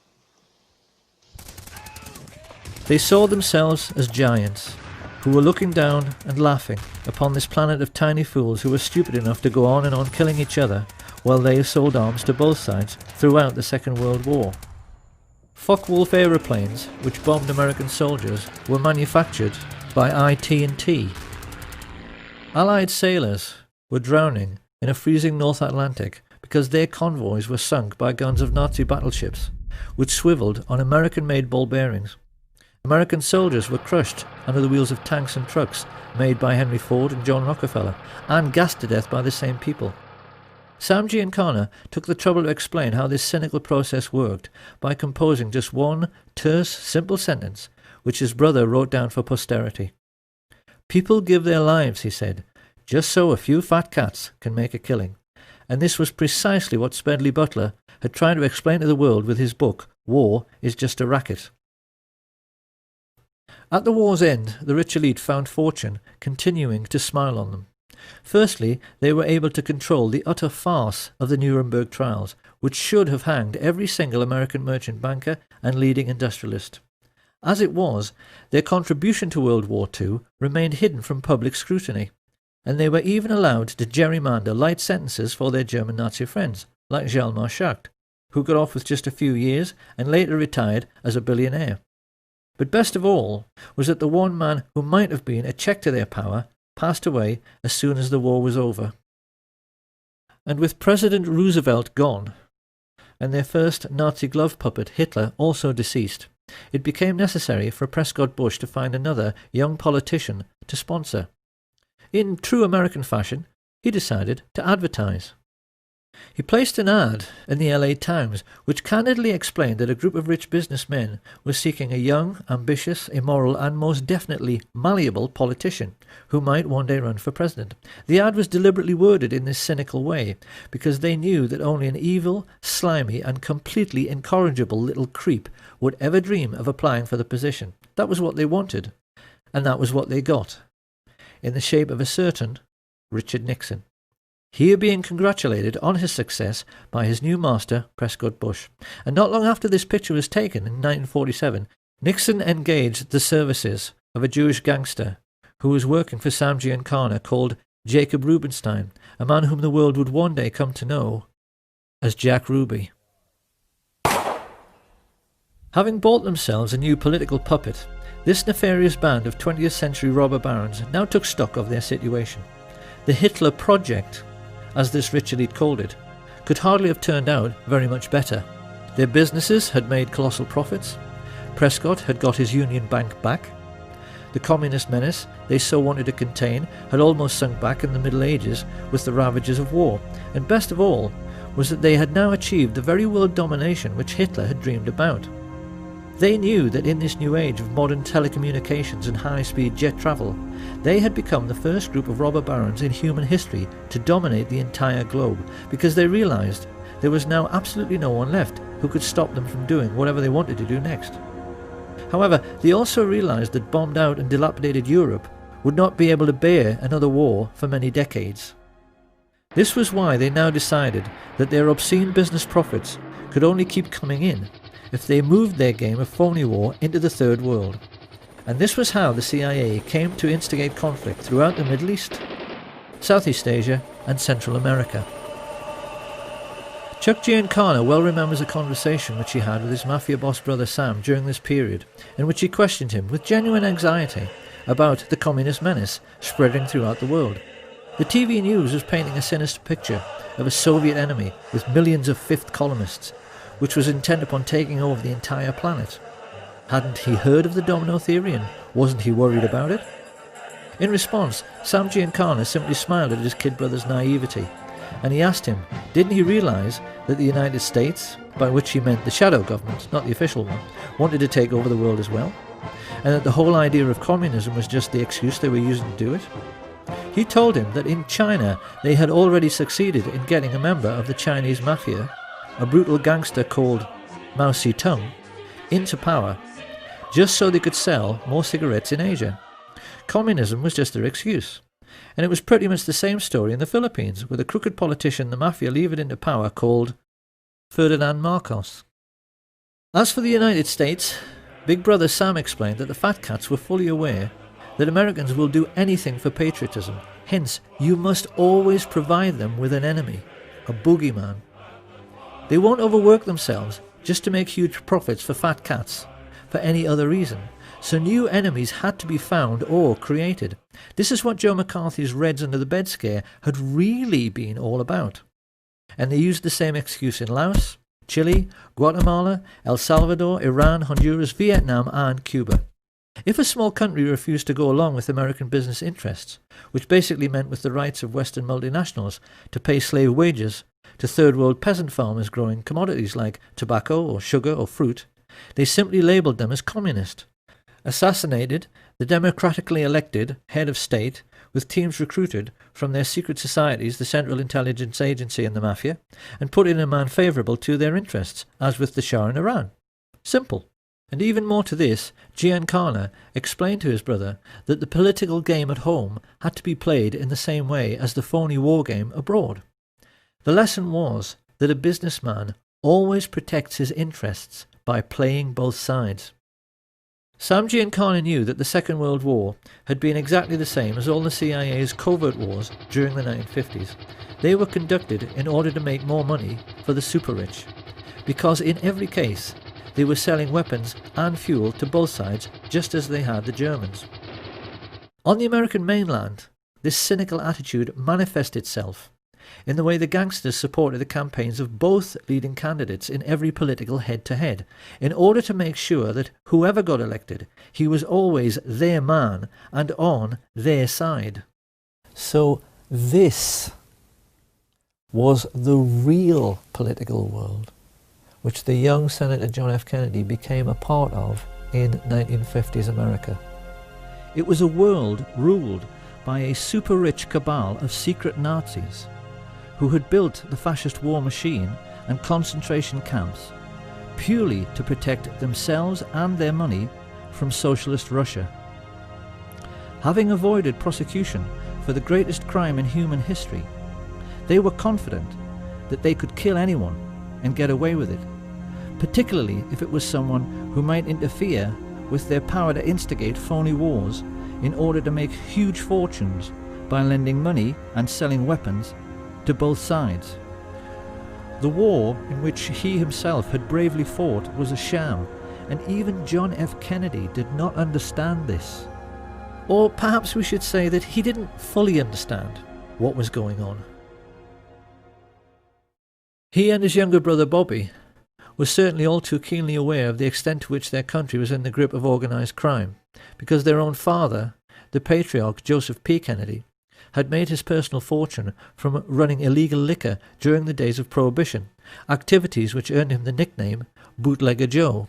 Speaker 10: They saw themselves as giants, who were looking down and laughing upon this planet of tiny fools who were stupid enough to go on and on killing each other while they sold arms to both sides throughout the Second World War. Focke-Wulf aeroplanes, which bombed American soldiers, were manufactured by IT&T. Allied sailors were drowning in a freezing North Atlantic because their convoys were sunk by guns of Nazi battleships, which swiveled on American-made ball bearings. American soldiers were crushed under the wheels of tanks and trucks made by Henry Ford and John Rockefeller, and gassed to death by the same people. Sam Giancana took the trouble to explain how this cynical process worked by composing just one terse, simple sentence, which his brother wrote down for posterity. "People give their lives," he said, "just so a few fat cats can make a killing." And this was precisely what Smedley Butler had tried to explain to the world with his book, war is just a racket. At the war's end, the rich elite found fortune continuing to smile on them. Firstly, they were able to control the utter farce of the Nuremberg trials, which should have hanged every single American merchant banker and leading industrialist. As it was, their contribution to World War II remained hidden from public scrutiny, and they were even allowed to gerrymander light sentences for their German Nazi friends, like Hjalmar Schacht, who got off with just a few years and later retired as a billionaire. But best of all was that the one man who might have been a check to their power passed away as soon as the war was over. And with President Roosevelt gone, and their first Nazi glove puppet Hitler also deceased, it became necessary for Prescott Bush to find another young politician to sponsor. In true American fashion, he decided to advertise. He placed an ad in the LA Times which candidly explained that a group of rich businessmen was seeking a young, ambitious, immoral and most definitely malleable politician who might one day run for president. The ad was deliberately worded in this cynical way because they knew that only an evil, slimy and completely incorrigible little creep would ever dream of applying for the position. That was what they wanted, and that was what they got, in the shape of a certain Richard Nixon. Here being congratulated on his success by his new master, Prescott Bush. And not long after this picture was taken in 1947, Nixon engaged the services of a Jewish gangster who was working for Sam Giancana called Jacob Rubenstein, a man whom the world would one day come to know as Jack Ruby. Having bought themselves a new political puppet, this nefarious band of 20th century robber barons now took stock of their situation. The Hitler Project, as this rich elite called it, could hardly have turned out very much better. Their businesses had made colossal profits. Prescott had got his Union Bank back. The communist menace they so wanted to contain had almost sunk back in the Middle Ages with the ravages of war. And best of all was that they had now achieved the very world domination which Hitler had dreamed about. They knew that in this new age of modern telecommunications and high-speed jet travel, they had become the first group of robber barons in human history to dominate the entire globe, because they realized there was now absolutely no one left who could stop them from doing whatever they wanted to do next. However, they also realized that bombed out and dilapidated Europe would not be able to bear another war for many decades. This was why they now decided that their obscene business profits could only keep coming in if they moved their game of phony war into the Third World. And this was how the CIA came to instigate conflict throughout the Middle East, Southeast Asia and Central America. Chuck Giancana well remembers a conversation which he had with his mafia boss brother Sam during this period, in which he questioned him with genuine anxiety about the communist menace spreading throughout the world. The TV news was painting a sinister picture of a Soviet enemy with millions of fifth columnists, which was intent upon taking over the entire planet. Hadn't he heard of the domino theory, and wasn't he worried about it? In response, Sam Giancana simply smiled at his kid brother's naivety, and he asked him, didn't he realize that the United States, by which he meant the shadow government, not the official one, wanted to take over the world as well, and that the whole idea of communism was just the excuse they were using to do it? He told him that in China they had already succeeded in getting a member of the Chinese mafia, a brutal gangster called Mao Zedong, into power, just so they could sell more cigarettes in Asia. Communism was just their excuse. And it was pretty much the same story in the Philippines, with a crooked politician the mafia levered into power called Ferdinand Marcos. As for the United States, Big Brother Sam explained that the fat cats were fully aware that Americans will do anything for patriotism. Hence, you must always provide them with an enemy, a boogeyman. They won't overwork themselves just to make huge profits for fat cats for any other reason. So new enemies had to be found or created. This is what Joe McCarthy's Reds under the bed scare had really been all about. And they used the same excuse in Laos, Chile, Guatemala, El Salvador, Iran, Honduras, Vietnam and Cuba. If a small country refused to go along with American business interests, which basically meant with the rights of Western multinationals to pay slave wages to third world peasant farmers growing commodities like tobacco or sugar or fruit, they simply labelled them as communist, assassinated the democratically elected head of state with teams recruited from their secret societies, the Central Intelligence Agency and the Mafia, and put in a man favourable to their interests, as with the Shah in Iran. Simple. And even more to this, Giancana explained to his brother that the political game at home had to be played in the same way as the phony war game abroad. The lesson was that a businessman always protects his interests by playing both sides. Sam Giancana knew that the Second World War had been exactly the same as all the CIA's covert wars during the 1950s. They were conducted in order to make more money for the super-rich, because in every case they were selling weapons and fuel to both sides, just as they had the Germans. On the American mainland, this cynical attitude manifested itself in the way the gangsters supported the campaigns of both leading candidates in every political head-to-head, in order to make sure that whoever got elected, he was always their man and on their side. So this was the real political world which the young Senator John F. Kennedy became a part of in 1950s America. It was a world ruled by a super-rich cabal of secret Nazis who had built the fascist war machine and concentration camps purely to protect themselves and their money from socialist Russia. Having avoided prosecution for the greatest crime in human history, they were confident that they could kill anyone and get away with it, particularly if it was someone who might interfere with their power to instigate phony wars in order to make huge fortunes by lending money and selling weapons to both sides. The war in which he himself had bravely fought was a sham, and even John F. Kennedy did not understand this. Or perhaps we should say that he didn't fully understand what was going on. He and his younger brother Bobby were certainly all too keenly aware of the extent to which their country was in the grip of organised crime, because their own father, the patriarch Joseph P. Kennedy, had made his personal fortune from running illegal liquor during the days of Prohibition, activities which earned him the nickname Bootlegger Joe.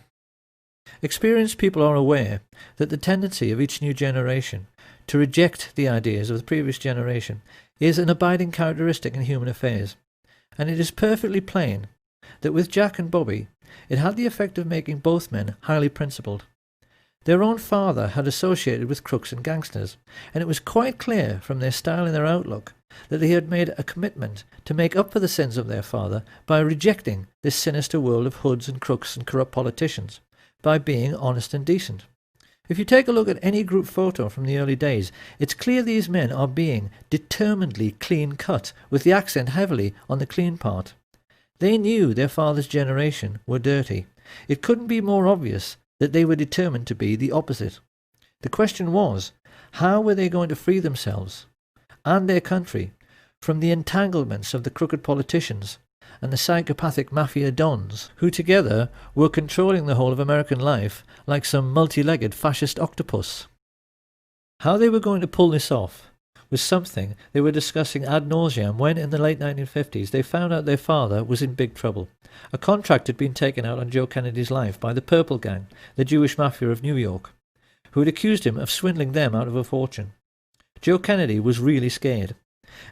Speaker 10: Experienced people are aware that the tendency of each new generation to reject the ideas of the previous generation is an abiding characteristic in human affairs, and it is perfectly plain that with Jack and Bobby it had the effect of making both men highly principled. Their own father had associated with crooks and gangsters, and it was quite clear from their style and their outlook that they had made a commitment to make up for the sins of their father by rejecting this sinister world of hoods and crooks and corrupt politicians, by being honest and decent. If you take a look at any group photo from the early days, it's clear these men are being determinedly clean-cut, with the accent heavily on the clean part. They knew their father's generation were dirty. It couldn't be more obvious that they were determined to be the opposite. The question was, how were they going to free themselves and their country from the entanglements of the crooked politicians and the psychopathic mafia dons, who together were controlling the whole of American life like some multi-legged fascist octopus? How they were going to pull this off was something they were discussing ad nauseam when, in the late 1950s, they found out their father was in big trouble. A contract had been taken out on Joe Kennedy's life by the Purple Gang, the Jewish mafia of New York, who had accused him of swindling them out of a fortune. Joe Kennedy was really scared,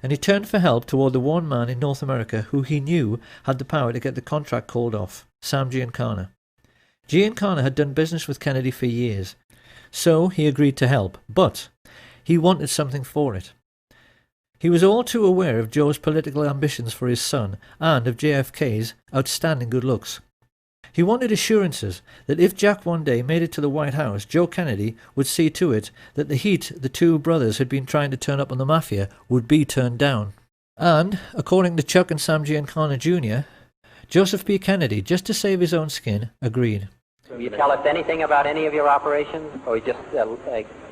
Speaker 10: and he turned for help toward the one man in North America who he knew had the power to get the contract called off, Sam Giancana. Giancana had done business with Kennedy for years, so he agreed to help, but he wanted something for it. He was all too aware of Joe's political ambitions for his son and of JFK's outstanding good looks. He wanted assurances that if Jack one day made it to the White House, Joe Kennedy would see to it that the heat the two brothers had been trying to turn up on the mafia would be turned down. And, according to Chuck and Sam Giancana Jr., Joseph P. Kennedy, just to save his own skin, agreed.
Speaker 1: Will you tell us anything about any of your operations, or you just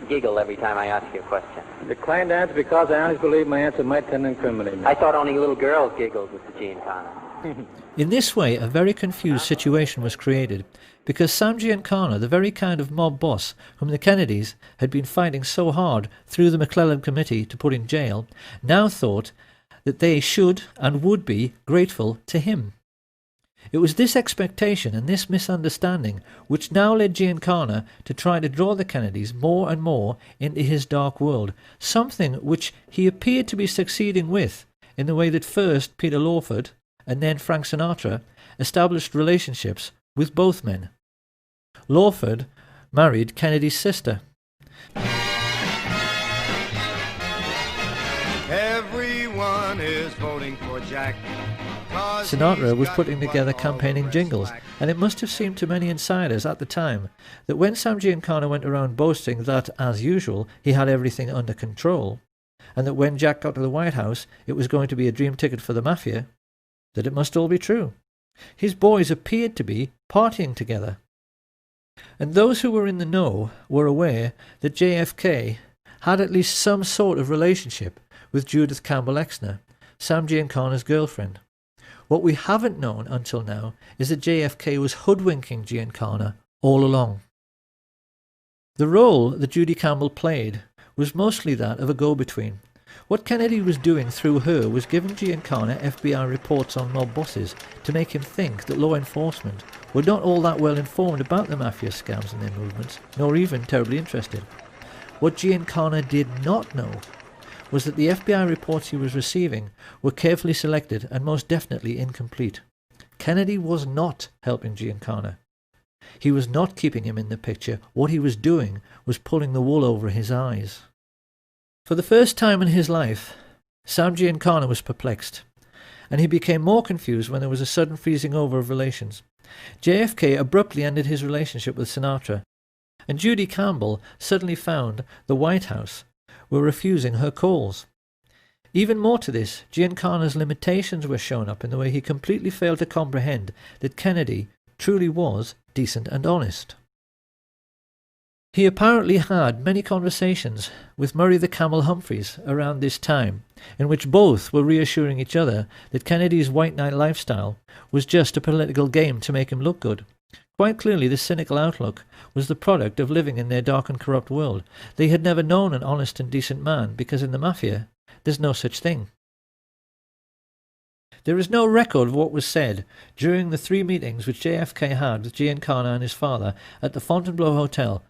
Speaker 1: giggle every time I ask you a question?
Speaker 22: Declined to answer because I honestly believe my answer might tend to incriminate me.
Speaker 1: I thought only little girls giggled with the Giancana.
Speaker 10: In this way, a very confused situation was created, because Sam Giancana, the very kind of mob boss whom the Kennedys had been fighting so hard through the McClellan Committee to put in jail, now thought that they should and would be grateful to him. It was this expectation and this misunderstanding which now led Giancana to try to draw the Kennedys more and more into his dark world, something which he appeared to be succeeding with in the way that first Peter Lawford and then Frank Sinatra established relationships with both men. Lawford married Kennedy's sister.
Speaker 3: Everyone is voting for Jack.
Speaker 10: Sinatra was putting together campaigning jingles, and it must have seemed to many insiders at the time that when Sam Giancana went around boasting that, as usual, he had everything under control, and that when Jack got to the White House it was going to be a dream ticket for the mafia, that it must all be true. His boys appeared to be partying together. And those who were in the know were aware that JFK had at least some sort of relationship with Judith Campbell Exner, Sam Giancana's girlfriend. What we haven't known until now is that JFK was hoodwinking Giancana all along. The role that Judy Campbell played was mostly that of a go-between. What Kennedy was doing through her was giving Giancana FBI reports on mob bosses to make him think that law enforcement were not all that well informed about the mafia scams and their movements, nor even terribly interested. What Giancana did not know was that the FBI reports he was receiving were carefully selected and most definitely incomplete. Kennedy was not helping Giancana. He was not keeping him in the picture. What he was doing was pulling the wool over his eyes. For the first time in his life, Sam Giancana was perplexed, and he became more confused when there was a sudden freezing over of relations. JFK abruptly ended his relationship with Sinatra, and Judy Campbell suddenly found the White House were refusing her calls. Even more to this, Giancana's limitations were shown up in the way he completely failed to comprehend that Kennedy truly was decent and honest. He apparently had many conversations with Murray the Camel Humphreys around this time, in which both were reassuring each other that Kennedy's white knight lifestyle was just a political game to make him look good. Quite clearly, this cynical outlook was the product of living in their dark and corrupt world. They had never known an honest and decent man, because in the mafia, there's no such thing. There is no record of what was said during the 3 meetings which JFK had with Giancana and his father at the Fontainebleau Hotel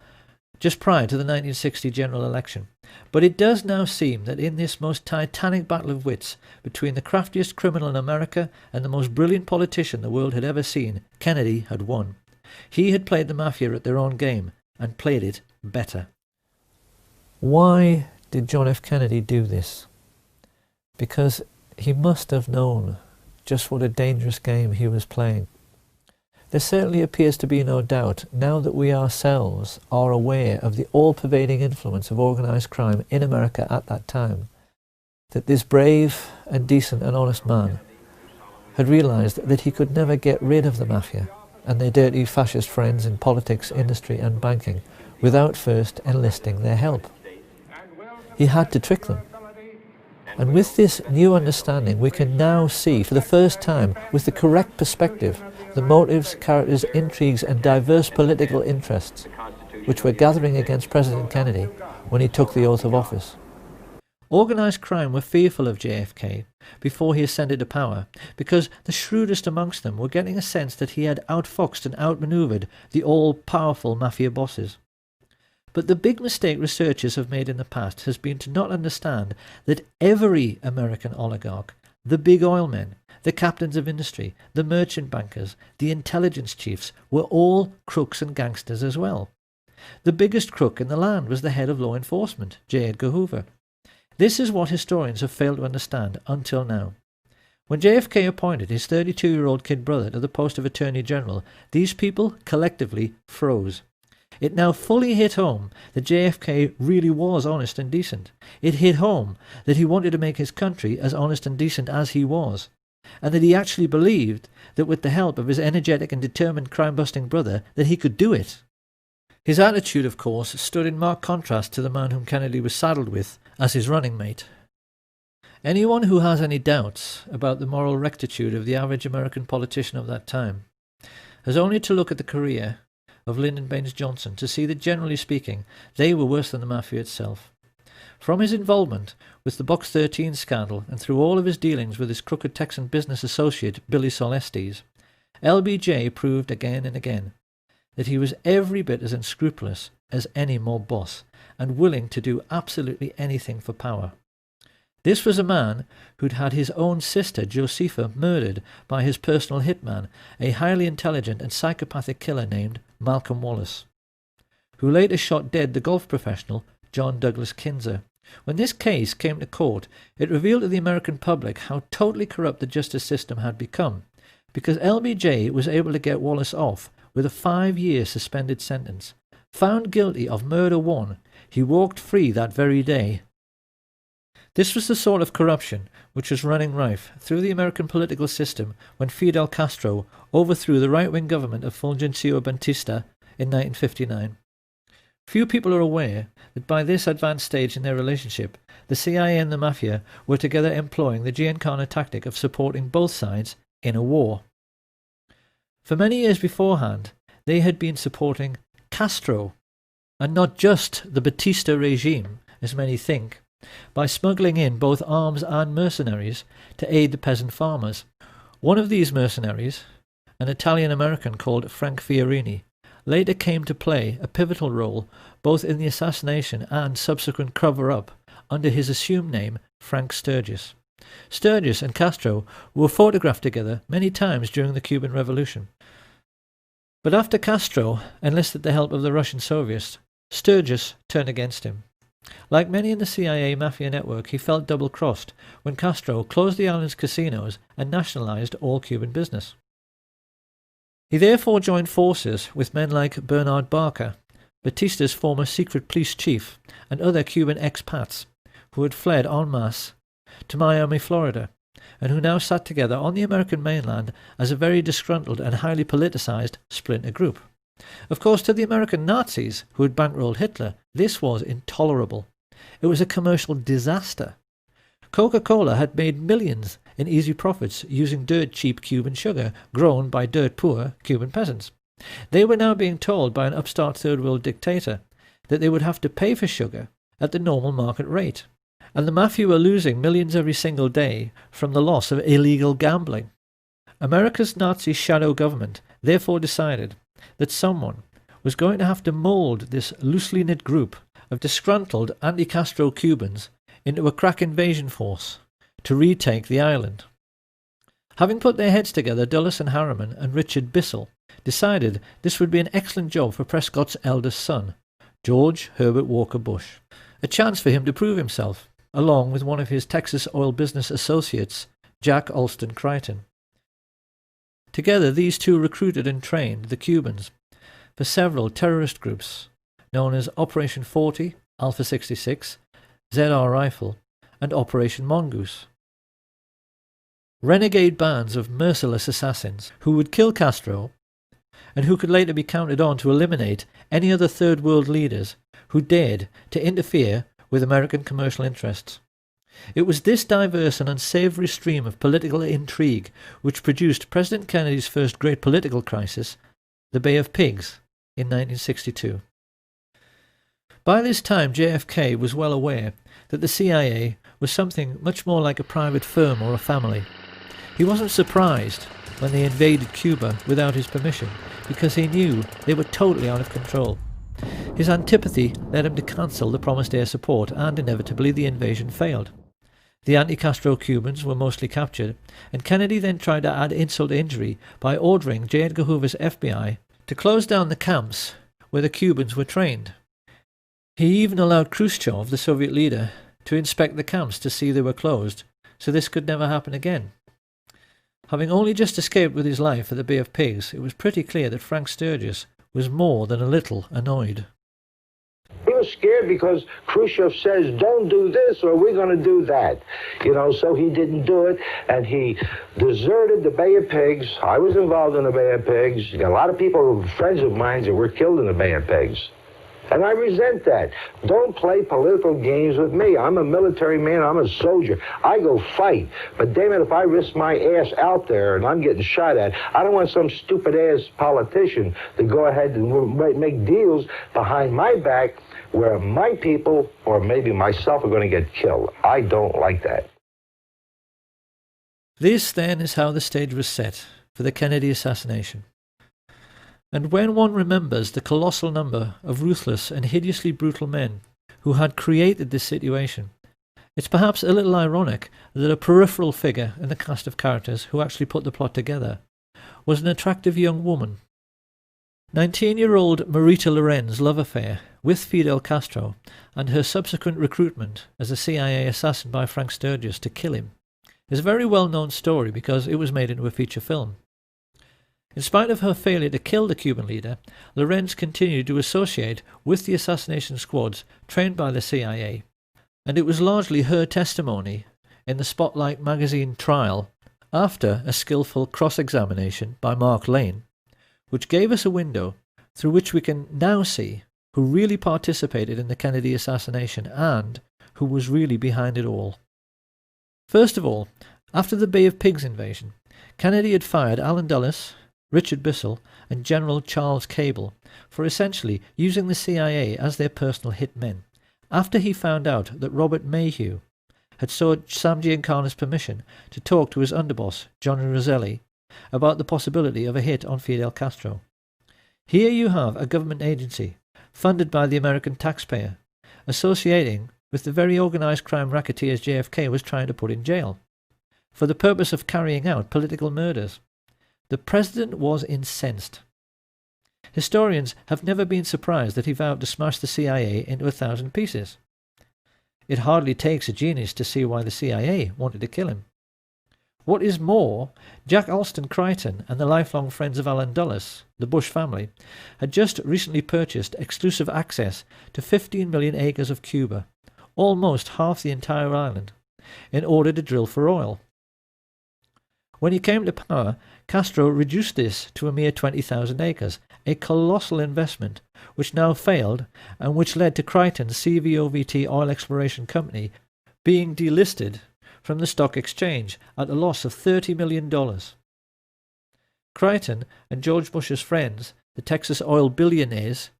Speaker 10: just prior to the 1960 general election. But it does now seem that in this most titanic battle of wits between the craftiest criminal in America and the most brilliant politician the world had ever seen, Kennedy had won. He had played the mafia at their own game, and played it better. Why did John F. Kennedy do this? Because he must have known just what a dangerous game he was playing. There certainly appears to be no doubt, now that we ourselves are aware of the all-pervading influence of organised crime in America at that time, that this brave and decent and honest man had realised that he could never get rid of the mafia and their dirty fascist friends in politics, industry and banking without first enlisting their help. He had to trick them. And with this new understanding, we can now see for the first time, with the correct perspective, the motives, characters, intrigues and diverse political interests which were gathering against President Kennedy when he took the oath of office. Organised crime were fearful of JFK before he ascended to power, because the shrewdest amongst them were getting a sense that he had outfoxed and outmanoeuvred the all-powerful mafia bosses. But the big mistake researchers have made in the past has been to not understand that every American oligarch, the big oil men, the captains of industry, the merchant bankers, the intelligence chiefs, were all crooks and gangsters as well. The biggest crook in the land was the head of law enforcement, J. Edgar Hoover. This is what historians have failed to understand until now. When JFK appointed his 32-year-old kid brother to the post of Attorney General, these people collectively froze. It now fully hit home that JFK really was honest and decent. It hit home that he wanted to make his country as honest and decent as he was, and that he actually believed that with the help of his energetic and determined crime-busting brother that he could do it. His attitude, of course, stood in marked contrast to the man whom Kennedy was saddled with as his running mate. Anyone who has any doubts about the moral rectitude of the average American politician of that time has only to look at the career of Lyndon Baines Johnson to see that, generally speaking, they were worse than the mafia itself. From his involvement with the Box 13 scandal and through all of his dealings with his crooked Texan business associate Billy Solestes, LBJ proved again and again that he was every bit as unscrupulous as any mob boss and willing to do absolutely anything for power. This was a man who'd had his own sister, Josefa, murdered by his personal hitman, a highly intelligent and psychopathic killer named Malcolm Wallace, who later shot dead the golf professional John Douglas Kinzer. When this case came to court, it revealed to the American public how totally corrupt the justice system had become, because LBJ was able to get Wallace off with a 5-year suspended sentence. Found guilty of murder 1, he walked free that very day. This was the sort of corruption which was running rife through the American political system when Fidel Castro overthrew the right-wing government of Fulgencio Batista in 1959. Few people are aware that by this advanced stage in their relationship, the CIA and the Mafia were together employing the Giancana tactic of supporting both sides in a war. For many years beforehand, they had been supporting Castro, and not just the Batista regime, as many think, by smuggling in both arms and mercenaries to aid the peasant farmers. One of these mercenaries, an Italian-American called Frank Fiorini, later came to play a pivotal role both in the assassination and subsequent cover-up under his assumed name Frank Sturgis. Sturgis and Castro were photographed together many times during the Cuban Revolution. But after Castro enlisted the help of the Russian Soviets, Sturgis turned against him. Like many in the CIA Mafia network, he felt double-crossed when Castro closed the island's casinos and nationalized all Cuban business. He therefore joined forces with men like Bernard Barker, Batista's former secret police chief, and other Cuban expats who had fled en masse to Miami, Florida, and who now sat together on the American mainland as a very disgruntled and highly politicized splinter group. Of course, to the American Nazis who had bankrolled Hitler, this was intolerable. It was a commercial disaster. Coca-Cola had made millions in easy profits using dirt-cheap Cuban sugar grown by dirt-poor Cuban peasants. They were now being told by an upstart third-world dictator that they would have to pay for sugar at the normal market rate, and the Mafia were losing millions every single day from the loss of illegal gambling. America's Nazi shadow government therefore decided that someone was going to have to mould this loosely knit group of disgruntled anti-Castro Cubans into a crack invasion force to retake the island. Having put their heads together, Dulles and Harriman and Richard Bissell decided this would be an excellent job for Prescott's eldest son, George Herbert Walker Bush, a chance for him to prove himself, along with one of his Texas oil business associates, Jack Alston Crichton. Together, these two recruited and trained the Cubans for several terrorist groups known as Operation 40, Alpha 66, ZR Rifle, and Operation Mongoose. Renegade bands of merciless assassins who would kill Castro and who could later be counted on to eliminate any other third world leaders who dared to interfere with American commercial interests. It was this diverse and unsavory stream of political intrigue which produced President Kennedy's first great political crisis, the Bay of Pigs, in 1962. By this time, JFK was well aware that the CIA was something much more like a private firm or a family. He wasn't surprised when they invaded Cuba without his permission, because he knew they were totally out of control. His antipathy led him to cancel the promised air support, and inevitably the invasion failed. The anti-Castro Cubans were mostly captured, and Kennedy then tried to add insult to injury by ordering J. Edgar Hoover's FBI to close down the camps where the Cubans were trained. He even allowed Khrushchev, the Soviet leader, to inspect the camps to see they were closed, so this could never happen again. Having only just escaped with his life at the Bay of Pigs, it was pretty clear that Frank Sturgis was more than a little annoyed.
Speaker 6: He was scared because Khrushchev says, don't do this or we're going to do that. You know, so he didn't do it, and he deserted the Bay of Pigs. I was involved in the Bay of Pigs. A lot of people, friends of mine, that were killed in the Bay of Pigs. And I resent that. Don't play political games with me. I'm a military man. I'm a soldier. I go fight. But damn it, if I risk my ass out there and I'm getting shot at, I don't want some stupid-ass politician to go ahead and make deals behind my back where my people, or maybe myself, are going to get killed. I don't like that.
Speaker 10: This, then, is how the stage was set for the Kennedy assassination. And when one remembers the colossal number of ruthless and hideously brutal men who had created this situation, It's perhaps a little ironic that a peripheral figure in the cast of characters who actually put the plot together was an attractive young woman. 19-year-old Marita Loren's love affair with Fidel Castro and her subsequent recruitment as a CIA assassin by Frank Sturgis to kill him is a very well-known story because it was made into a feature film. In spite of her failure to kill the Cuban leader, Lorenz continued to associate with the assassination squads trained by the CIA, and it was largely her testimony in the Spotlight magazine trial after a skillful cross-examination by Mark Lane, which gave us a window through which we can now see who really participated in the Kennedy assassination and who was really behind it all. First of all, after the Bay of Pigs invasion, Kennedy had fired Allen Dulles, Richard Bissell and General Charles Cable for essentially using the CIA as their personal hitmen, after he found out that Robert Mayhew had sought Sam Giancana's permission to talk to his underboss, Johnny Roselli, about the possibility of a hit on Fidel Castro. Here you have a government agency, funded by the American taxpayer, associating with the very organised crime racketeers JFK was trying to put in jail, for the purpose of carrying out political murders. The president was incensed. Historians have never been surprised that he vowed to smash the CIA into 1,000 pieces. It hardly takes a genius to see why the CIA wanted to kill him. What is more, Jack Alston Crichton and the lifelong friends of Allen Dulles, the Bush family, had just recently purchased exclusive access to 15 million acres of Cuba, almost half the entire island, in order to drill for oil. When he came to power, Castro reduced this to a mere 20,000 acres, a colossal investment which now failed and which led to Crichton's CVOVT Oil Exploration Company being delisted from the stock exchange at a loss of $30 million. Crichton and George Bush's friends, the Texas oil billionaires,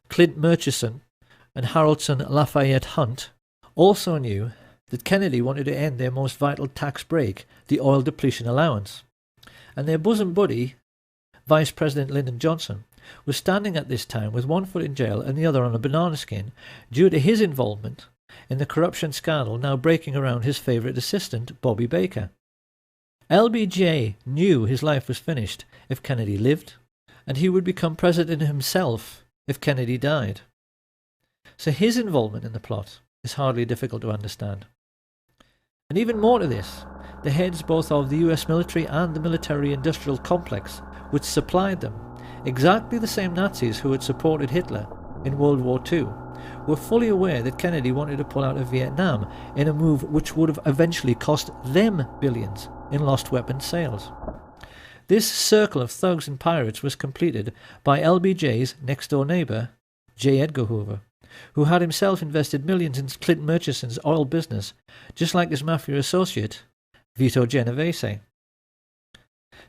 Speaker 10: Clint Murchison and Haroldson Lafayette Hunt, also knew that Kennedy wanted to end their most vital tax break, the oil depletion allowance, and their bosom buddy, Vice President Lyndon Johnson, was standing at this time with one foot in jail and the other on a banana skin due to his involvement in the corruption scandal now breaking around his favourite assistant, Bobby Baker. LBJ knew his life was finished if Kennedy lived, and he would become president himself if Kennedy died. So his involvement in the plot is hardly difficult to understand. And even more to this, the heads both of the US military and the military-industrial complex which supplied them, exactly the same Nazis who had supported Hitler in World War II, were fully aware that Kennedy wanted to pull out of Vietnam in a move which would have eventually cost them billions in lost weapons sales. This circle of thugs and pirates was completed by LBJ's next-door neighbour, J. Edgar Hoover, who had himself invested millions in Clint Murchison's oil business, just like his mafia associate, Vito Genovese.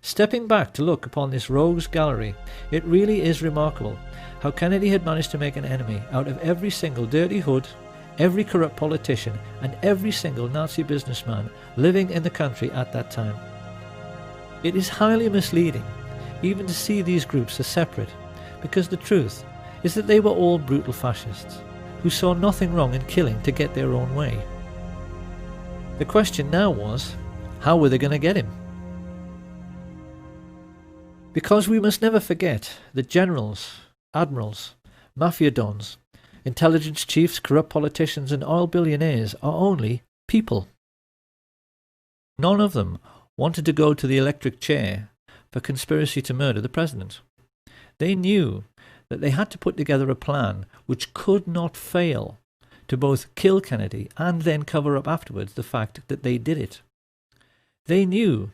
Speaker 10: Stepping back to look upon this rogues gallery, it really is remarkable how Kennedy had managed to make an enemy out of every single dirty hood, every corrupt politician, and every single Nazi businessman living in the country at that time. It is highly misleading even to see these groups as separate, because the truth is that they were all brutal fascists who saw nothing wrong in killing to get their own way. The question now was, how were they going to get him? Because we must never forget that generals, admirals, mafia dons, intelligence chiefs, corrupt politicians and oil billionaires are only people. None of them wanted to go to the electric chair for conspiracy to murder the president. They knew that they had to put together a plan which could not fail to both kill Kennedy and then cover up afterwards the fact that they did it. They knew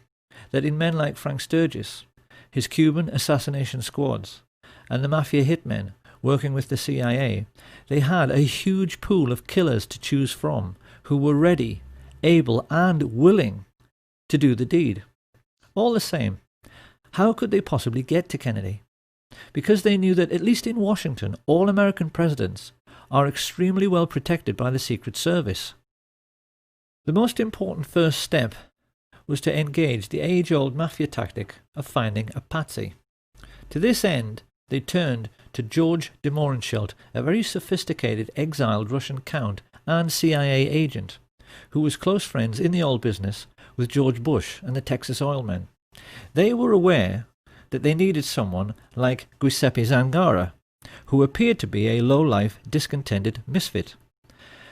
Speaker 10: that in men like Frank Sturgis, his Cuban assassination squads, and the mafia hitmen working with the CIA, they had a huge pool of killers to choose from who were ready, able and willing to do the deed. All the same, how could they possibly get to Kennedy? Because they knew that, at least in Washington, all American presidents are extremely well protected by the Secret Service. The most important first step was to engage the age-old mafia tactic of finding a patsy. To this end, they turned to George de Mohrenschildt, a very sophisticated exiled Russian count and CIA agent, who was close friends in the oil business with George Bush and the Texas oil men. They were aware that they needed someone like Giuseppe Zangara, who appeared to be a low-life, discontented misfit.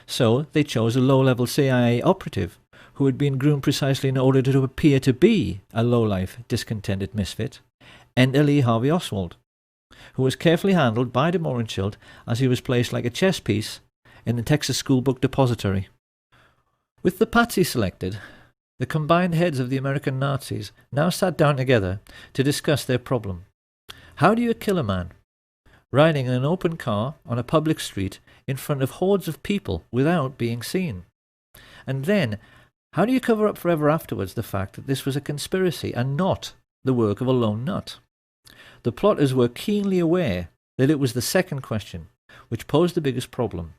Speaker 10: So they chose a low-level CIA operative who had been groomed precisely in order to appear to be a low-life, discontented misfit, Enter Lee Harvey Oswald, who was carefully handled by de Mohrenschildt as he was placed like a chess piece in the Texas School Book Depository. With the patsy selected, the combined heads of the American Nazis now sat down together to discuss their problem. How do you kill a man? Riding in an open car on a public street in front of hordes of people without being seen. And then, how do you cover up forever afterwards the fact that this was a conspiracy and not the work of a lone nut? The plotters were keenly aware that it was the second question which posed the biggest problem.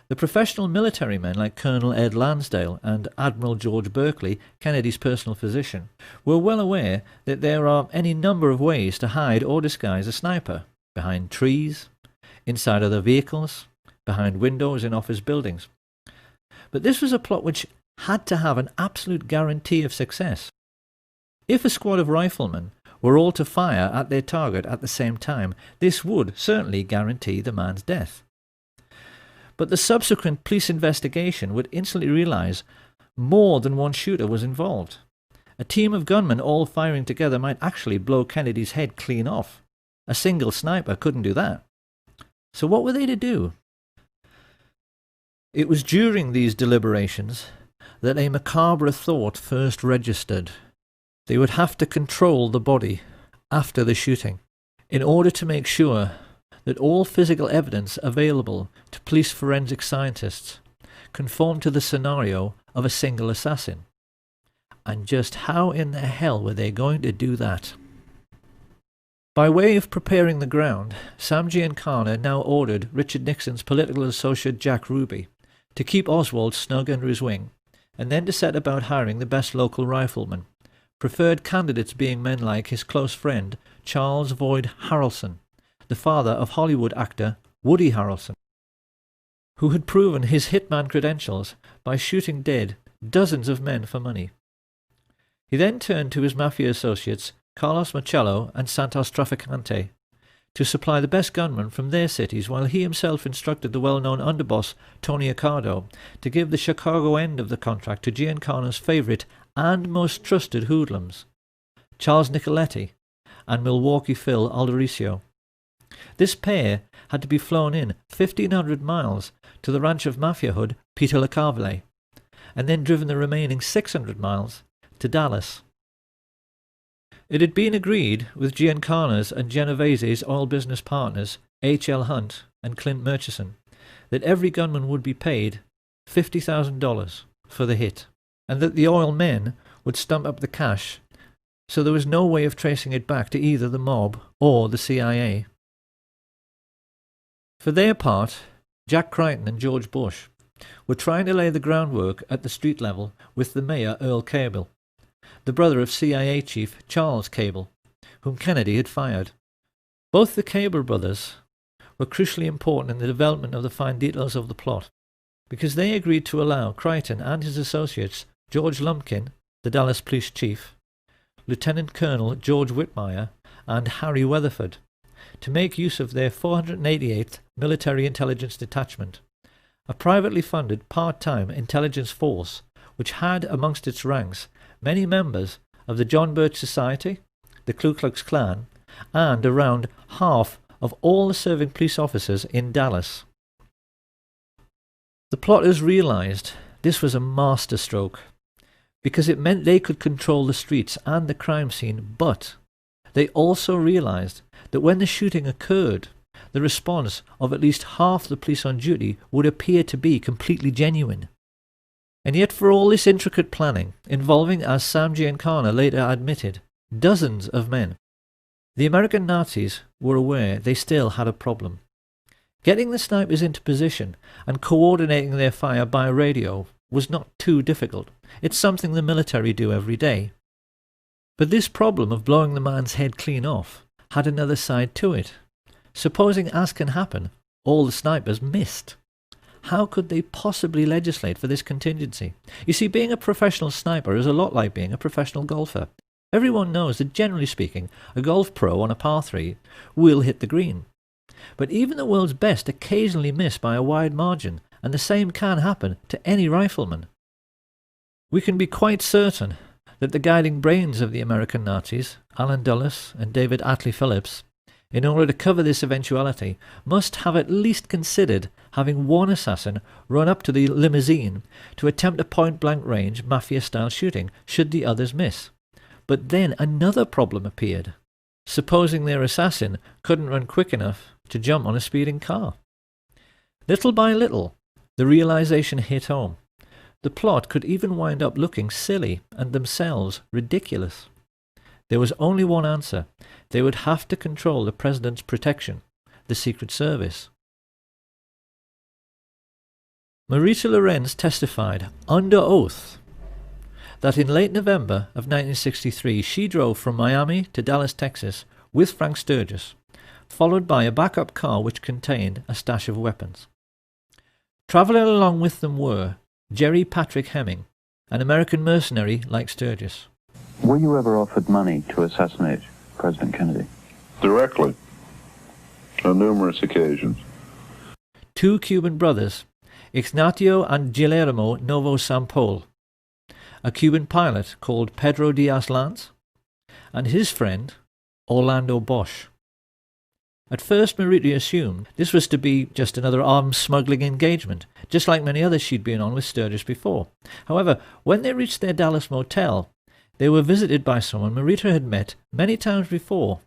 Speaker 10: The professional military men like Colonel Ed Lansdale and Admiral George Berkeley, Kennedy's personal physician, were well aware that there are any number of ways to hide or disguise a sniper: behind trees, inside other vehicles, behind windows in office buildings. But this was a plot which had to have an absolute guarantee of success. If a squad of riflemen were all to fire at their target at the same time, this would certainly guarantee the man's death. But the subsequent police investigation would instantly realize more than one shooter was involved. A team of gunmen all firing together might actually blow Kennedy's head clean off. A single sniper couldn't do that. So what were they to do? It was during these deliberations that a macabre thought first registered. They would have to control the body after the shooting in order to make sure that all physical evidence available to police forensic scientists conformed to the scenario of a single assassin. And just how in the hell were they going to do that? By way of preparing the ground, Sam Giancana now ordered Richard Nixon's political associate Jack Ruby to keep Oswald snug under his wing, and then to set about hiring the best local riflemen, preferred candidates being men like his close friend Charles Boyd Harrelson, the father of Hollywood actor Woody Harrelson, who had proven his hitman credentials by shooting dead dozens of men for money. He then turned to his mafia associates Carlos Marcello and Santos Trafficante to supply the best gunmen from their cities, while he himself instructed the well-known underboss Tony Accardo to give the Chicago end of the contract to Giancana's favourite and most trusted hoodlums, Charles Nicoletti and Milwaukee Phil Aldericio. This pair had to be flown in 1,500 miles to the ranch of mafia hood Peter LeCarvelet, and then driven the remaining 600 miles to Dallas. It had been agreed with Giancana's and Genovese's oil business partners H.L. Hunt and Clint Murchison that every gunman would be paid $50,000 for the hit, and that the oil men would stump up the cash, so there was no way of tracing it back to either the mob or the CIA. For their part, Jack Crichton and George Bush were trying to lay the groundwork at the street level with the mayor Earl Cable, the brother of CIA chief Charles Cable, whom Kennedy had fired. Both the Cable brothers were crucially important in the development of the fine details of the plot, because they agreed to allow Crichton and his associates George Lumpkin, the Dallas police chief, Lieutenant Colonel George Whitmire, and Harry Weatherford to make use of their 488th Military Intelligence Detachment, a privately funded part-time intelligence force which had amongst its ranks many members of the John Birch Society, the Ku Klux Klan, and around half of all the serving police officers in Dallas. The plotters realized this was a masterstroke, because it meant they could control the streets and the crime scene, but they also realized that when the shooting occurred, the response of at least half the police on duty would appear to be completely genuine. And yet for all this intricate planning, involving, as Sam Giancana later admitted, dozens of men, the American Nazis were aware they still had a problem. Getting the snipers into position and coordinating their fire by radio was not too difficult. It's something the military do every day. But this problem of blowing the man's head clean off had another side to it. Supposing, as can happen, all the snipers missed. How could they possibly legislate for this contingency? You see, being a professional sniper is a lot like being a professional golfer. Everyone knows that, generally speaking, a golf pro on a par 3 will hit the green. But even the world's best occasionally miss by a wide margin, and the same can happen to any rifleman. We can be quite certain that the guiding brains of the American Nazis, Allen Dulles and David Atlee Phillips, in order to cover this eventuality, must have at least considered having one assassin run up to the limousine to attempt a point-blank range mafia-style shooting should the others miss. But then another problem appeared. Supposing their assassin couldn't run quick enough to jump on a speeding car. Little by little, the realization hit home. The plot could even wind up looking silly and themselves ridiculous. There was only one answer. They would have to control the president's protection, the Secret Service. Marita Lorenz testified under oath that in late November of 1963 she drove from Miami to Dallas, Texas with Frank Sturgis, followed by a backup car which contained a stash of weapons. Travelling along with them were Jerry Patrick Hemming, an American mercenary like Sturgis.
Speaker 5: Were you ever offered money to assassinate President Kennedy?
Speaker 7: Directly. On numerous occasions.
Speaker 10: Two Cuban brothers, Ignacio and Guillermo Novo Sampol, a Cuban pilot called Pedro Diaz-Lanz, and his friend Orlando Bosch. At first, Marita assumed this was to be just another arms smuggling engagement, just like many others she'd been on with Sturgis before. However, when they reached their Dallas motel, they were visited by someone Marita had met many times before,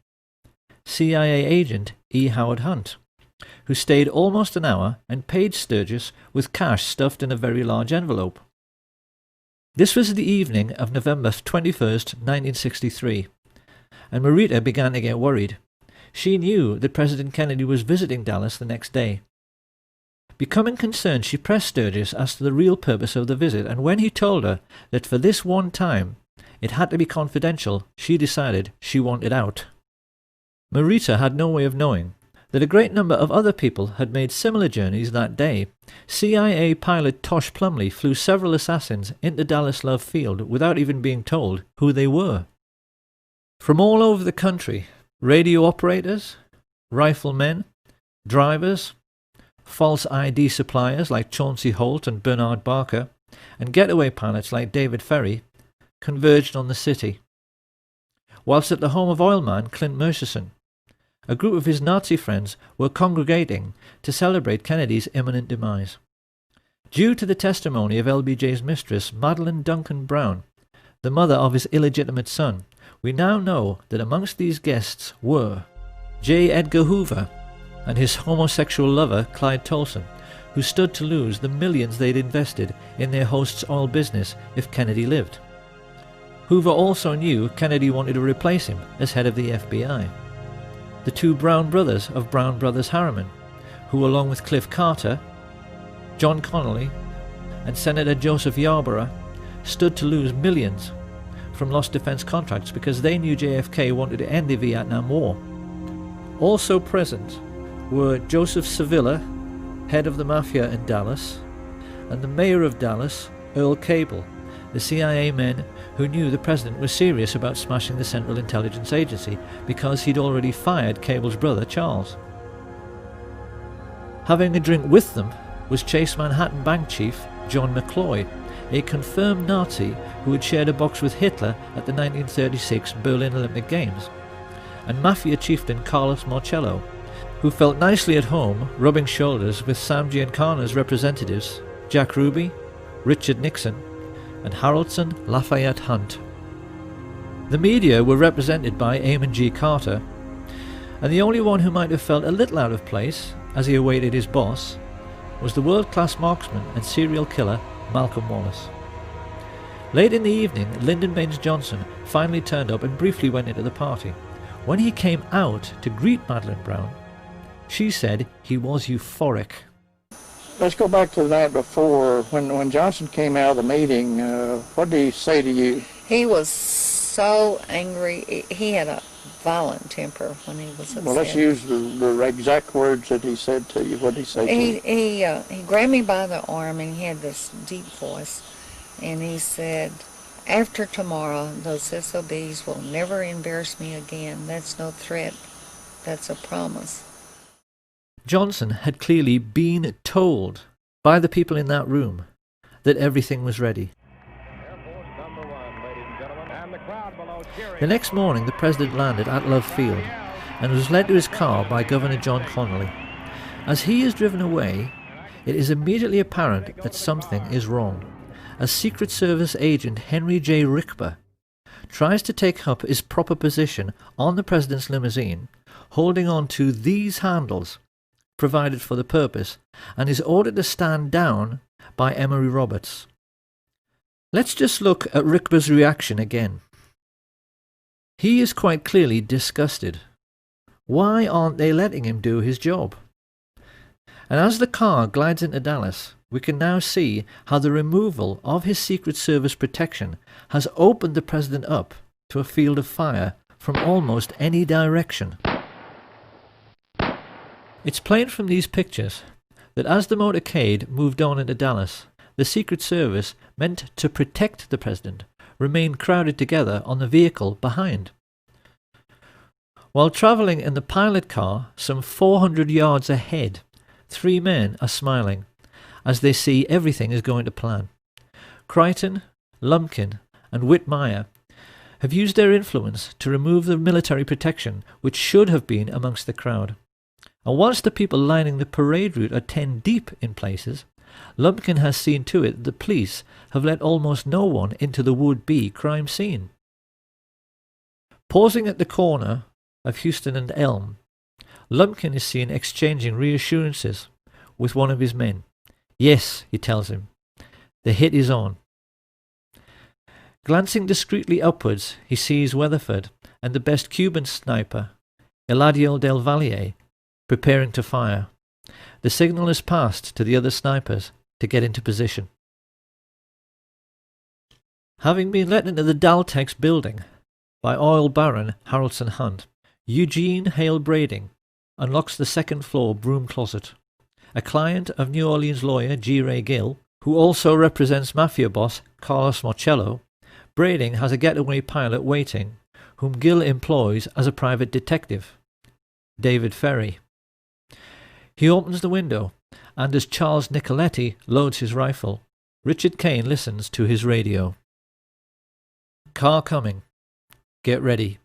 Speaker 10: CIA agent E. Howard Hunt, who stayed almost an hour and paid Sturgis with cash stuffed in a very large envelope. This was the evening of November 21st, 1963, and Marita began to get worried. She knew that President Kennedy was visiting Dallas the next day. Becoming concerned, she pressed Sturgis as to the real purpose of the visit, and when he told her that for this one time it had to be confidential, she decided she wanted out. Marita had no way of knowing that a great number of other people had made similar journeys that day. CIA pilot Tosh Plumley flew several assassins into Dallas Love Field without even being told who they were. From all over the country, radio operators, riflemen, drivers, false ID suppliers like Chauncey Holt and Bernard Barker, and getaway pilots like David Ferry converged on the city. Whilst at the home of oilman Clint Murchison, a group of his Nazi friends were congregating to celebrate Kennedy's imminent demise. Due to the testimony of LBJ's mistress, Madeline Duncan Brown, the mother of his illegitimate son, we now know that amongst these guests were J. Edgar Hoover and his homosexual lover Clyde Tolson, who stood to lose the millions they'd invested in their host's oil business if Kennedy lived. Hoover also knew Kennedy wanted to replace him as head of the FBI. The two Brown brothers of Brown Brothers Harriman, who along with Cliff Carter, John Conolly, and Senator Joseph Yarborough stood to lose millions from lost defense contracts because they knew JFK wanted to end the Vietnam War. Also present were Joseph Sevilla, head of the Mafia in Dallas, and the mayor of Dallas, Earl Cable, the CIA men who knew the president was serious about smashing the Central Intelligence Agency because he'd already fired Cable's brother, Charles. Having a drink with them was Chase Manhattan Bank chief John McCloy, a confirmed Nazi who had shared a box with Hitler at the 1936 Berlin Olympic Games, and Mafia chieftain Carlos Marcello, who felt nicely at home rubbing shoulders with Sam Giancana's representatives Jack Ruby, Richard Nixon, and Haroldson Lafayette Hunt. The media were represented by Eamon G. Carter, and the only one who might have felt a little out of place as he awaited his boss was the world-class marksman and serial killer Malcolm Wallace. Late in the evening, Lyndon Baines Johnson finally turned up and briefly went into the party. When he came out to greet Madeline Brown, she said he was euphoric.
Speaker 23: Let's go back to the night before. When Johnson came out of the meeting, what did he say to you?
Speaker 24: He was so angry. He had
Speaker 8: violent temper when he was upset.
Speaker 23: Well, let's use the exact words that he said to you. What did he say to you?
Speaker 8: He grabbed me by the arm, and he had this deep voice, and he said, "After tomorrow, those SOBs will never embarrass me again. That's no threat. That's a promise."
Speaker 10: Johnson had clearly been told by the people in that room that everything was ready. The next morning, the President landed at Love Field and was led to his car by Governor John Conolly. As he is driven away, it is immediately apparent that something is wrong, as Secret Service agent Henry J. Rickber tries to take up his proper position on the President's limousine, holding on to these handles provided for the purpose, and is ordered to stand down by Emory Roberts. Let's just look at Rickber's reaction again. He is quite clearly disgusted. Why aren't they letting him do his job? And as the car glides into Dallas, we can now see how the removal of his Secret Service protection has opened the President up to a field of fire from almost any direction. It's plain from these pictures that as the motorcade moved on into Dallas, the Secret Service, meant to protect the President, remained crowded together on the vehicle behind. While travelling in the pilot car some 400 yards ahead, 3 men are smiling as they see everything is going to plan. Crichton, Lumpkin and Whitmire have used their influence to remove the military protection which should have been amongst the crowd. And whilst the people lining the parade route are 10 deep in places, Lumpkin has seen to it that the police have let almost no one into the would-be crime scene. Pausing at the corner of Houston and Elm, Lumpkin is seen exchanging reassurances with one of his men. Yes, he tells him, the hit is on. Glancing discreetly upwards, he sees Weatherford and the best Cuban sniper, Eladio del Valle, preparing to fire. The signal is passed to the other snipers to get into position. Having been let into the Daltex building by oil baron Harrelson Hunt, Eugene Hale Brading unlocks the second-floor broom closet. A client of New Orleans lawyer G. Ray Gill, who also represents mafia boss Carlos Marcello, Brading has a getaway pilot waiting, whom Gill employs as a private detective, David Ferry. He opens the window, and as Charles Nicoletti loads his rifle, Richard Kane listens to his radio. Car coming. Get ready.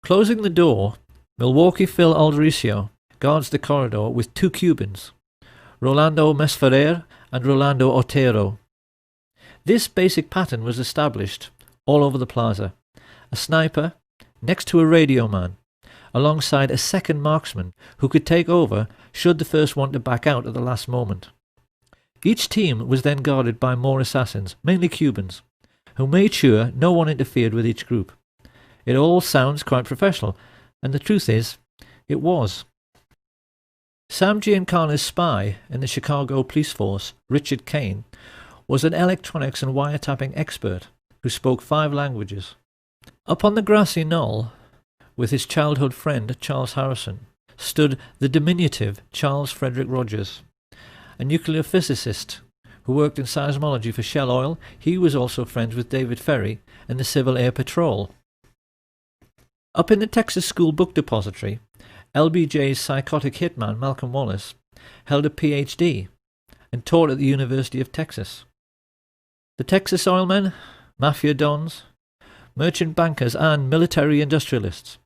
Speaker 10: Closing the door, Milwaukee Phil Aldericio guards the corridor with 2 Cubans, Rolando Mesferrer and Rolando Otero. This basic pattern was established all over the plaza. A sniper next to a radio man, alongside a second marksman who could take over should the first want to back out at the last moment. Each team was then guarded by more assassins, mainly Cubans, who made sure no one interfered with each group. It all sounds quite professional, and the truth is, it was. Sam Giancana's spy in the Chicago police force, Richard Kane, was an electronics and wiretapping expert who spoke 5 languages. Up on the grassy knoll, with his childhood friend Charles Harrison, stood the diminutive Charles Frederick Rogers, a nuclear physicist who worked in seismology for Shell Oil. He was also friends with David Ferry and the Civil Air Patrol. Up in the Texas School Book Depository, LBJ's psychotic hitman Malcolm Wallace held a PhD and taught at the University of Texas. The Texas oilmen, mafia dons, merchant bankers and military industrialists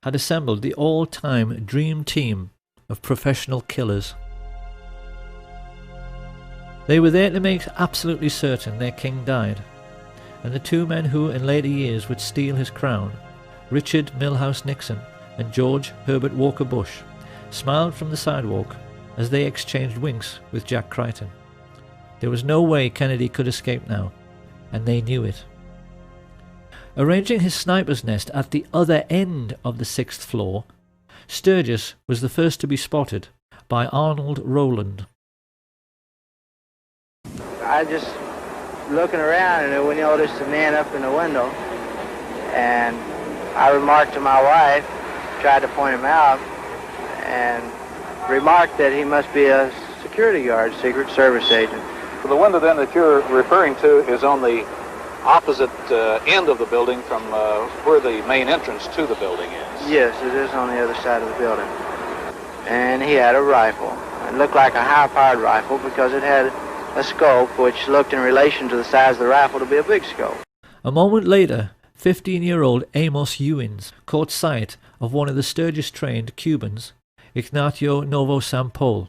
Speaker 10: had assembled the all-time dream team of professional killers. They were there to make absolutely certain their king died, and the 2 men who in later years would steal his crown, Richard Milhouse Nixon and George Herbert Walker Bush, smiled from the sidewalk as they exchanged winks with Jack Crichton. There was no way Kennedy could escape now, and they knew it. Arranging his sniper's nest at the other end of the 6th floor, Sturgis was the first to be spotted by Arnold Rowland.
Speaker 9: I just looking around and we noticed a man up in the window, and I remarked to my wife, tried to point him out, and remarked that he must be a security guard, Secret Service agent.
Speaker 12: So the window then that you're referring to is on the opposite end of the building from where the main entrance to the building is.
Speaker 9: Yes, it is on the other side of the building. And he had a rifle. It looked like a high-powered rifle because it had a scope which looked in relation to the size of the rifle to be a big scope.
Speaker 10: A moment later, 15-year-old Amos Ewins caught sight of one of the Sturgis-trained Cubans, Ignacio Novosampol.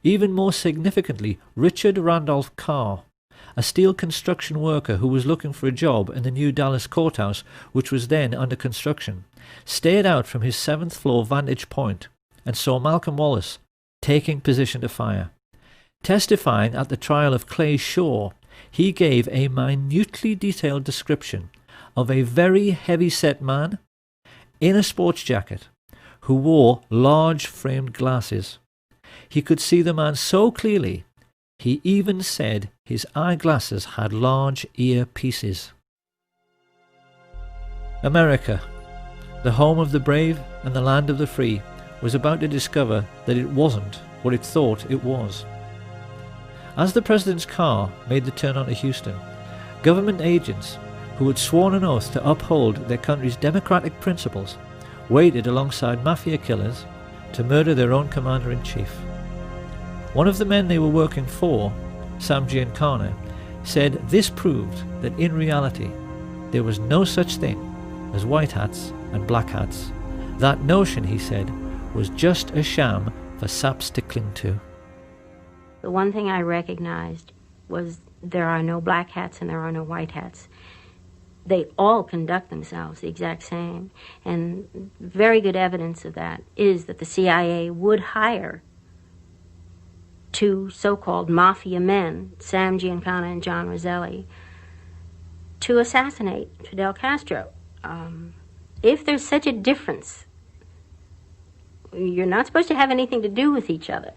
Speaker 10: Even more significantly, Richard Randolph Carr, a steel construction worker who was looking for a job in the new Dallas courthouse, which was then under construction, stared out from his 7th floor vantage point and saw Malcolm Wallace taking position to fire. Testifying at the trial of Clay Shaw, he gave a minutely detailed description of a very heavy-set man in a sports jacket who wore large framed glasses. He could see the man so clearly, he even said his eyeglasses had large earpieces. America, the home of the brave and the land of the free, was about to discover that it wasn't what it thought it was. As the president's car made the turn onto Houston, government agents who had sworn an oath to uphold their country's democratic principles waited alongside mafia killers to murder their own commander-in-chief. One of the men they were working for, Sam Giancana, said this proved that in reality there was no such thing as white hats and black hats. That notion, he said, was just a sham for saps to cling to.
Speaker 14: The one thing I recognized was there are no black hats and there are no white hats. They all conduct themselves the exact same. And very good evidence of that is that the CIA would hire two so-called mafia men, Sam Giancana and John Roselli, to assassinate Fidel Castro. If there's such a difference, you're not supposed to have anything to do with each other.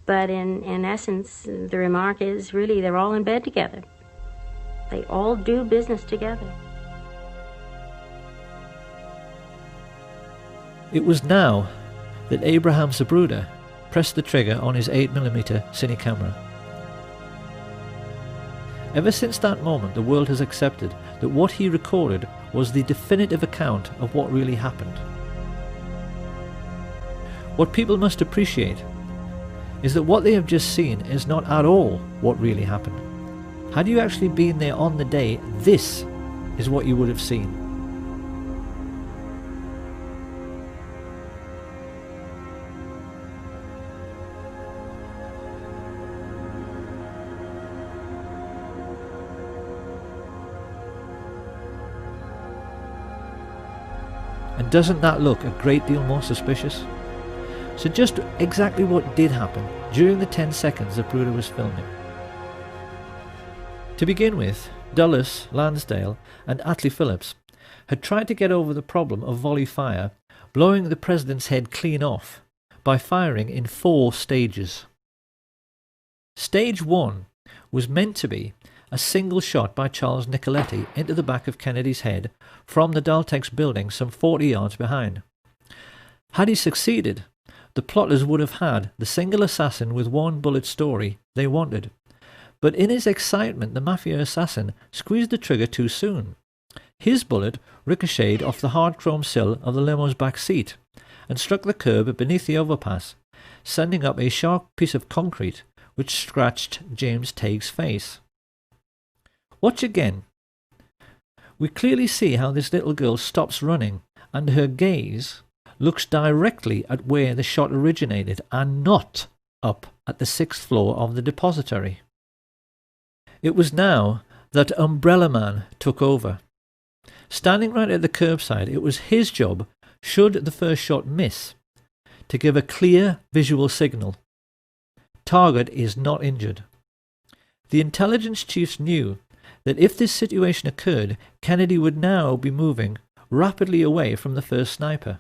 Speaker 14: But in essence, the remark is really they're all in bed together. They all do business together.
Speaker 10: It was now that Abraham Zapruder pressed the trigger on his 8mm cine camera. Ever since that moment, the world has accepted that what he recorded was the definitive account of what really happened. What people must appreciate is that what they have just seen is not at all what really happened. Had you actually been there on the day, this is what you would have seen. And doesn't that look a great deal more suspicious? So just exactly what did happen during the 10 seconds Zapruder was filming. To begin with, Dulles, Lansdale and Atlee Phillips had tried to get over the problem of volley fire, blowing the president's head clean off by firing in 4 stages. Stage 1 was meant to be a single shot by Charles Nicoletti into the back of Kennedy's head from the Daltex building some 40 yards behind. Had he succeeded, the plotters would have had the single assassin with 1 bullet story they wanted. But in his excitement, the mafia assassin squeezed the trigger too soon. His bullet ricocheted off the hard chrome sill of the limo's back seat and struck the curb beneath the overpass, sending up a sharp piece of concrete which scratched James Tague's face. Watch again. We clearly see how this little girl stops running and her gaze looks directly at where the shot originated and not up at the 6th floor of the depository. It was now that Umbrella Man took over. Standing right at the curbside, it was his job, should the first shot miss, to give a clear visual signal. Target is not injured. The intelligence chiefs knew that if this situation occurred, Kennedy would now be moving rapidly away from the first sniper.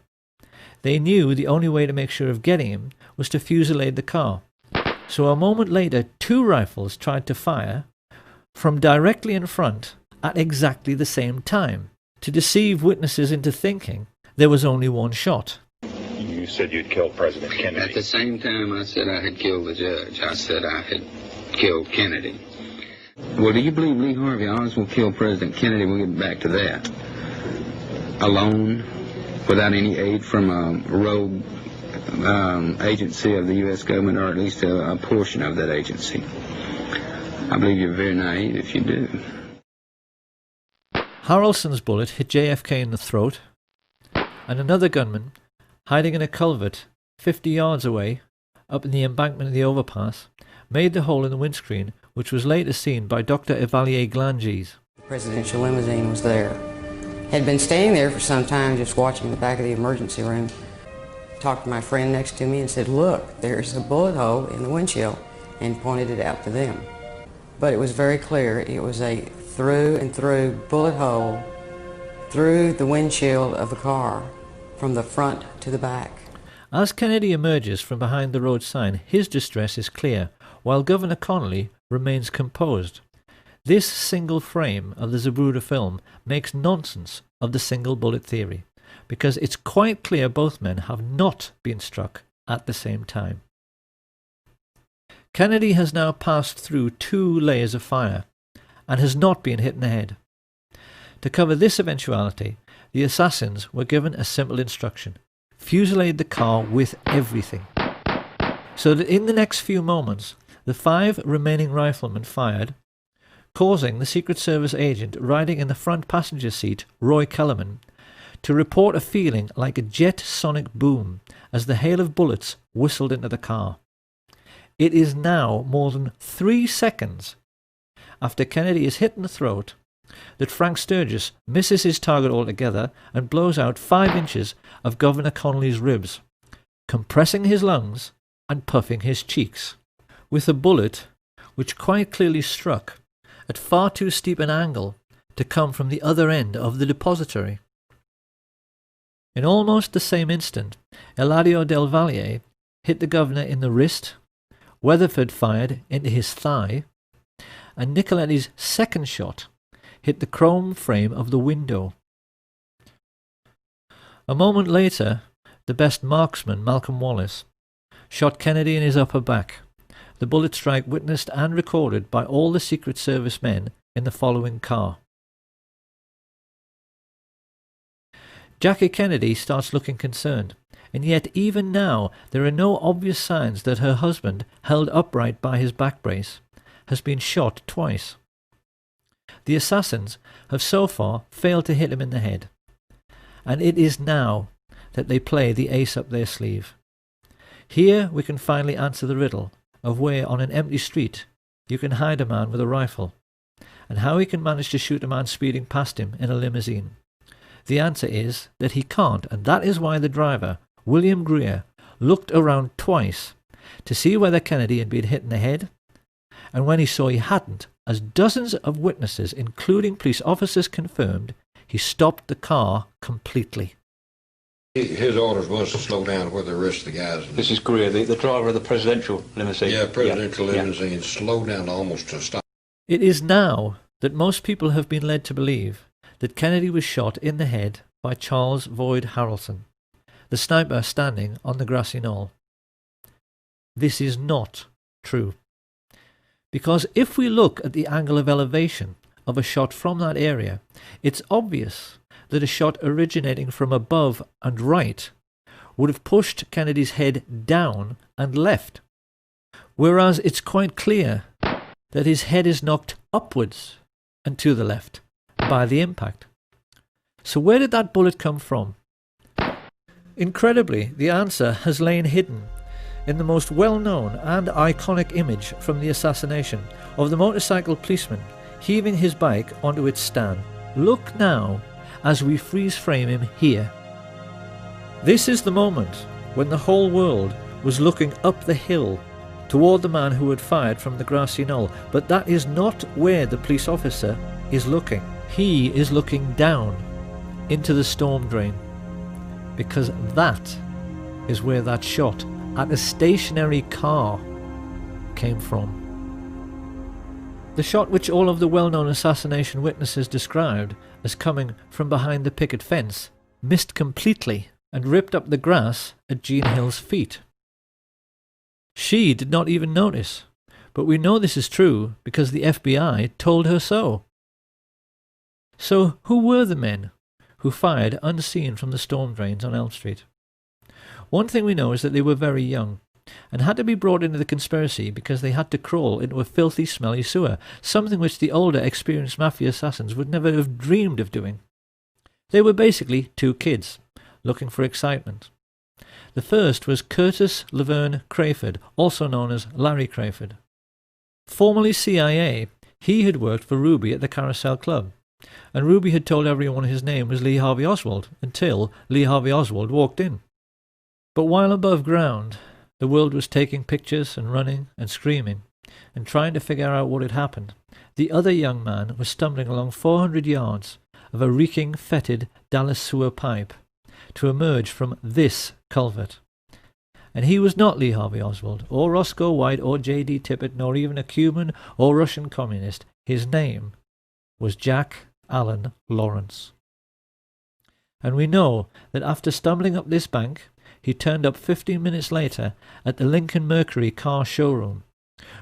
Speaker 10: They knew the only way to make sure of getting him was to fusillade the car. So a moment later, 2 rifles tried to fire from directly in front at exactly the same time, to deceive witnesses into thinking there was only one shot.
Speaker 13: You said you'd killed President Kennedy.
Speaker 15: At the same time I said I had killed the judge, I said I had killed Kennedy. Well, do you believe Lee Harvey Oswald killed President Kennedy? We'll get back to that. Alone, without any aid from a rogue agency of the U.S. government, or at least a portion of that agency. I believe you're very naive if you do.
Speaker 10: Harrelson's bullet hit JFK in the throat, and another gunman, hiding in a culvert 50 yards away, up in the embankment of the overpass, made the hole in the windscreen, which was later seen by Dr. Evalier Glanges.
Speaker 16: The presidential limousine was there. Had been staying there for some time, just watching the back of the emergency room. Talked to my friend next to me and said, "Look, there's a bullet hole in the windshield," and pointed it out to them. But it was very clear. It was a through and through bullet hole through the windshield of the car, from the front to the back.
Speaker 10: As Kennedy emerges from behind the road sign, his distress is clear, while Governor Conolly remains composed. This single frame of the Zapruder film makes nonsense of the single bullet theory, because it's quite clear both men have not been struck at the same time. Kennedy has now passed through 2 layers of fire and has not been hit in the head. To cover this eventuality, the assassins were given a simple instruction: fusillade the car with everything. So that in the next few moments, the 5 remaining riflemen fired, causing the Secret Service agent riding in the front passenger seat, Roy Kellerman, to report a feeling like a jet sonic boom as the hail of bullets whistled into the car. It is now more than 3 seconds after Kennedy is hit in the throat that Frank Sturgis misses his target altogether and blows out 5 inches of Governor Conolly's ribs, compressing his lungs and puffing his cheeks, with a bullet which quite clearly struck at far too steep an angle to come from the other end of the depository. In almost the same instant, Eladio del Valle hit the governor in the wrist, Weatherford fired into his thigh, and Nicoletti's second shot hit the chrome frame of the window. A moment later, the best marksman, Malcolm Wallace, shot Kennedy in his upper back, the bullet strike witnessed and recorded by all the Secret Service men in the following car. Jackie Kennedy starts looking concerned, and yet even now there are no obvious signs that her husband, held upright by his back brace, has been shot twice. The assassins have so far failed to hit him in the head, and it is now that they play the ace up their sleeve. Here we can finally answer the riddle of where on an empty street you can hide a man with a rifle, and how he can manage to shoot a man speeding past him in a limousine. The answer is that he can't, and that is why the driver, William Greer, looked around twice to see whether Kennedy had been hit in the head, and when he saw he hadn't, as dozens of witnesses, including police officers, confirmed, he stopped the car completely.
Speaker 24: His orders was to slow down where the rest of the guys...
Speaker 25: This is Greer, the driver of the presidential limousine.
Speaker 24: Yeah, presidential limousine. Slow down almost to stop.
Speaker 10: It is now that most people have been led to believe that Kennedy was shot in the head by Charles Boyd Harrelson, the sniper standing on the grassy knoll. This is not true. Because if we look at the angle of elevation of a shot from that area, it's obvious that a shot originating from above and right would have pushed Kennedy's head down and left, whereas it's quite clear that his head is knocked upwards and to the left by the impact. So where did that bullet come from? Incredibly, the answer has lain hidden in the most well-known and iconic image from the assassination of the motorcycle policeman heaving his bike onto its stand. Look now as we freeze frame him here. This is the moment when the whole world was looking up the hill toward the man who had fired from the grassy knoll, but that is not where the police officer is looking. He is looking down into the storm drain, because that is where that shot at a stationary car came from. The shot which all of the well-known assassination witnesses described as coming from behind the picket fence, missed completely and ripped up the grass at Jean Hill's feet. She did not even notice, but we know this is true because the FBI told her so. So who were the men who fired unseen from the storm drains on Elm Street? One thing we know is that they were very young and had to be brought into the conspiracy because they had to crawl into a filthy, smelly sewer, something which the older, experienced mafia assassins would never have dreamed of doing. They were basically two kids, looking for excitement. The first was Curtis Laverne Crayford, also known as Larry Crayford. Formerly CIA, he had worked for Ruby at the Carousel Club, and Ruby had told everyone his name was Lee Harvey Oswald until Lee Harvey Oswald walked in. But while above ground, the world was taking pictures and running and screaming and trying to figure out what had happened, the other young man was stumbling along 400 yards of a reeking, fetid Dallas sewer pipe to emerge from this culvert. And he was not Lee Harvey Oswald, or Roscoe White, or J.D. Tippit, nor even a Cuban or Russian communist. His name was Jack Allen Lawrence. And we know that after stumbling up this bank, he turned up 15 minutes later at the Lincoln Mercury car showroom,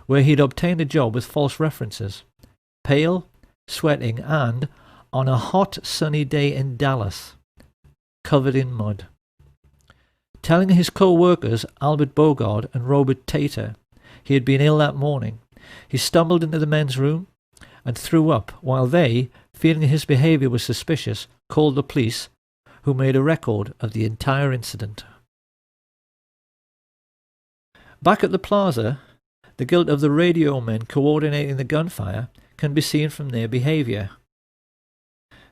Speaker 10: where he'd obtained a job with false references, pale, sweating, and, on a hot sunny day in Dallas, covered in mud. Telling his co-workers, Albert Bogard and Robert Tater, he had been ill that morning, he stumbled into the men's room and threw up, while they, feeling his behaviour was suspicious, called the police, who made a record of the entire incident. Back at the plaza, the guilt of the radio men coordinating the gunfire can be seen from their behaviour.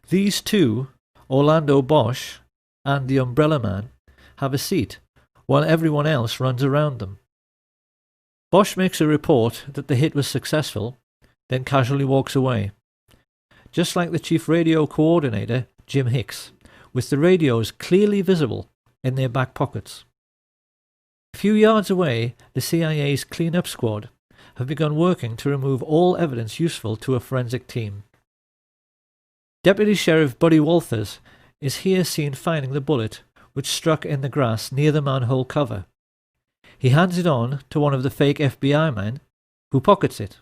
Speaker 10: These two, Orlando Bosch and the Umbrella Man, have a seat, while everyone else runs around them. Bosch makes a report that the hit was successful, then casually walks away, just like the chief radio coordinator, Jim Hicks, with the radios clearly visible in their back pockets. A few yards away, the CIA's clean-up squad have begun working to remove all evidence useful to a forensic team. Deputy Sheriff Buddy Walters is here seen finding the bullet which struck in the grass near the manhole cover. He hands it on to one of the fake FBI men, who pockets it.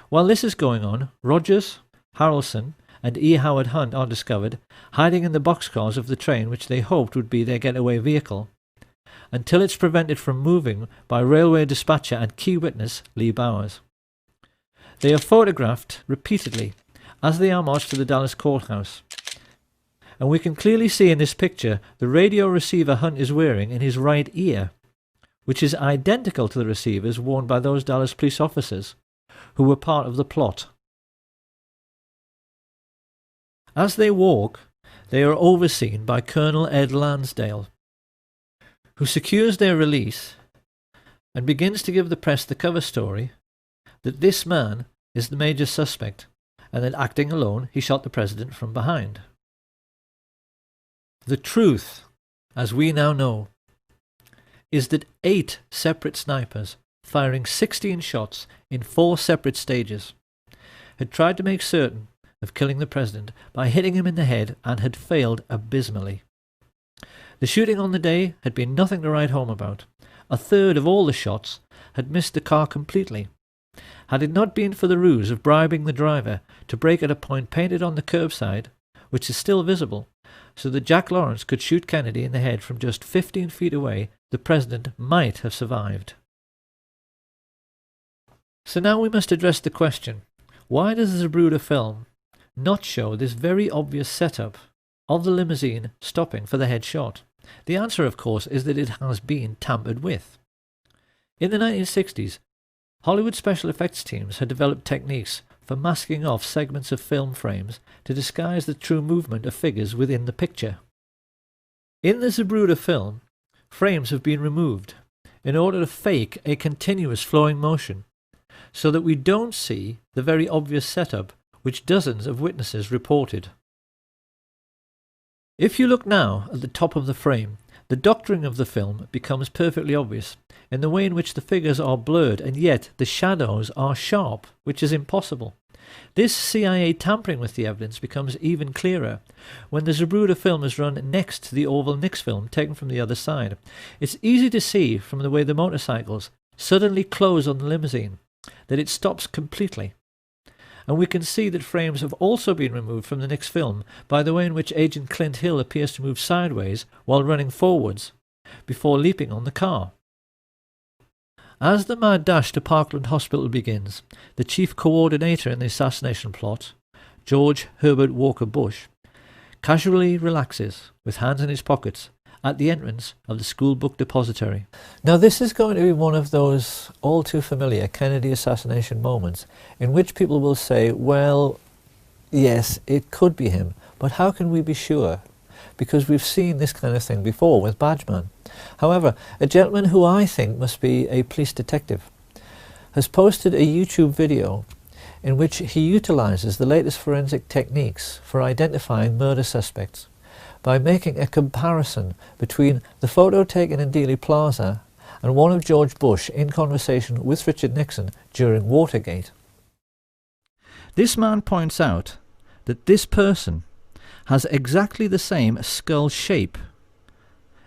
Speaker 10: While this is going on, Rogers, Harrelson, and E. Howard Hunt are discovered hiding in the boxcars of the train which they hoped would be their getaway vehicle, until it's prevented from moving by railway dispatcher and key witness Lee Bowers. They are photographed repeatedly as they are marched to the Dallas courthouse, and we can clearly see in this picture the radio receiver Hunt is wearing in his right ear, which is identical to the receivers worn by those Dallas police officers who were part of the plot. As they walk, they are overseen by Colonel Ed Lansdale, who secures their release and begins to give the press the cover story that this man is the major suspect and that acting alone he shot the president from behind. The truth, as we now know, is that 8 separate snipers, firing 16 shots in 4 separate stages, had tried to make certain of killing the president by hitting him in the head and had failed abysmally. The shooting on the day had been nothing to write home about. A third of all the shots had missed the car completely. Had it not been for the ruse of bribing the driver to brake at a point painted on the curbside, which is still visible, so that Jack Lawrence could shoot Kennedy in the head from just 15 feet away, the president might have survived. So now we must address the question, why does the Zapruder film not show this very obvious setup of the limousine stopping for the headshot? The answer, of course, is that it has been tampered with. In the 1960s, Hollywood special effects teams had developed techniques for masking off segments of film frames to disguise the true movement of figures within the picture. In the Zapruder film, frames have been removed in order to fake a continuous flowing motion, so that we don't see the very obvious setup which dozens of witnesses reported. If you look now at the top of the frame, the doctoring of the film becomes perfectly obvious in the way in which the figures are blurred and yet the shadows are sharp, which is impossible. This CIA tampering with the evidence becomes even clearer when the Zapruder film is run next to the Orville Nix film taken from the other side. It's easy to see from the way the motorcycles suddenly close on the limousine that it stops completely. And we can see that frames have also been removed from the Nix film by the way in which Agent Clint Hill appears to move sideways while running forwards before leaping on the car. As the mad dash to Parkland Hospital begins, the chief coordinator in the assassination plot, George Herbert Walker Bush, casually relaxes with hands in his pockets at the entrance of the school book depository. Now this is going to be one of those all too familiar Kennedy assassination moments in which people will say, well, yes, it could be him, but how can we be sure? Because we've seen this kind of thing before with Badgeman. However, a gentleman who I think must be a police detective has posted a YouTube video in which he utilizes the latest forensic techniques for identifying murder suspects by making a comparison between the photo taken in Dealey Plaza and one of George Bush in conversation with Richard Nixon during Watergate. This man points out that this person has exactly the same skull shape,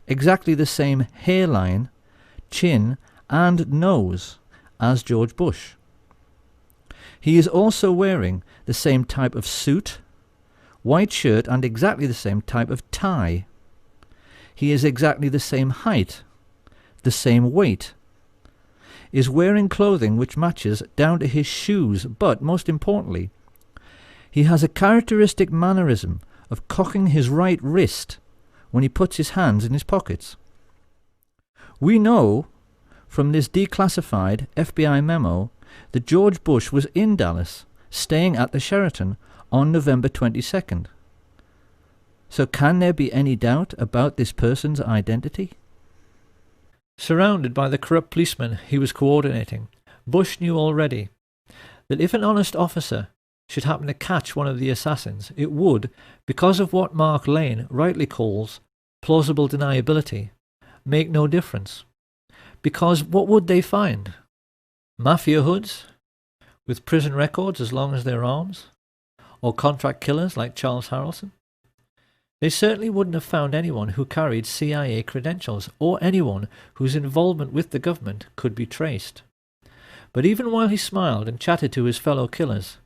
Speaker 10: exactly the same hairline, chin and nose as George Bush. He is also wearing the same type of suit, white shirt and exactly the same type of tie. He is exactly the same height, the same weight, is wearing clothing which matches down to his shoes, but most importantly, he has a characteristic mannerism of cocking his right wrist when he puts his hands in his pockets. We know from this declassified FBI memo that George Bush was in Dallas, staying at the Sheraton on November 22nd. So can there be any doubt about this person's identity? Surrounded by the corrupt policemen he was coordinating, Bush knew already that if an honest officer should happen to catch one of the assassins, it would, because of what Mark Lane rightly calls plausible deniability, make no difference. Because what would they find? Mafia hoods with prison records as long as their arms? Or contract killers like Charles Harrelson? They certainly wouldn't have found anyone who carried CIA credentials or anyone whose involvement with the government could be traced. But even while he smiled and chatted to his fellow killers,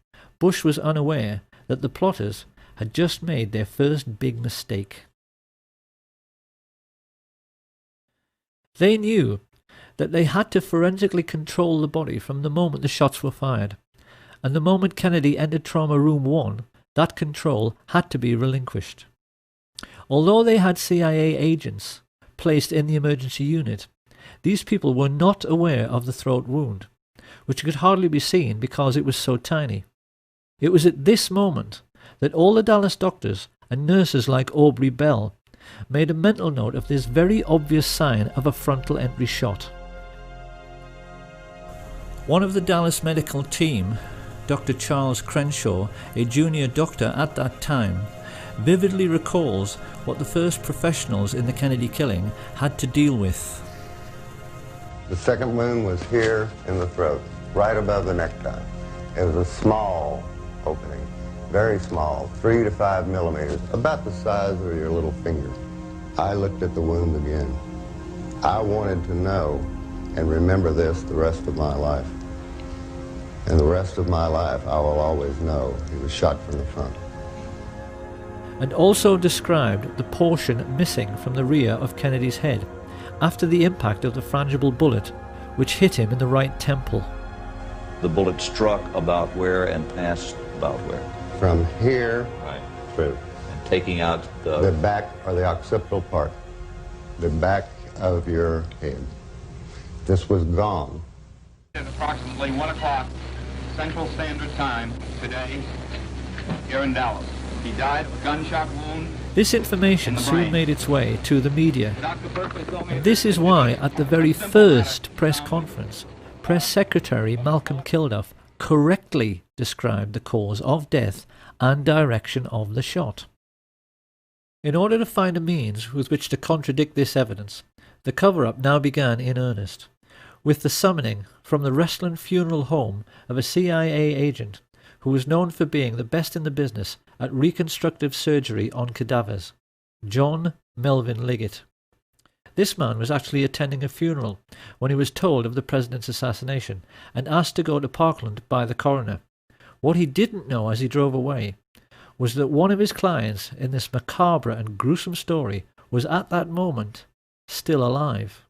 Speaker 10: Bush was unaware that the plotters had just made their first big mistake. They knew that they had to forensically control the body from the moment the shots were fired, and the moment Kennedy entered Trauma Room 1, that control had to be relinquished. Although they had CIA agents placed in the emergency unit, these people were not aware of the throat wound, which could hardly be seen because it was so tiny. It was at this moment that all the Dallas doctors and nurses like Aubrey Bell made a mental note of this very obvious sign of a frontal entry shot. One of the Dallas medical team, Dr. Charles Crenshaw, a junior doctor at that time, vividly recalls what the first professionals in the Kennedy killing had to deal with.
Speaker 2: The second wound was here in the throat, right above the necktie. It was a small opening, very small, 3 to 5 millimeters, about the size of your little finger. I looked at the wound again. I wanted to know and remember this the rest of my life. And the rest of my life, I will always know he was shot from the front.
Speaker 10: And also described the portion missing from the rear of Kennedy's head after the impact of the frangible bullet which hit him in the right temple.
Speaker 11: The bullet struck about where and passed about where?
Speaker 2: From here through.
Speaker 11: And taking out the
Speaker 2: back or the occipital part. The back of your head. This was gone.
Speaker 17: At approximately 1 o'clock Central Standard Time today here in Dallas. He died of a gunshot wound.
Speaker 10: This information soon made its way to the media. And this is why at the very first press conference, Press Secretary Malcolm Kilduff correctly described the cause of death and direction of the shot. In order to find a means with which to contradict this evidence, the cover-up now began in earnest, with the summoning from the Restland Funeral Home of a CIA agent who was known for being the best in the business at reconstructive surgery on cadavers, John Melvin Liggett. This man was actually attending a funeral when he was told of the president's assassination and asked to go to Parkland by the coroner. What he didn't know as he drove away was that one of his clients in this macabre and gruesome story was at that moment still alive.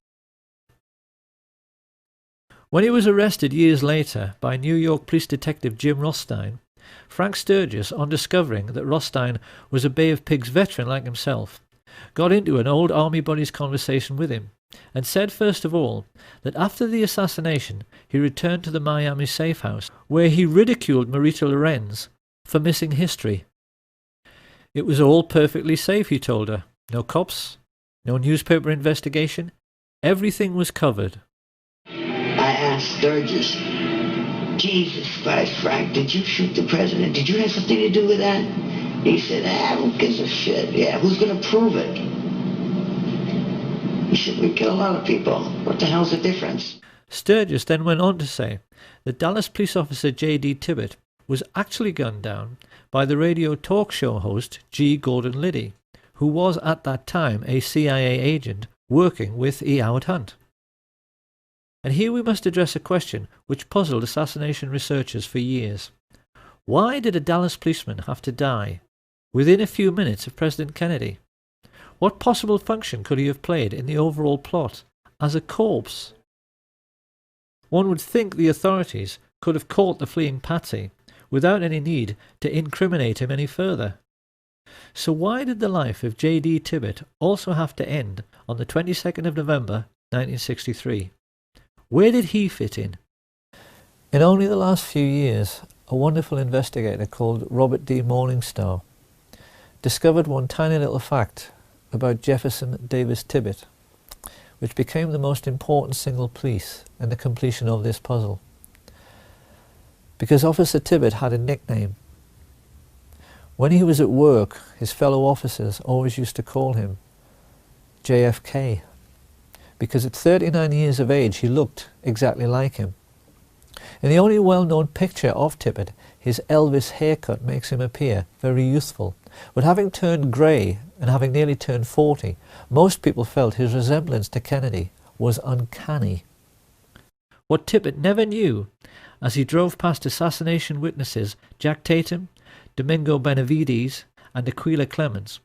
Speaker 10: When he was arrested years later by New York police detective Jim Rothstein, Frank Sturgis, on discovering that Rothstein was a Bay of Pigs veteran like himself, got into an old army buddy's conversation with him and said first of all that after the assassination he returned to the Miami safe house where he ridiculed Marita Lorenz for missing history. It was all perfectly safe, he told her. No cops, no newspaper investigation. Everything was covered.
Speaker 4: I asked Sturgis, Jesus Christ, Frank, did you shoot the president? Did you have something to do with that? He said, who gives a shit? Yeah, who's going to prove it? He said, we kill a lot of people. What the hell's the difference?
Speaker 10: Sturgis then went on to say that Dallas police officer J.D. Tibbet was actually gunned down by the radio talk show host G. Gordon Liddy, who was at that time a CIA agent working with E. Howard Hunt. And here we must address a question which puzzled assassination researchers for years. Why did a Dallas policeman have to die within a few minutes of President Kennedy? What possible function could he have played in the overall plot as a corpse? One would think the authorities could have caught the fleeing patsy without any need to incriminate him any further. So why did the life of J.D. Tibbet also have to end on the 22nd of November 1963? Where did he fit in? In only the last few years, a wonderful investigator called Robert D. Morningstar discovered one tiny little fact about Jefferson Davis Tibbet, which became the most important single piece in the completion of this puzzle. Because Officer Tibbet had a nickname. When he was at work, his fellow officers always used to call him JFK, because at 39 years of age he looked exactly like him. In the only well-known picture of Tibbet, his Elvis haircut makes him appear very youthful, but having turned grey and having nearly turned 40, most people felt his resemblance to Kennedy was uncanny. What Tibbet never knew, as he drove past assassination witnesses Jack Tatum, Domingo Benavides and Aquila Clemens,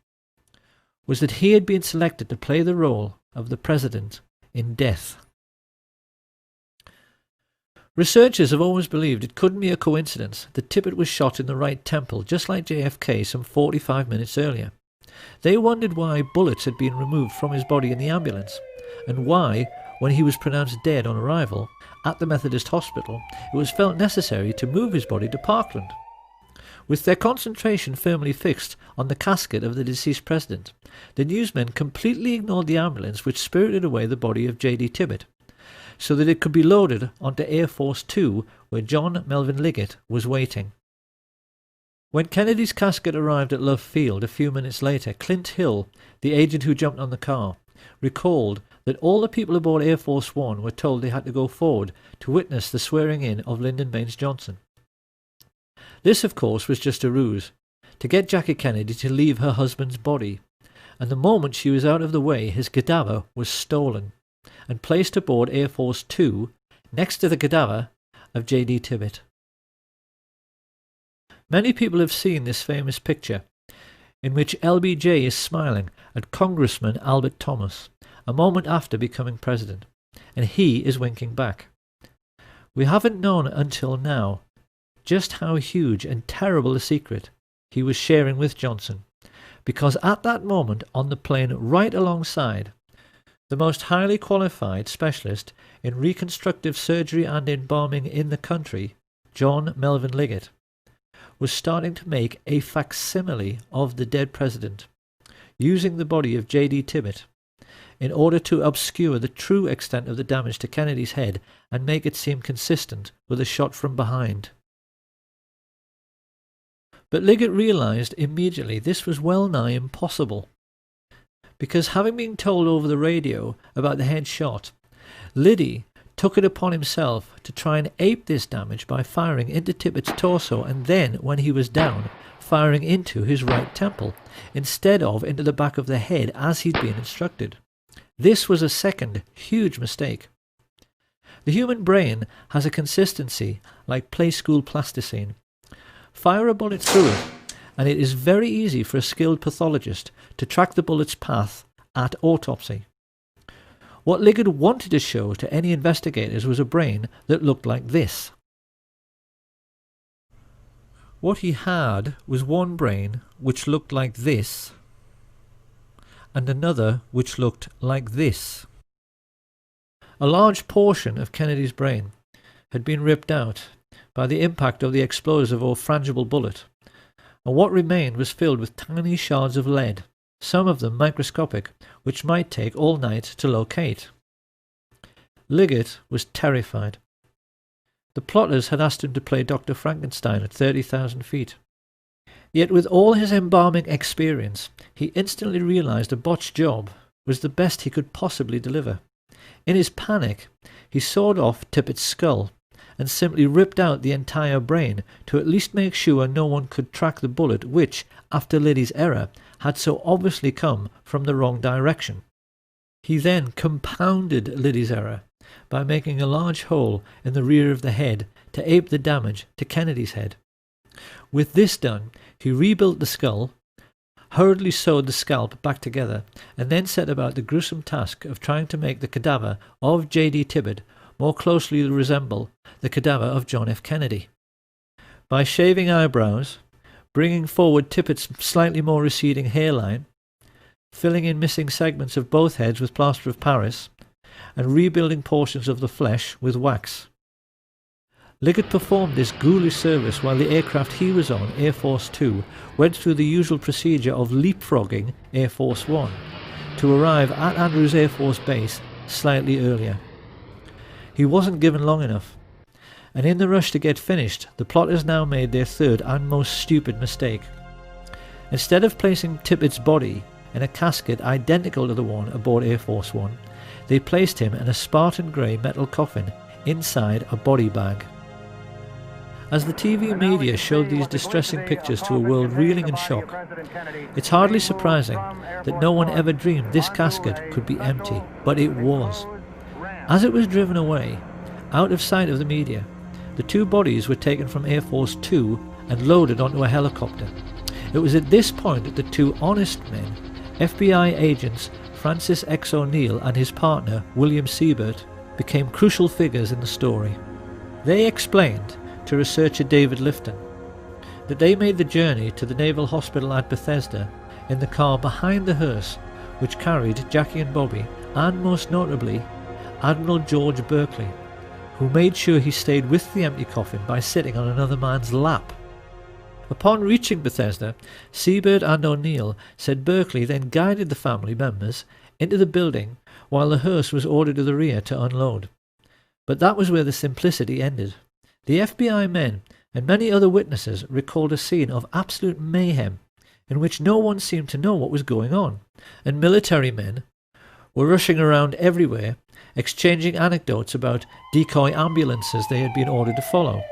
Speaker 10: was that he had been selected to play the role of the president in death. Researchers have always believed it couldn't be a coincidence that Tibbet was shot in the right temple just like JFK some 45 minutes earlier. They wondered why bullets had been removed from his body in the ambulance, and why, when he was pronounced dead on arrival at the Methodist Hospital, it was felt necessary to move his body to Parkland. With their concentration firmly fixed on the casket of the deceased president, the newsmen completely ignored the ambulance which spirited away the body of J.D. Tibbet, so that it could be loaded onto Air Force 2 where John Melvin Liggett was waiting. When Kennedy's casket arrived at Love Field a few minutes later, Clint Hill, the agent who jumped on the car, recalled that all the people aboard Air Force 1 were told they had to go forward to witness the swearing in of Lyndon Baines Johnson. This, of course, was just a ruse, to get Jackie Kennedy to leave her husband's body, and the moment she was out of the way, his cadaver was stolen and placed aboard Air Force 2 next to the cadaver of J.D. Tibbet. Many people have seen this famous picture, in which LBJ is smiling at Congressman Albert Thomas, a moment after becoming president, and he is winking back. We haven't known until now just how huge and terrible a secret he was sharing with Johnson, because at that moment on the plane right alongside, the most highly qualified specialist in reconstructive surgery and embalming in the country, John Melvin Liggett, was starting to make a facsimile of the dead president, using the body of J.D. Tibbet in order to obscure the true extent of the damage to Kennedy's head and make it seem consistent with a shot from behind. But Liggett realized immediately this was well nigh impossible, because having been told over the radio about the head shot, Liddy took it upon himself to try and ape this damage by firing into Tippett's torso and then, when he was down, firing into his right temple, instead of into the back of the head as he'd been instructed. This was a second huge mistake. The human brain has a consistency like play school plasticine. Fire a bullet through it, and it is very easy for a skilled pathologist to track the bullet's path at autopsy. What Liggett wanted to show to any investigators was a brain that looked like this. What he had was one brain which looked like this, and another which looked like this. A large portion of Kennedy's brain had been ripped out by the impact of the explosive or frangible bullet, and what remained was filled with tiny shards of lead, some of them microscopic, which might take all night to locate. Liggett was terrified. The plotters had asked him to play Dr. Frankenstein at 30,000 feet. Yet with all his embalming experience, he instantly realized a botched job was the best he could possibly deliver. In his panic, he sawed off Tippett's skull and simply ripped out the entire brain to at least make sure no one could track the bullet which, after Liddy's error, had so obviously come from the wrong direction. He then compounded Liddy's error by making a large hole in the rear of the head to ape the damage to Kennedy's head. With this done, he rebuilt the skull, hurriedly sewed the scalp back together, and then set about the gruesome task of trying to make the cadaver of J.D. Tippett more closely resemble the cadaver of John F. Kennedy. By shaving eyebrows, bringing forward Tippett's slightly more receding hairline, filling in missing segments of both heads with plaster of Paris, and rebuilding portions of the flesh with wax. Liggett performed this ghoulish service while the aircraft he was on, Air Force 2, went through the usual procedure of leapfrogging Air Force 1 to arrive at Andrews Air Force Base slightly earlier. He wasn't given long enough, and in the rush to get finished, the plotters now made their third and most stupid mistake. Instead of placing Tippett's body in a casket identical to the one aboard Air Force 1, they placed him in a Spartan grey metal coffin inside a body bag. As the TV media showed these distressing pictures to a world reeling in shock, it's hardly surprising that no one ever dreamed this casket could be empty, but it was. As it was driven away, out of sight of the media, the two bodies were taken from Air Force 2 and loaded onto a helicopter. It was at this point that the two honest men, FBI agents Francis X. O'Neill and his partner William Siebert, became crucial figures in the story. They explained to researcher David Lifton that they made the journey to the Naval Hospital at Bethesda in the car behind the hearse which carried Jackie and Bobby, and most notably Admiral George Berkeley, who made sure he stayed with the empty coffin by sitting on another man's lap. Upon reaching Bethesda, Siebert and O'Neill said Berkeley then guided the family members into the building while the hearse was ordered to the rear to unload. But that was where the simplicity ended. The FBI men and many other witnesses recalled a scene of absolute mayhem in which no one seemed to know what was going on, and military men were rushing around everywhere, exchanging anecdotes about decoy ambulances they had been ordered to follow,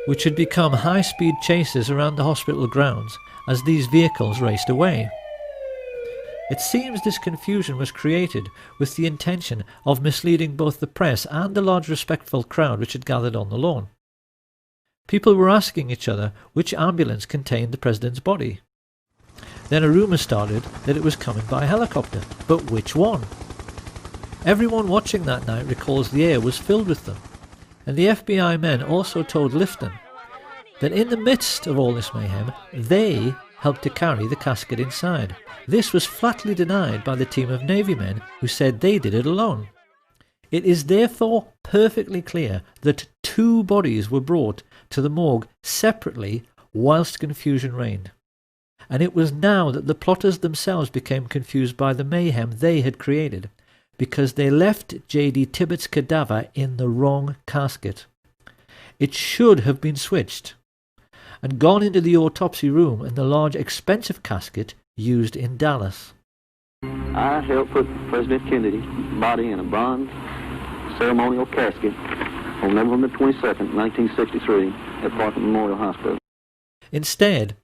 Speaker 10: which had become high-speed chases around the hospital grounds as these vehicles raced away. It seems this confusion was created with the intention of misleading both the press and the large respectful crowd which had gathered on the lawn. People were asking each other which ambulance contained the president's body. Then a rumour started that it was coming by helicopter, but which one? Everyone watching that night recalls the air was filled with them, and the FBI men also told Lifton that in the midst of all this mayhem, they helped to carry the casket inside. This was flatly denied by the team of Navy men who said they did it alone. It is therefore perfectly clear that two bodies were brought to the morgue separately whilst confusion reigned. And it was now that the plotters themselves became confused by the mayhem they had created, because they left J.D. Tippett's cadaver in the wrong casket. It should have been switched and gone into the autopsy room in the large expensive casket used in Dallas.
Speaker 5: I helped put President Kennedy's body in a bronze ceremonial casket on November 22nd, 1963, at Parkland Memorial Hospital.
Speaker 10: Instead,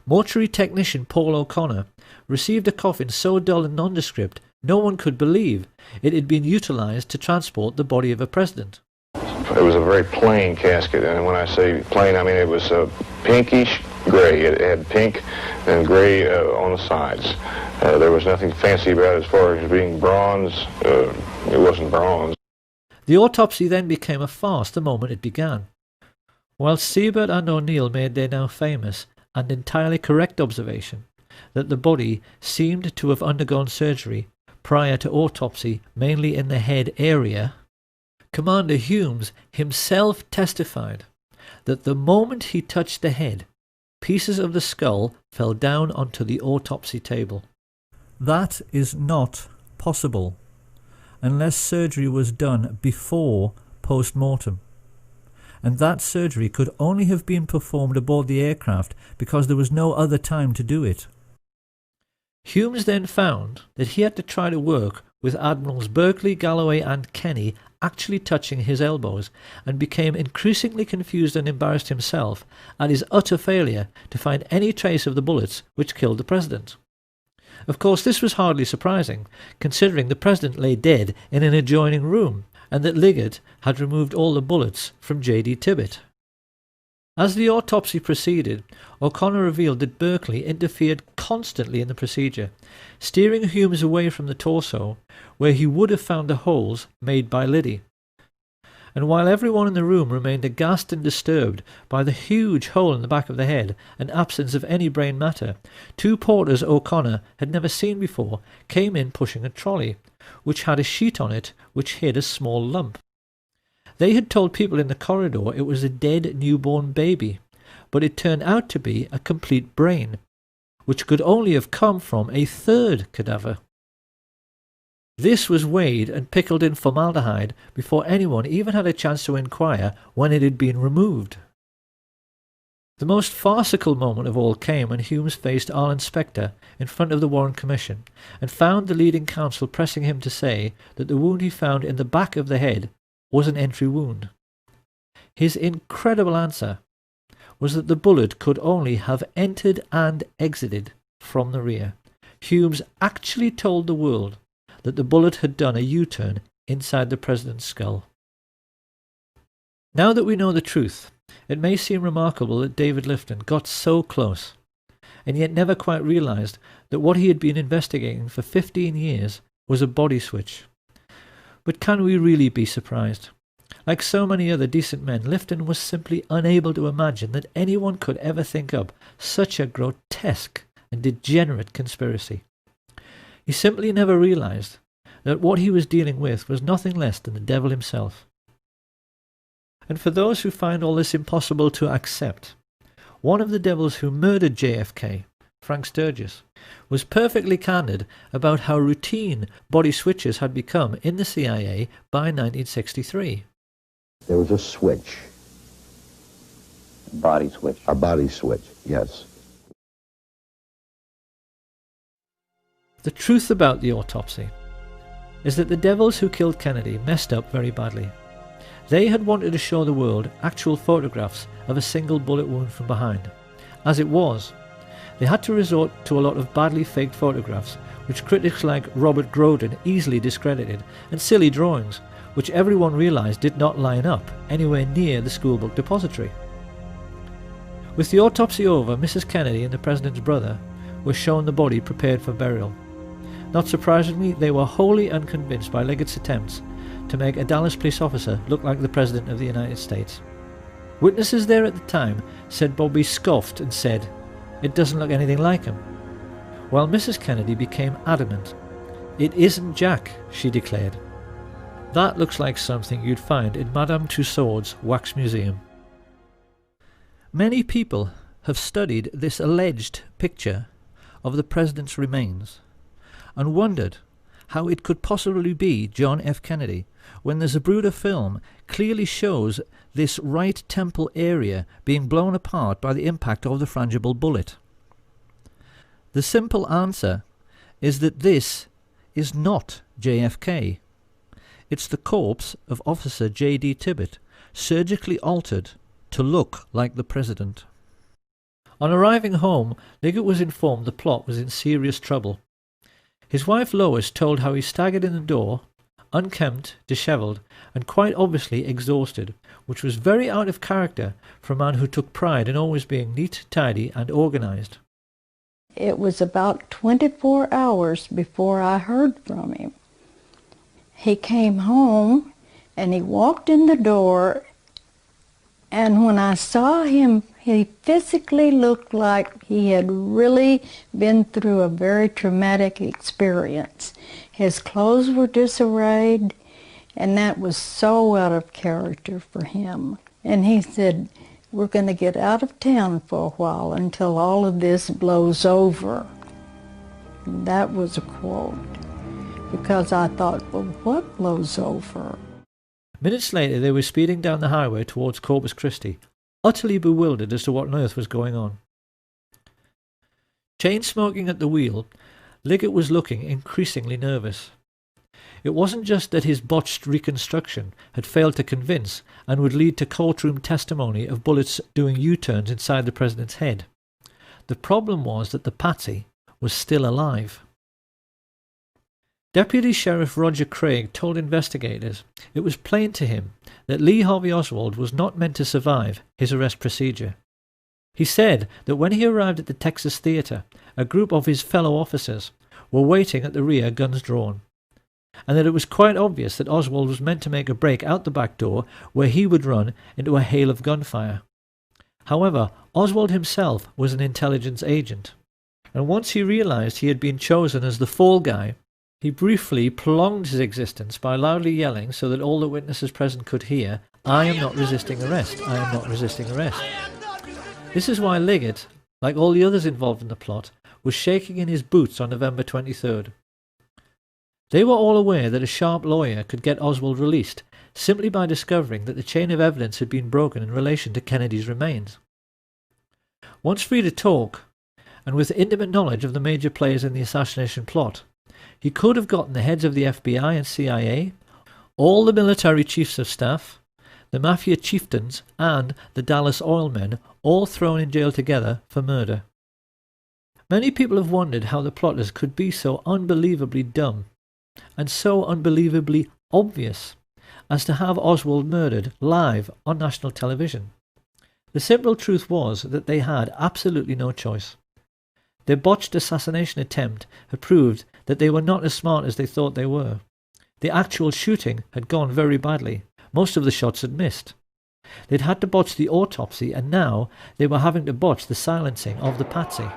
Speaker 10: mortuary technician Paul O'Connor received a coffin so dull and nondescript no one could believe it had been utilised to transport the body of a president.
Speaker 24: It was a very plain casket, and when I say plain, I mean it was pinkish gray. It had pink and gray on the sides. There was nothing fancy about it as far as being bronze. It wasn't bronze.
Speaker 10: The autopsy then became a farce the moment it began. While Siebert and O'Neill made their now famous and entirely correct observation that the body seemed to have undergone surgery prior to autopsy mainly in the head area, Commander Humes himself testified that the moment he touched the head, pieces of the skull fell down onto the autopsy table. That is not possible unless surgery was done before post-mortem. And that surgery could only have been performed aboard the aircraft because there was no other time to do it. Humes then found that he had to try to work with Admirals Berkeley, Galloway and Kenny actually touching his elbows, and became increasingly confused and embarrassed himself at his utter failure to find any trace of the bullets which killed the president. Of course, this was hardly surprising, considering the president lay dead in an adjoining room, and that Liggett had removed all the bullets from J.D. Tibbett. As the autopsy proceeded, O'Connor revealed that Berkeley interfered constantly in the procedure, steering Humes away from the torso, where he would have found the holes made by Liddy. And while everyone in the room remained aghast and disturbed by the huge hole in the back of the head and absence of any brain matter, two porters O'Connor had never seen before came in pushing a trolley, which had a sheet on it which hid a small lump. They had told people in the corridor it was a dead newborn baby, but it turned out to be a complete brain, which could only have come from a third cadaver. This was weighed and pickled in formaldehyde before anyone even had a chance to inquire when it had been removed. The most farcical moment of all came when Humes faced Arlen Specter in front of the Warren Commission and found the leading counsel pressing him to say that the wound he found in the back of the head was an entry wound. His incredible answer was that the bullet could only have entered and exited from the rear. Humes actually told the world that the bullet had done a U-turn inside the president's skull. Now that we know the truth, it may seem remarkable that David Lifton got so close, and yet never quite realized that what he had been investigating for 15 years was a body switch. But can we really be surprised? Like so many other decent men, Lifton was simply unable to imagine that anyone could ever think up such a grotesque and degenerate conspiracy. He simply never realized that what he was dealing with was nothing less than the devil himself. And for those who find all this impossible to accept, one of the devils who murdered JFK, Frank Sturgis, was perfectly candid about how routine body switches had become in the CIA by 1963.
Speaker 2: There was a switch.
Speaker 5: A body switch.
Speaker 2: A body switch, yes.
Speaker 10: The truth about the autopsy is that the devils who killed Kennedy messed up very badly. They had wanted to show the world actual photographs of a single bullet wound from behind. As it was, they had to resort to a lot of badly faked photographs, which critics like Robert Groden easily discredited, and silly drawings, which everyone realized did not line up anywhere near the schoolbook depository. With the autopsy over, Mrs. Kennedy and the president's brother were shown the body prepared for burial. Not surprisingly, they were wholly unconvinced by Liggett's attempts to make a Dallas police officer look like the President of the United States. Witnesses there at the time said Bobby scoffed and said, "It doesn't look anything like him," while Mrs. Kennedy became adamant. "It isn't Jack," she declared. That looks like something you'd find in Madame Tussauds wax museum. Many people have studied this alleged picture of the President's remains and wondered how it could possibly be John F. Kennedy when the Zapruder film clearly shows this right temple area being blown apart by the impact of the frangible bullet. The simple answer is that this is not JFK. It's the corpse of Officer J.D. Tibbet, surgically altered to look like the President. On arriving home, Liggett was informed the plot was in serious trouble. His wife Lois told how he staggered in the door, unkempt, dishevelled, and quite obviously exhausted, which was very out of character for a man who took pride in always being neat, tidy, and organised.
Speaker 18: It was about 24 hours before I heard from him. He came home and he walked in the door, and when I saw him, he physically looked like he had really been through a very traumatic experience. His clothes were disarrayed, and that was so out of character for him. And he said, "We're going to get out of town for a while until all of this blows over." And that was a quote, because I thought, well, what blows over?
Speaker 10: Minutes later, they were speeding down the highway towards Corpus Christi, utterly bewildered as to what on earth was going on. Chain-smoking at the wheel, Liggett was looking increasingly nervous. It wasn't just that his botched reconstruction had failed to convince and would lead to courtroom testimony of bullets doing U-turns inside the president's head. The problem was that the patsy was still alive. Deputy Sheriff Roger Craig told investigators it was plain to him that Lee Harvey Oswald was not meant to survive his arrest procedure. He said that when he arrived at the Texas Theatre, a group of his fellow officers were waiting at the rear, guns drawn, and that it was quite obvious that Oswald was meant to make a break out the back door where he would run into a hail of gunfire. However, Oswald himself was an intelligence agent, and once he realized he had been chosen as the fall guy, he briefly prolonged his existence by loudly yelling so that all the witnesses present could hear, "I am not resisting arrest, I am not resisting arrest." This is why Liggett, like all the others involved in the plot, was shaking in his boots on November 23rd. They were all aware that a sharp lawyer could get Oswald released simply by discovering that the chain of evidence had been broken in relation to Kennedy's remains. Once free to talk, and with intimate knowledge of the major players in the assassination plot, he could have gotten the heads of the FBI and CIA, all the military chiefs of staff, the mafia chieftains, and the Dallas oil men all thrown in jail together for murder. Many people have wondered how the plotters could be so unbelievably dumb and so unbelievably obvious as to have Oswald murdered live on national television. The simple truth was that they had absolutely no choice. Their botched assassination attempt had proved that they were not as smart as they thought they were. The actual shooting had gone very badly. Most of the shots had missed. They'd had to botch the autopsy, and now they were having to botch the silencing of the patsy.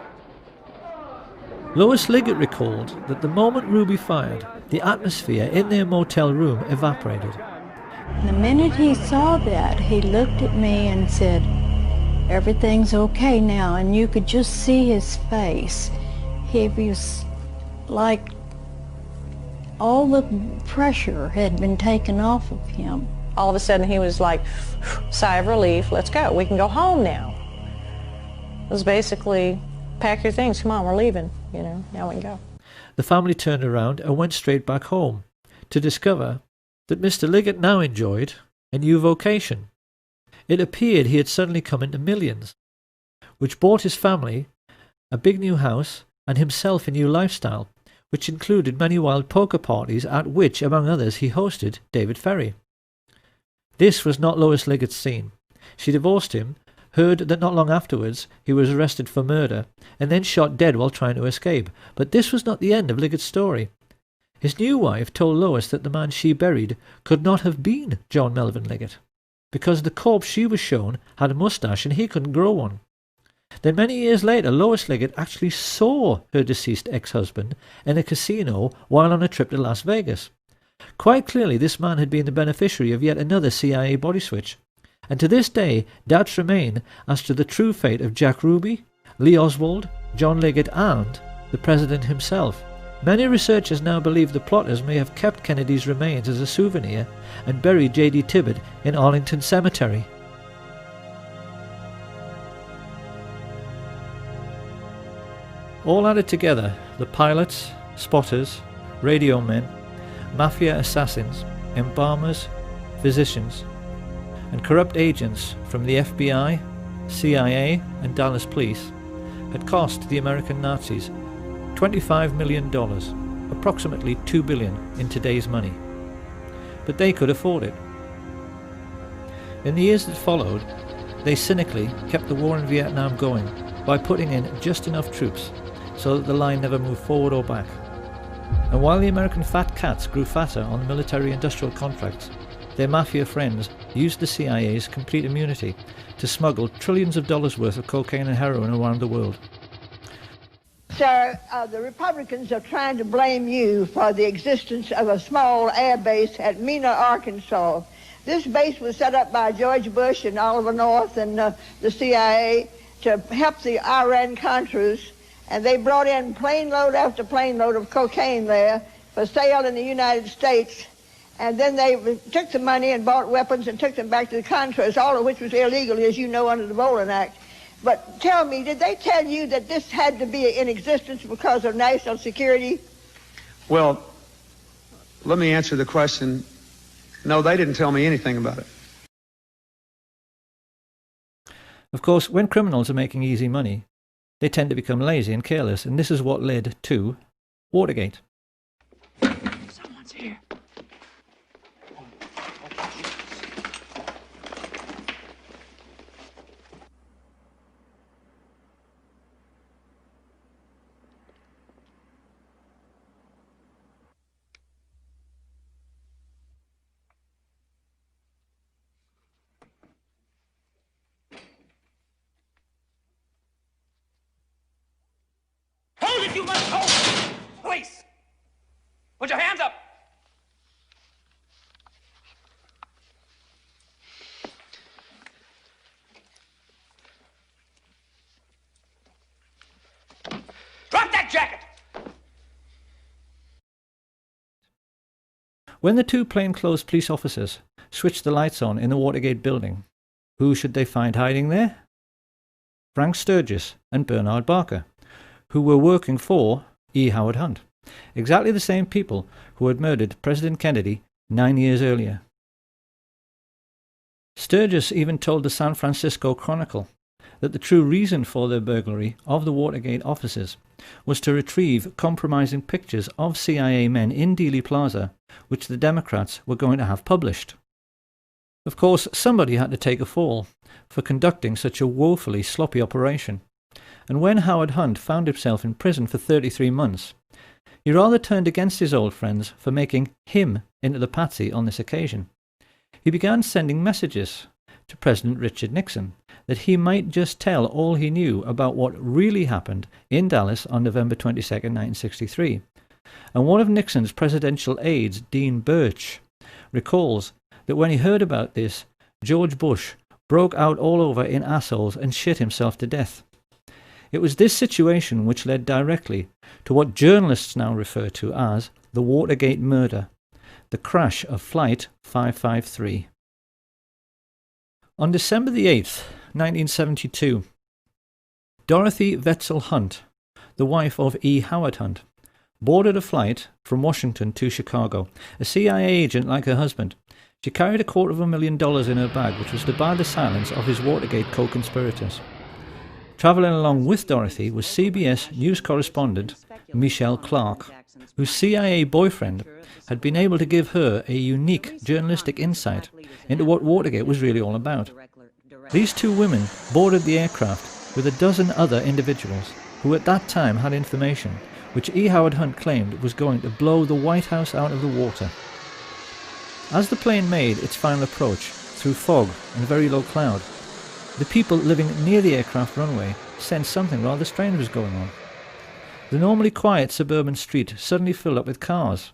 Speaker 10: Lois Liggett recalled that the moment Ruby fired, the atmosphere in their motel room evaporated.
Speaker 18: The minute he saw that, he looked at me and said, "Everything's okay now," and you could just see his face. He was like all the pressure had been taken off of him.
Speaker 19: All of a sudden he was like, sigh of relief, let's go, we can go home now. It was basically, pack your things, come on, we're leaving, now we can go.
Speaker 10: The family turned around and went straight back home to discover that Mr. Liggett now enjoyed a new vocation. It appeared he had suddenly come into millions, which bought his family a big new house and himself a new lifestyle, which included many wild poker parties at which, among others, he hosted David Ferry. This was not Lois Liggett's scene. She divorced him, heard that not long afterwards he was arrested for murder, and then shot dead while trying to escape. But this was not the end of Liggett's story. His new wife told Lois that the man she buried could not have been John Melvin Liggett, because the corpse she was shown had a moustache and he couldn't grow one. Then many years later, Lois Liggett actually saw her deceased ex-husband in a casino while on a trip to Las Vegas. Quite clearly this man had been the beneficiary of yet another CIA body switch, and to this day doubts remain as to the true fate of Jack Ruby, Lee Oswald, John Liggett and the President himself. Many researchers now believe the plotters may have kept Kennedy's remains as a souvenir and buried J.D. Tibbet in Arlington Cemetery. All added together, the pilots, spotters, radio men, mafia assassins, embalmers, physicians, and corrupt agents from the FBI, CIA, and Dallas Police had cost the American Nazis $25 million, approximately $2 billion in today's money. But they could afford it. In the years that followed, they cynically kept the war in Vietnam going by putting in just enough troops so that the line never moved forward or back. And while the American fat cats grew fatter on the military-industrial contracts, their mafia friends used the CIA's complete immunity to smuggle trillions of dollars worth of cocaine and heroin around the world.
Speaker 1: Sir, the Republicans are trying to blame you for the existence of a small air base at Mena, Arkansas. This base was set up by George Bush and Oliver North and the CIA to help the Iran-Contras, and they brought in plane load after plane load of cocaine there for sale in the United States. And then they took the money and bought weapons and took them back to the Contras, all of which was illegal, as you know, under the Bolin Act. But tell me, did they tell you that this had to be in existence because of national security?
Speaker 3: Well, let me answer the question. No, they didn't tell me anything about it.
Speaker 10: Of course, when criminals are making easy money, they tend to become lazy and careless, and this is what led to Watergate.
Speaker 20: Someone's here. Hold it, you must hold it! Police! Put your hands up! Drop that jacket!
Speaker 10: When the two plainclothes police officers switched the lights on in the Watergate building, who should they find hiding there? Frank Sturgis and Bernard Barker, who were working for E. Howard Hunt, exactly the same people who had murdered President Kennedy 9 years earlier. Sturgis even told the San Francisco Chronicle that the true reason for their burglary of the Watergate offices was to retrieve compromising pictures of CIA men in Dealey Plaza, which the Democrats were going to have published. Of course, somebody had to take a fall for conducting such a woefully sloppy operation, and when Howard Hunt found himself in prison for 33 months, he rather turned against his old friends for making him into the patsy on this occasion. He began sending messages to President Richard Nixon that he might just tell all he knew about what really happened in Dallas on November 22, 1963. And one of Nixon's presidential aides, Dean Birch, recalls that when he heard about this, George Bush broke out all over in assholes and shit himself to death. It was this situation which led directly to what journalists now refer to as the Watergate murder, the crash of Flight 553. On December the 8th, 1972, Dorothy Wetzel Hunt, the wife of E. Howard Hunt, boarded a flight from Washington to Chicago. A CIA agent like her husband, she carried $250,000 in her bag, which was to buy the silence of his Watergate co-conspirators. Travelling along with Dorothy was CBS news correspondent Michelle Clark, whose CIA boyfriend had been able to give her a unique journalistic insight into what Watergate was really all about. These two women boarded the aircraft with a dozen other individuals who at that time had information which E. Howard Hunt claimed was going to blow the White House out of the water. As the plane made its final approach through fog and very low cloud, the people living near the aircraft runway sensed something rather strange was going on. The normally quiet suburban street suddenly filled up with cars,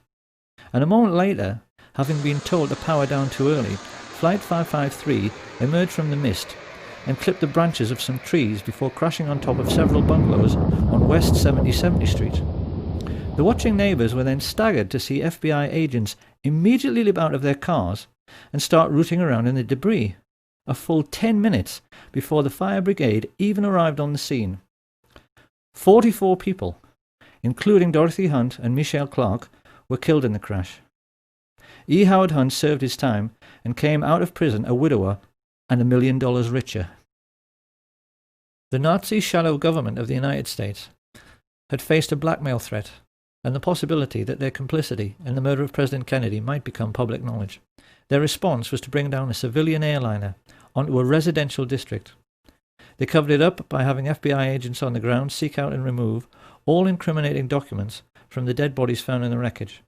Speaker 10: and a moment later, having been told to power down too early, Flight 553 emerged from the mist and clipped the branches of some trees before crashing on top of several bungalows on West 70th Street. The watching neighbours were then staggered to see FBI agents immediately leap out of their cars and start rooting around in the debris, a full 10 minutes before the fire brigade even arrived on the scene. 44 people, including Dorothy Hunt and Michelle Clark, were killed in the crash. E. Howard Hunt served his time and came out of prison a widower and $1 million richer. The Nazi shadow government of the United States had faced a blackmail threat and the possibility that their complicity in the murder of President Kennedy might become public knowledge. Their response was to bring down a civilian airliner onto a residential district. They covered it up by having FBI agents on the ground seek out and remove all incriminating documents from the dead bodies found in the wreckage.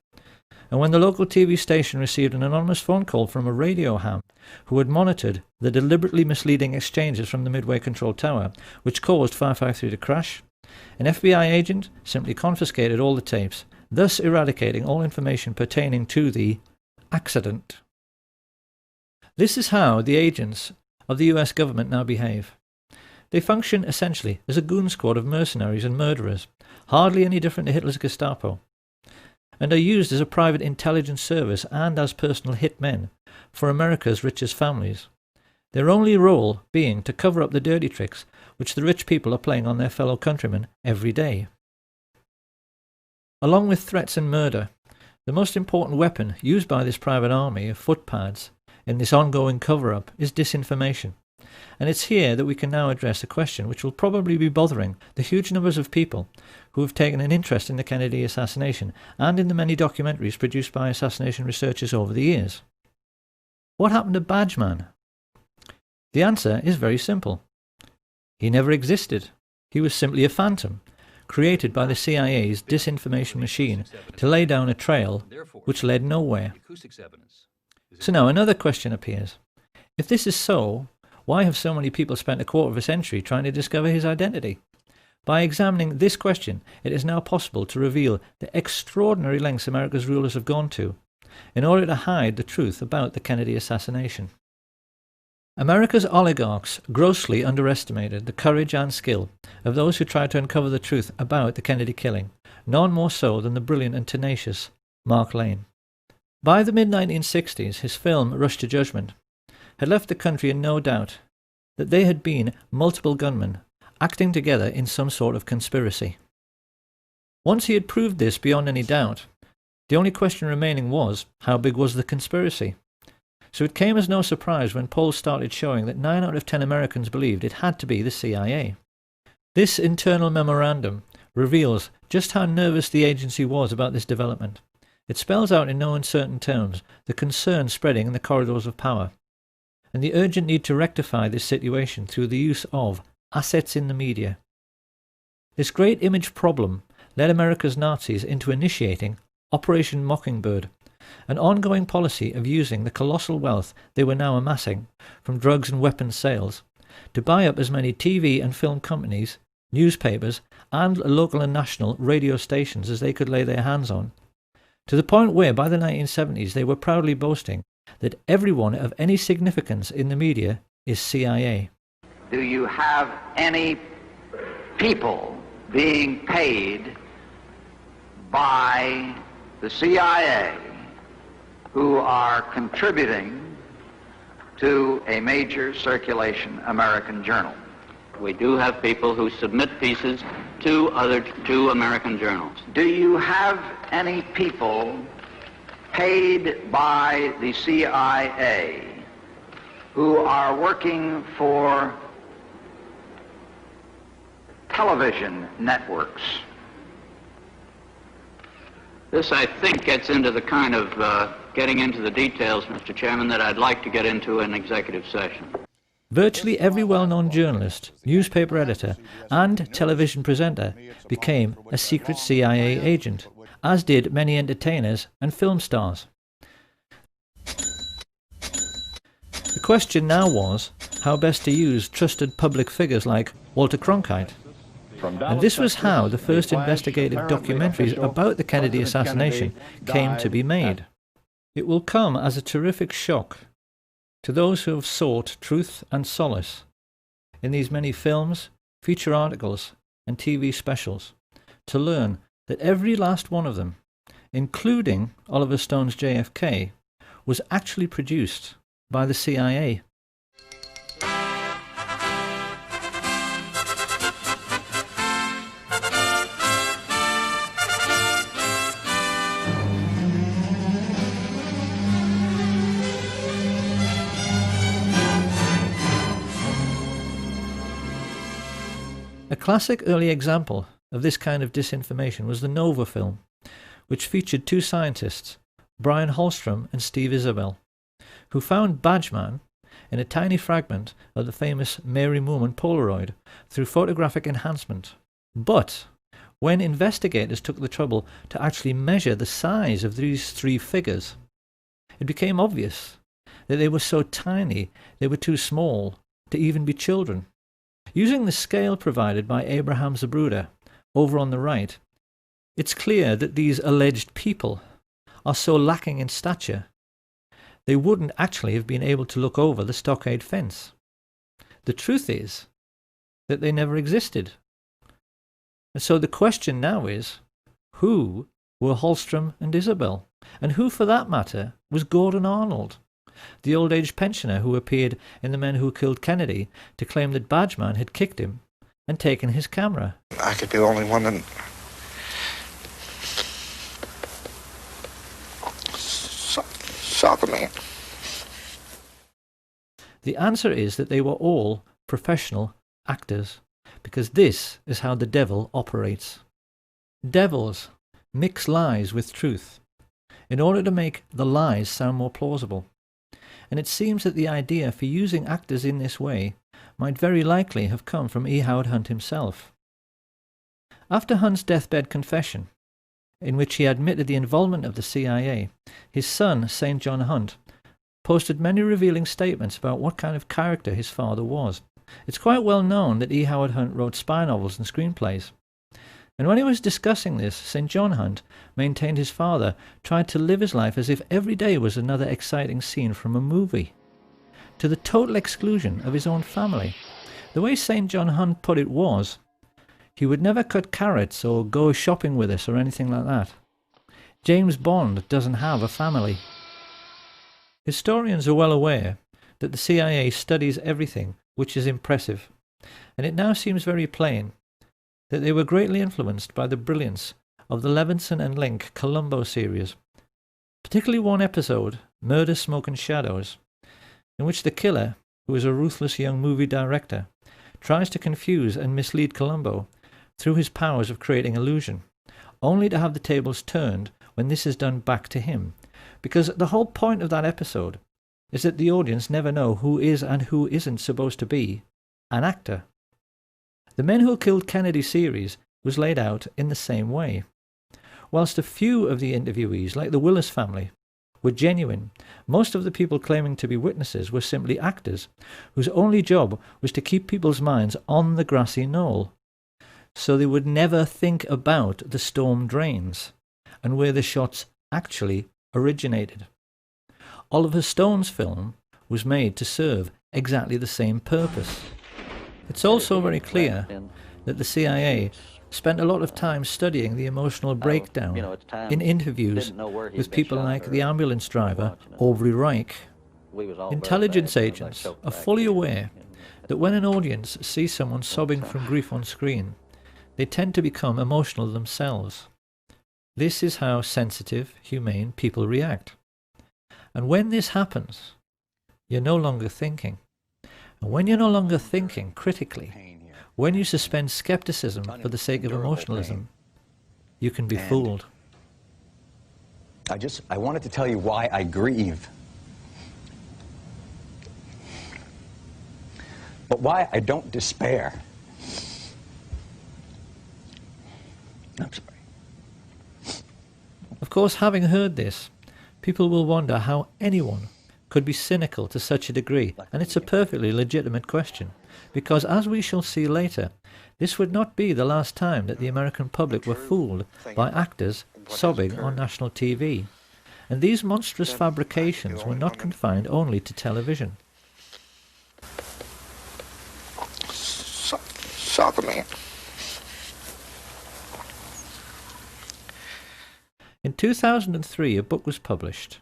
Speaker 10: And when the local TV station received an anonymous phone call from a radio ham who had monitored the deliberately misleading exchanges from the Midway Control Tower, which caused 553 to crash, an FBI agent simply confiscated all the tapes, thus eradicating all information pertaining to the accident. This is how the agents of the US government now behave. They function essentially as a goon squad of mercenaries and murderers, hardly any different to Hitler's Gestapo, and are used as a private intelligence service and as personal hitmen for America's richest families, their only role being to cover up the dirty tricks which the rich people are playing on their fellow countrymen every day. Along with threats and murder, the most important weapon used by this private army of footpads in this ongoing cover-up is disinformation. And it's here that we can now address a question which will probably be bothering the huge numbers of people who have taken an interest in the Kennedy assassination and in the many documentaries produced by assassination researchers over the years. What happened to Badgeman? The answer is very simple. He never existed. He was simply a phantom, created by the CIA's disinformation machine to lay down a trail which led nowhere. So now another question appears. If this is so, why have so many people spent a quarter of a century trying to discover his identity? By examining this question, it is now possible to reveal the extraordinary lengths America's rulers have gone to in order to hide the truth about the Kennedy assassination. America's oligarchs grossly underestimated the courage and skill of those who tried to uncover the truth about the Kennedy killing, none more so than the brilliant and tenacious Mark Lane. By the mid-1960s, his film Rush to Judgment had left the country in no doubt that they had been multiple gunmen acting together in some sort of conspiracy. Once he had proved this beyond any doubt, the only question remaining was, how big was the conspiracy? So it came as no surprise when polls started showing that 9 out of 10 Americans believed it had to be the CIA. This internal memorandum reveals just how nervous the agency was about this development. It spells out in no uncertain terms the concern spreading in the corridors of power, and the urgent need to rectify this situation through the use of assets in the media. This great image problem led America's Nazis into initiating Operation Mockingbird, an ongoing policy of using the colossal wealth they were now amassing from drugs and weapons sales to buy up as many TV and film companies, newspapers, and local and national radio stations as they could lay their hands on, to the point where by the 1970s they were proudly boasting that everyone of any significance in the media is CIA.
Speaker 6: Do you have any people being paid by the CIA who are contributing to a major circulation American journal?
Speaker 5: We do have people who submit pieces to American journals.
Speaker 6: Do you have any people paid by the CIA who are working for television networks?
Speaker 5: This, I think, gets into the kind of getting into the details, Mr. Chairman, that I'd like to get into in executive session.
Speaker 10: Virtually every well-known journalist, newspaper editor, and television presenter became a secret CIA agent, as did many entertainers and film stars. The question now was how best to use trusted public figures like Walter Cronkite. And this was how the first investigative documentaries about the Kennedy assassination came to be made. It will come as a terrific shock to those who have sought truth and solace in these many films, feature articles, and TV specials to learn that every last one of them, including Oliver Stone's JFK, was actually produced by the CIA. classic early example of this kind of disinformation was the Nova film, which featured two scientists, Brian Holstrom and Steve Isabel, who found Badgeman in a tiny fragment of the famous Mary Moorman Polaroid through photographic enhancement. But when investigators took the trouble to actually measure the size of these three figures, it became obvious that they were so tiny they were too small to even be children. Using the scale provided by Abraham Zabruda over on the right, it's clear that these alleged people are so lacking in stature they wouldn't actually have been able to look over the stockade fence. The truth is that they never existed. And so the question now is, who were Holstrom and Isabel? And who, for that matter, was Gordon Arnold, the old-age pensioner who appeared in The Men Who Killed Kennedy to claim that Badgeman had kicked him and taken his camera?
Speaker 7: I could be the only one that saw the man.
Speaker 10: The answer is that they were all professional actors, because this is how the devil operates. Devils mix lies with truth in order to make the lies sound more plausible. And it seems that the idea for using actors in this way might very likely have come from E. Howard Hunt himself. After Hunt's deathbed confession, in which he admitted the involvement of the CIA, his son, St. John Hunt, posted many revealing statements about what kind of character his father was. It's quite well known that E. Howard Hunt wrote spy novels and screenplays. And when he was discussing this, St. John Hunt maintained his father tried to live his life as if every day was another exciting scene from a movie, to the total exclusion of his own family. The way St. John Hunt put it was, he would never cut carrots or go shopping with us or anything like that. James Bond doesn't have a family. Historians are well aware that the CIA studies everything which is impressive, and it now seems very plain that they were greatly influenced by the brilliance of the Levinson and Link Columbo series, particularly one episode, Murder, Smoke and Shadows, in which the killer, who is a ruthless young movie director, tries to confuse and mislead Columbo through his powers of creating illusion, only to have the tables turned when this is done back to him, because the whole point of that episode is that the audience never know who is and who isn't supposed to be an actor. The Men Who Killed Kennedy series was laid out in the same way. Whilst a few of the interviewees, like the Willis family, were genuine, most of the people claiming to be witnesses were simply actors, whose only job was to keep people's minds on the grassy knoll, so they would never think about the storm drains and where the shots actually originated. Oliver Stone's film was made to serve exactly the same purpose. It's also very clear that the CIA spent a lot of time studying the emotional breakdown in interviews with people like the ambulance driver Aubrey Reich. Intelligence agents are fully aware that when an audience sees someone sobbing from grief on screen, they tend to become emotional themselves. This is how sensitive, humane people react. And when this happens, you're no longer thinking. And when you're no longer thinking critically, when you suspend skepticism for the sake of emotionalism, you can be fooled.
Speaker 8: I wanted to tell you why I grieve. But why I don't despair. I'm sorry.
Speaker 10: Of course, having heard this, people will wonder how anyone could be cynical to such a degree, and it's a perfectly legitimate question, because as we shall see later, this would not be the last time that the American public were fooled by actors sobbing on national TV. And these monstrous fabrications were not confined only to television.
Speaker 7: Saw the man.
Speaker 10: In 2003, a book was published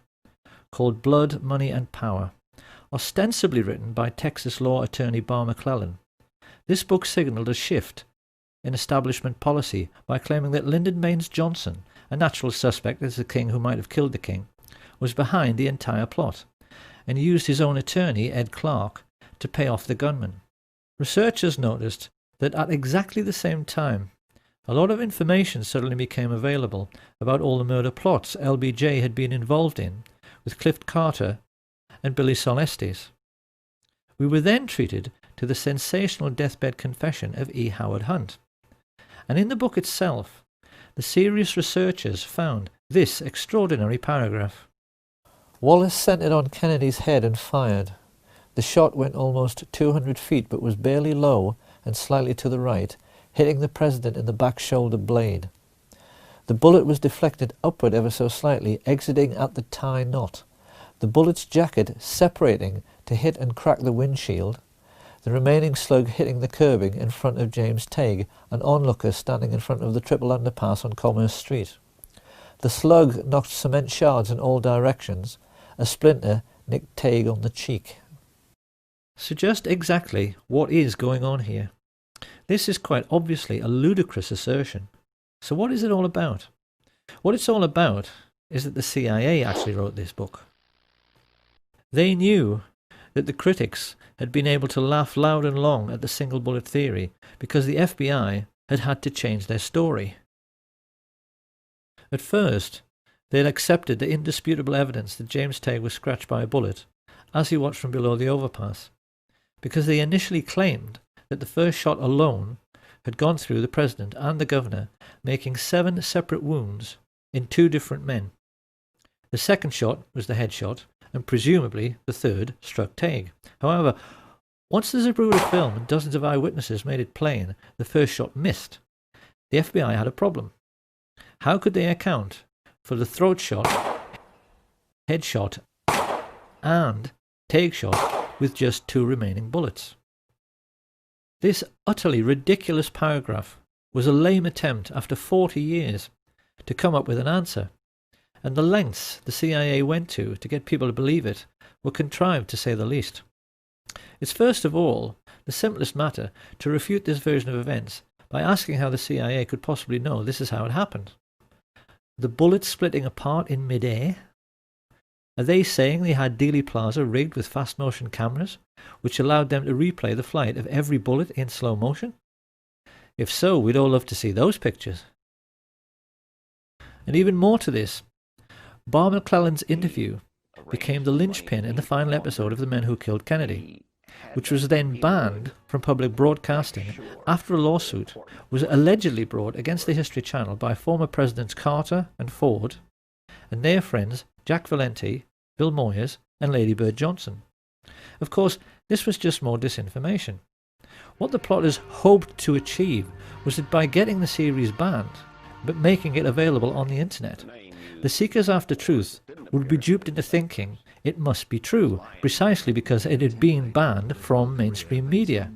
Speaker 10: called Blood, Money and Power, ostensibly written by Texas law attorney Bar McClellan. This book signaled a shift in establishment policy by claiming that Lyndon Baines Johnson, a natural suspect as the king who might have killed the king, was behind the entire plot, and used his own attorney, Ed Clark, to pay off the gunman. Researchers noticed that at exactly the same time, a lot of information suddenly became available about all the murder plots LBJ had been involved in with Clift Carter and Billy Solestes. We were then treated to the sensational deathbed confession of E. Howard Hunt. And in the book itself, the serious researchers found this extraordinary paragraph. Wallace centered on Kennedy's head and fired. The shot went almost 200 feet but was barely low and slightly to the right, hitting the president in the back shoulder blade. The bullet was deflected upward ever so slightly, exiting at the tie knot, the bullet's jacket separating to hit and crack the windshield, the remaining slug hitting the curbing in front of James Tague, an onlooker standing in front of the triple underpass on Commerce Street. The slug knocked cement shards in all directions. A splinter nicked Tague on the cheek. So just exactly what is going on here? This is quite obviously a ludicrous assertion. So what is it all about? What it's all about is that the CIA actually wrote this book. They knew that the critics had been able to laugh loud and long at the single bullet theory because the FBI had had to change their story. At first, they had accepted the indisputable evidence that James Tague was scratched by a bullet as he watched from below the overpass, because they initially claimed that the first shot alone had gone through the president and the governor, making 7 separate wounds in 2 different men. The second shot was the headshot, and presumably the third struck Tague. However, once the Zapruder film and dozens of eyewitnesses made it plain the first shot missed, the FBI had a problem. How could they account for the throat shot, headshot, and Tague shot with just 2 remaining bullets? This utterly ridiculous paragraph was a lame attempt after 40 years to come up with an answer, and the lengths the CIA went to get people to believe it were contrived, to say the least. It's first of all the simplest matter to refute this version of events by asking how the CIA could possibly know this is how it happened. The bullets splitting apart in mid-air? Are they saying they had Dealey Plaza rigged with fast-motion cameras, which allowed them to replay the flight of every bullet in slow motion? If so, we'd all love to see those pictures. And even more to this, Barr McClellan's interview became the linchpin in the final episode of The Men Who Killed Kennedy, which was then banned from public broadcasting after a lawsuit was allegedly brought against the History Channel by former Presidents Carter and Ford and their friends Jack Valenti, Bill Moyers and Lady Bird Johnson. Of course, this was just more disinformation. What the plotters hoped to achieve was that by getting the series banned, but making it available on the internet, the seekers after truth would be duped into thinking it must be true, precisely because it had been banned from mainstream media.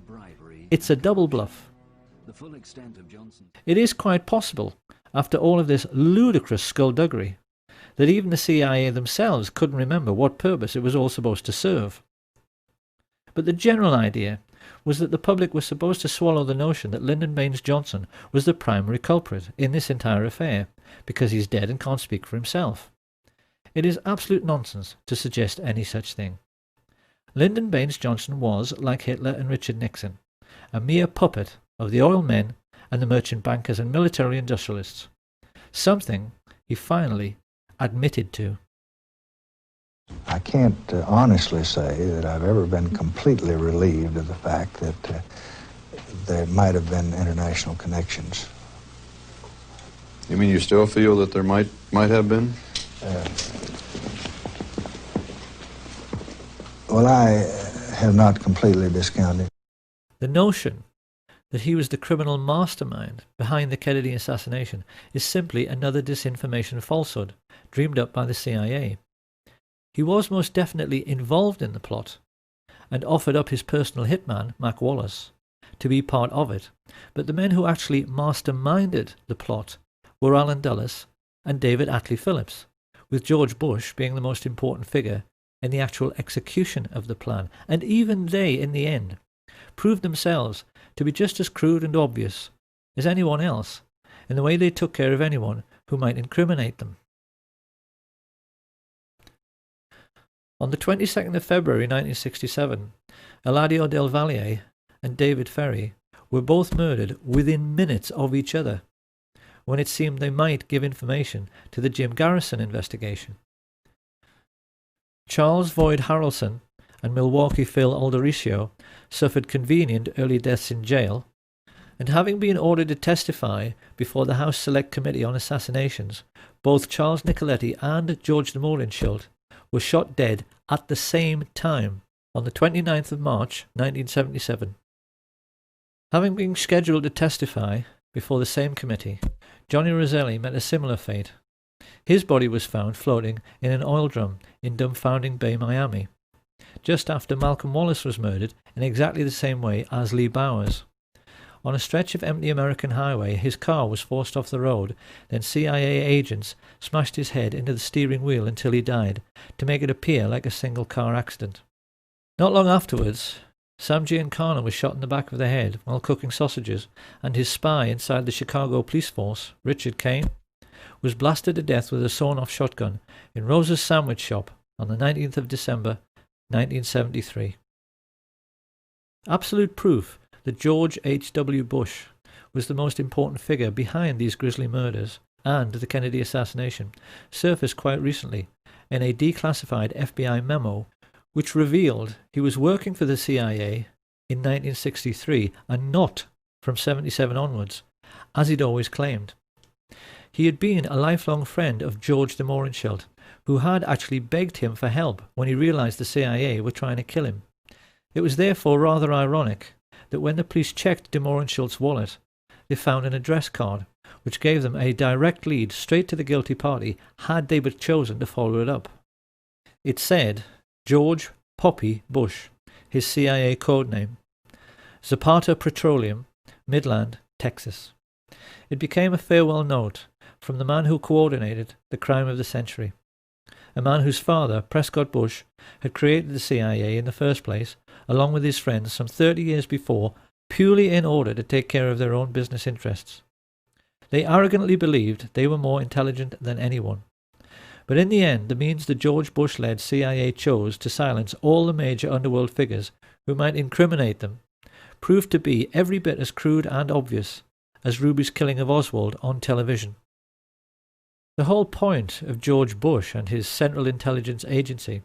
Speaker 10: It's a double bluff. It is quite possible, after all of this ludicrous skullduggery, that even the CIA themselves couldn't remember what purpose it was all supposed to serve. But the general idea was that the public was supposed to swallow the notion that Lyndon Baines Johnson was the primary culprit in this entire affair, because he's dead and can't speak for himself. It is absolute nonsense to suggest any such thing. Lyndon Baines Johnson was, like Hitler and Richard Nixon, a mere puppet of the oil men and the merchant bankers and military industrialists, something he finally admitted to.
Speaker 9: I can't honestly say that I've ever been completely relieved of the fact that there might have been international connections.
Speaker 12: You mean you still feel that there might have been?
Speaker 9: Well, I have not completely discounted.
Speaker 10: The notion that he was the criminal mastermind behind the Kennedy assassination is simply another disinformation falsehood dreamed up by the CIA. He was most definitely involved in the plot and offered up his personal hitman, Mac Wallace, to be part of it, but the men who actually masterminded the plot were Alan Dulles and David Atlee Phillips, with George Bush being the most important figure in the actual execution of the plan, and even they, in the end, proved themselves to be just as crude and obvious as anyone else in the way they took care of anyone who might incriminate them. On the 22nd of February 1967, Eladio Del Valle and David Ferry were both murdered within minutes of each other, when it seemed they might give information to the Jim Garrison investigation. Charles Boyd Harrelson and Milwaukee Phil Aldericio suffered convenient early deaths in jail, and having been ordered to testify before the House Select Committee on Assassinations, both Charles Nicoletti and George de Mohrenschildt were shot dead at the same time on the 29th of March 1977. Having been scheduled to testify before the same committee, Johnny Roselli met a similar fate. His body was found floating in an oil drum in Dumbfounding Bay, Miami, just after Malcolm Wallace was murdered in exactly the same way as Lee Bowers. On a stretch of empty American highway, his car was forced off the road, then CIA agents smashed his head into the steering wheel until he died, to make it appear like a single-car accident. Not long afterwards, Sam Giancana was shot in the back of the head while cooking sausages, and his spy inside the Chicago police force, Richard Kane, was blasted to death with a sawn-off shotgun in Rose's sandwich shop on the 19th of December, 1973. Absolute proof that George H.W. Bush was the most important figure behind these grisly murders and the Kennedy assassination surfaced quite recently in a declassified FBI memo which revealed he was working for the CIA in 1963 and not from 77 onwards, as he'd always claimed. He had been a lifelong friend of George de Mohrenschildt, who had actually begged him for help when he realized the CIA were trying to kill him. It was therefore rather ironic that when the police checked de Mohrenschildt's wallet, they found an address card, which gave them a direct lead straight to the guilty party had they but chosen to follow it up. It said George Poppy Bush, his CIA code name, Zapata Petroleum, Midland, Texas. It became a farewell note from the man who coordinated the crime of the century, a man whose father, Prescott Bush, had created the CIA in the first place, along with his friends some 30 years before, purely in order to take care of their own business interests. They arrogantly believed they were more intelligent than anyone. But in the end, the means the George Bush-led CIA chose to silence all the major underworld figures who might incriminate them proved to be every bit as crude and obvious as Ruby's killing of Oswald on television. The whole point of George Bush and his Central Intelligence Agency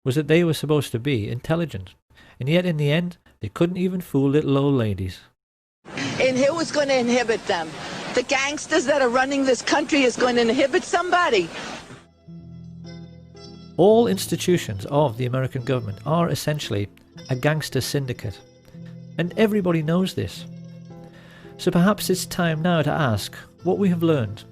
Speaker 10: was that they were supposed to be intelligent, and yet in the end they couldn't even fool little old ladies.
Speaker 13: And who is going to inhibit them? The gangsters that are running this country is going to inhibit somebody.
Speaker 10: All institutions of the American government are essentially a gangster syndicate, and everybody knows this. So perhaps it's time now to ask what we have learned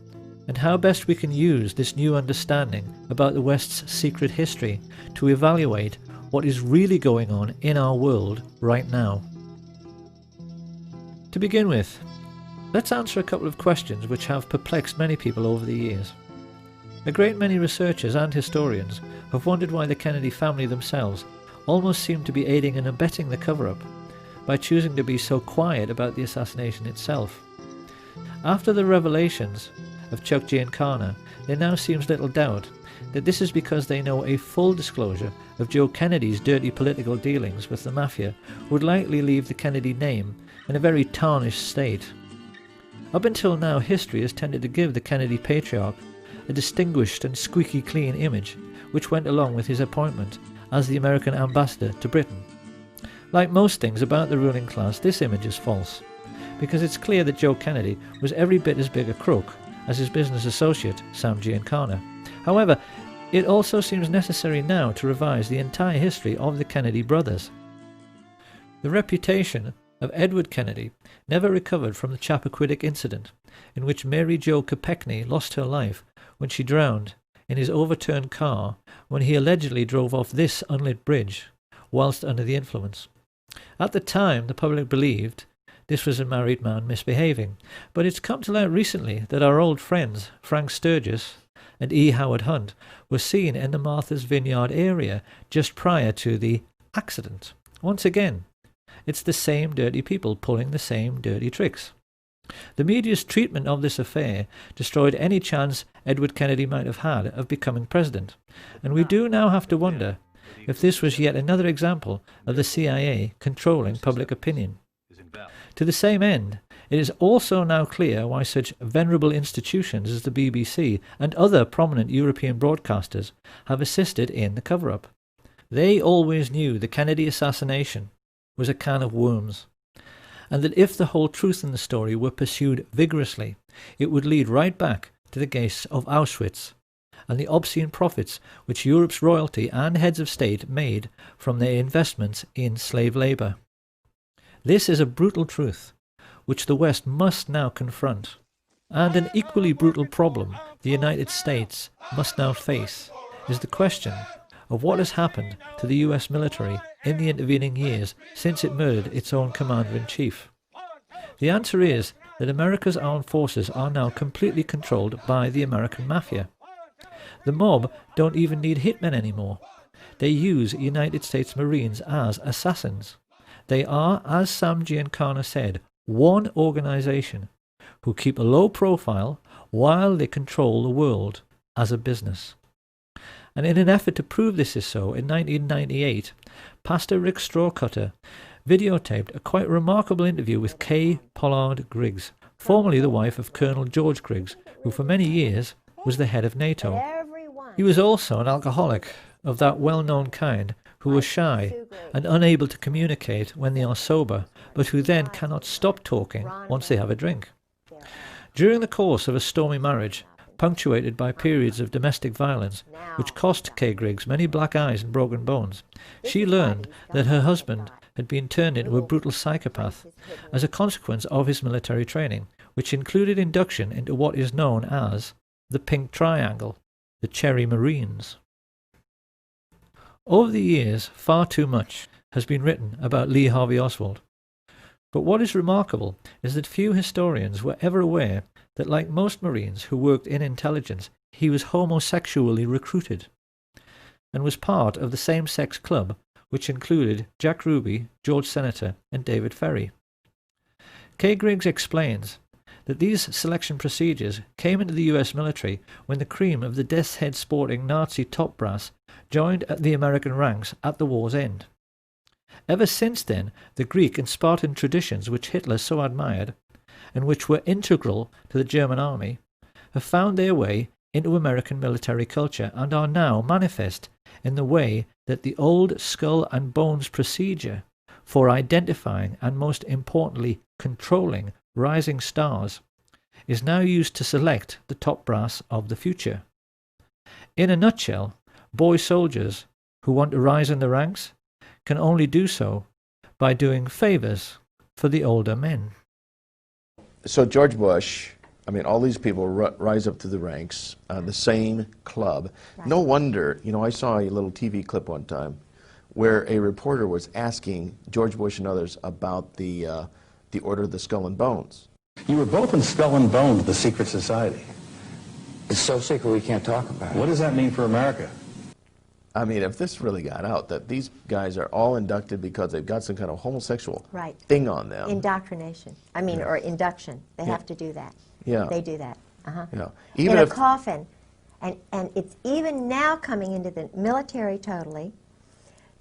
Speaker 10: and how best we can use this new understanding about the West's secret history to evaluate what is really going on in our world right now. To begin with, let's answer a couple of questions which have perplexed many people over the years. A great many researchers and historians have wondered why the Kennedy family themselves almost seem to be aiding and abetting the cover-up by choosing to be so quiet about the assassination itself. After the revelations of Chuck Giancana, there now seems little doubt that this is because they know a full disclosure of Joe Kennedy's dirty political dealings with the mafia would likely leave the Kennedy name in a very tarnished state. Up until now, history has tended to give the Kennedy patriarch a distinguished and squeaky clean image which went along with his appointment as the American ambassador to Britain. Like most things about the ruling class, this image is false, because it's clear that Joe Kennedy was every bit as big a crook as his business associate, Sam Giancana. However, it also seems necessary now to revise the entire history of the Kennedy brothers. The reputation of Edward Kennedy never recovered from the Chappaquiddick incident, in which Mary Jo Kopechne lost her life when she drowned in his overturned car when he allegedly drove off this unlit bridge whilst under the influence. At the time, the public believed this was a married man misbehaving, but it's come to light recently that our old friends Frank Sturgis and E. Howard Hunt were seen in the Martha's Vineyard area just prior to the accident. Once again, it's the same dirty people pulling the same dirty tricks. The media's treatment of this affair destroyed any chance Edward Kennedy might have had of becoming president, and we do now have to wonder if this was yet another example of the CIA controlling public opinion. To the same end, it is also now clear why such venerable institutions as the BBC and other prominent European broadcasters have assisted in the cover-up. They always knew the Kennedy assassination was a can of worms, and that if the whole truth in the story were pursued vigorously, it would lead right back to the gates of Auschwitz and the obscene profits which Europe's royalty and heads of state made from their investments in slave labour. This is a brutal truth, which the West must now confront, and an equally brutal problem the United States must now face is the question of what has happened to the US military in the intervening years since it murdered its own commander-in-chief. The answer is that America's armed forces are now completely controlled by the American mafia. The mob don't even need hitmen anymore. They use United States Marines as assassins. They are, as Sam Giancana said, one organization who keep a low profile while they control the world as a business. And in an effort to prove this is so, in 1998, Pastor Rick Strawcutter videotaped a quite remarkable interview with Kay Pollard Griggs, formerly the wife of Colonel George Griggs, who for many years was the head of NATO. He was also an alcoholic of that well-known kind who was shy and unable to communicate when they are sober, but who then cannot stop talking once they have a drink. During the course of a stormy marriage, punctuated by periods of domestic violence, which cost Kay Griggs many black eyes and broken bones, she learned that her husband had been turned into a brutal psychopath as a consequence of his military training, which included induction into what is known as the Pink Triangle, the Cherry Marines. Over the years, far too much has been written about Lee Harvey Oswald. But what is remarkable is that few historians were ever aware that, like most Marines who worked in intelligence, he was homosexually recruited and was part of the same-sex club which included Jack Ruby, George Senator, and David Ferry. Kay Griggs explains that these selection procedures came into the US military when the cream of the death's head sporting Nazi top brass joined the American ranks at the war's end. Ever since then, the Greek and Spartan traditions which Hitler so admired, and which were integral to the German army, have found their way into American military culture and are now manifest in the way that the old skull and bones procedure for identifying and, most importantly, controlling rising stars is now used to select the top brass of the future. In a nutshell, boy soldiers who want to rise in the ranks can only do so by doing favors for the older men.
Speaker 14: So George Bush, I mean, all these people rise up to the ranks, the same club. Right. No wonder, you know, I saw a little TV clip one time where a reporter was asking George Bush and others about the Order of the Skull and Bones.
Speaker 15: You were both in Skull and Bones, the secret society.
Speaker 4: It's so secret we can't talk about it.
Speaker 15: What does that mean for America?
Speaker 14: I mean, if this really got out, that these guys are all inducted because they've got some kind of homosexual thing on them.
Speaker 21: Indoctrination. I mean, or induction. They have to do that.
Speaker 14: Yeah.
Speaker 21: They do that.
Speaker 14: Yeah.
Speaker 21: Even in a coffin. And it's even now coming into the military totally.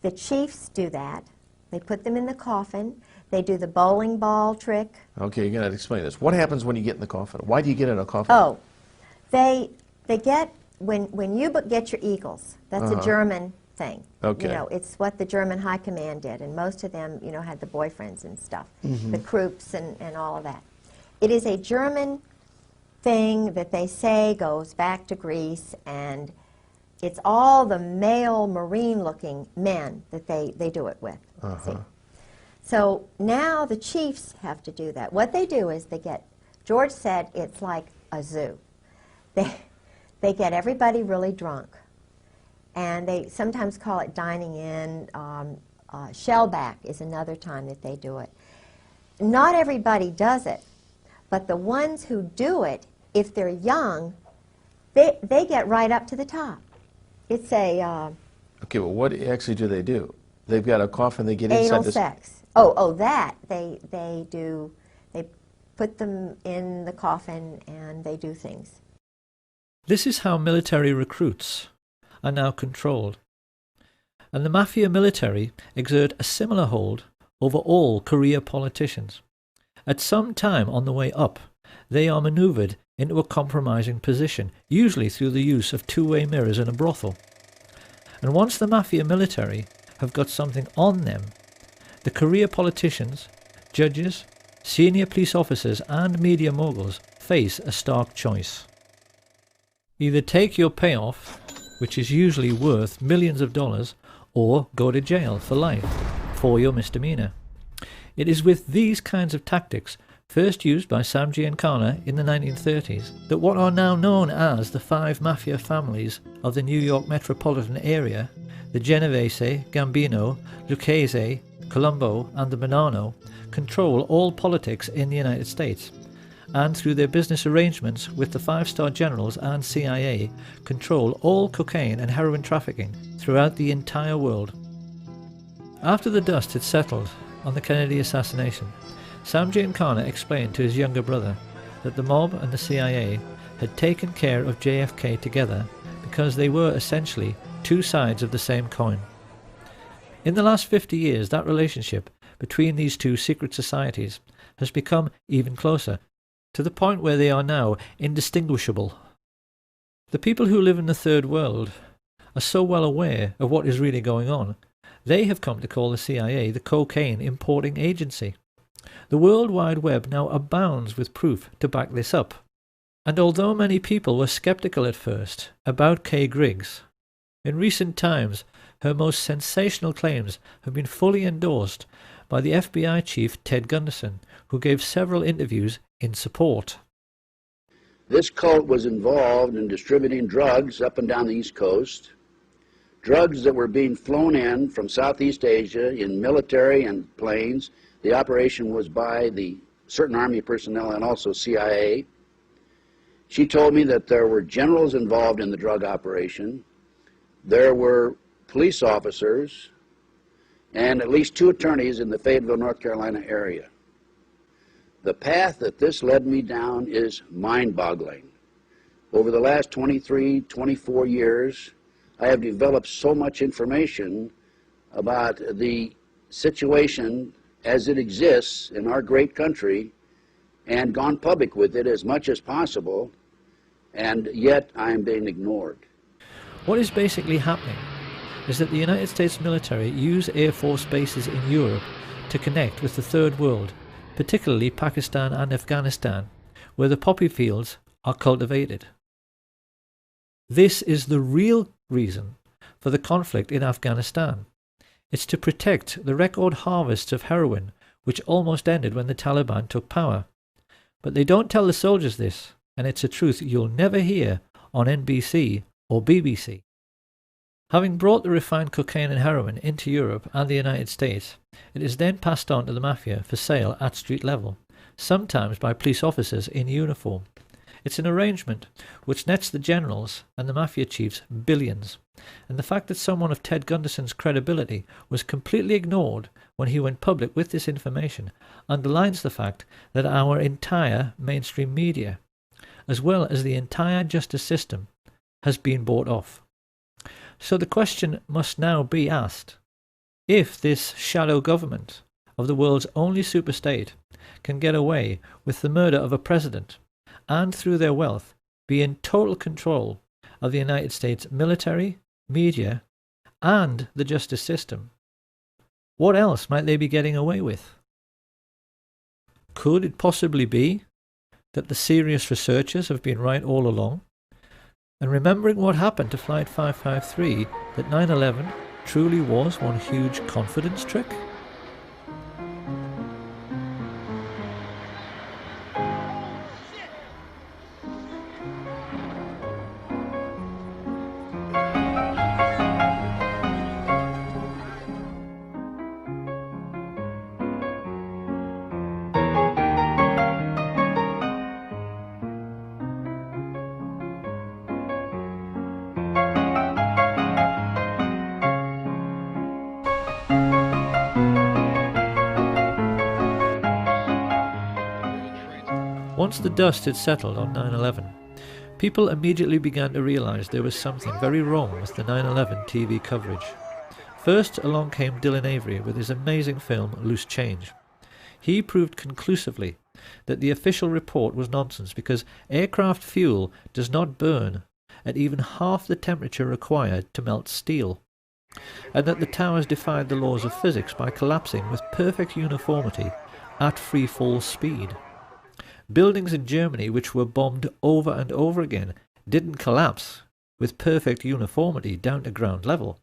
Speaker 21: The chiefs do that. They put them in the coffin. They do the bowling ball trick.
Speaker 14: Okay, you're going to explain this. What happens when you get in the coffin? Why do you get in a coffin?
Speaker 21: Oh, they get, when you get your eagles, that's a German thing.
Speaker 14: Okay.
Speaker 21: You know, it's what the German high command did, and most of them, you know, had the boyfriends and stuff, the Krupps and all of that. It is a German thing that they say goes back to Greece, and it's all the male Marine-looking men that they do it with. See? So now the chiefs have to do that. What they do is they get, George said it's like a zoo. They get everybody really drunk, and they sometimes call it dining in. Shellback is another time that they do it. Not everybody does it, but the ones who do it, if they're young, they get right up to the top. It's a...
Speaker 14: okay, well, what actually do they do? They've got a coffin, they get inside
Speaker 21: anal
Speaker 14: this...
Speaker 21: sex. Oh, that. They put them in the coffin and they do things.
Speaker 10: This is how military recruits are now controlled. And the mafia military exert a similar hold over all career politicians. At some time on the way up, they are manoeuvred into a compromising position, usually through the use of two-way mirrors in a brothel. And once the mafia military have got something on them, the career politicians, judges, senior police officers and media moguls face a stark choice. Either take your payoff, which is usually worth millions of dollars, or go to jail for life for your misdemeanor. It is with these kinds of tactics, first used by Sam Giancana in the 1930s, that what are now known as the 5 mafia families of the New York metropolitan area, the Genovese, Gambino, Lucchese, Colombo and the Bonanno, control all politics in the United States, and through their business arrangements with the 5-star generals and CIA, control all cocaine and heroin trafficking throughout the entire world. After the dust had settled on the Kennedy assassination, Sam Giancana explained to his younger brother that the mob and the CIA had taken care of JFK together because they were essentially two sides of the same coin. In the last 50 years, that relationship between these two secret societies has become even closer, to the point where they are now indistinguishable. The people who live in the Third World are so well aware of what is really going on, they have come to call the CIA the cocaine importing agency. The World Wide Web now abounds with proof to back this up. And although many people were skeptical at first about Kay Griggs, in recent times her most sensational claims have been fully endorsed by the FBI chief Ted Gunderson, who gave several interviews in support.
Speaker 11: This cult was involved in distributing drugs up and down the East Coast, drugs that were being flown in from Southeast Asia in military and planes. The operation was by the certain Army personnel and also CIA. She told me that there were generals involved in the drug operation, there were police officers, and at least 2 attorneys in the Fayetteville, North Carolina area. The path that this led me down is mind-boggling. Over the last 23, 24 years, I have developed so much information about the situation as it exists in our great country and gone public with it as much as possible, and yet I am being ignored.
Speaker 10: What is basically happening is that the United States military use Air Force bases in Europe to connect with the Third World, particularly Pakistan and Afghanistan, where the poppy fields are cultivated. This is the real reason for the conflict in Afghanistan. It's to protect the record harvests of heroin, which almost ended when the Taliban took power. But they don't tell the soldiers this, and it's a truth you'll never hear on NBC or BBC. Having brought the refined cocaine and heroin into Europe and the United States, it is then passed on to the mafia for sale at street level, sometimes by police officers in uniform. It's an arrangement which nets the generals and the mafia chiefs billions, and the fact that someone of Ted Gunderson's credibility was completely ignored when he went public with this information underlines the fact that our entire mainstream media, as well as the entire justice system, has been bought off. So the question must now be asked: if this shadow government of the world's only superstate can get away with the murder of a president, and through their wealth be in total control of the United States military, media, and the justice system, what else might they be getting away with? Could it possibly be that the serious researchers have been right all along, and remembering what happened to Flight 553, that 9/11 truly was one huge confidence trick? Once the dust had settled on 9/11, people immediately began to realize there was something very wrong with the 9/11 TV coverage. First along came Dylan Avery with his amazing film Loose Change. He proved conclusively that the official report was nonsense because aircraft fuel does not burn at even half the temperature required to melt steel, and that the towers defied the laws of physics by collapsing with perfect uniformity at free fall speed. Buildings in Germany which were bombed over and over again didn't collapse with perfect uniformity down to ground level.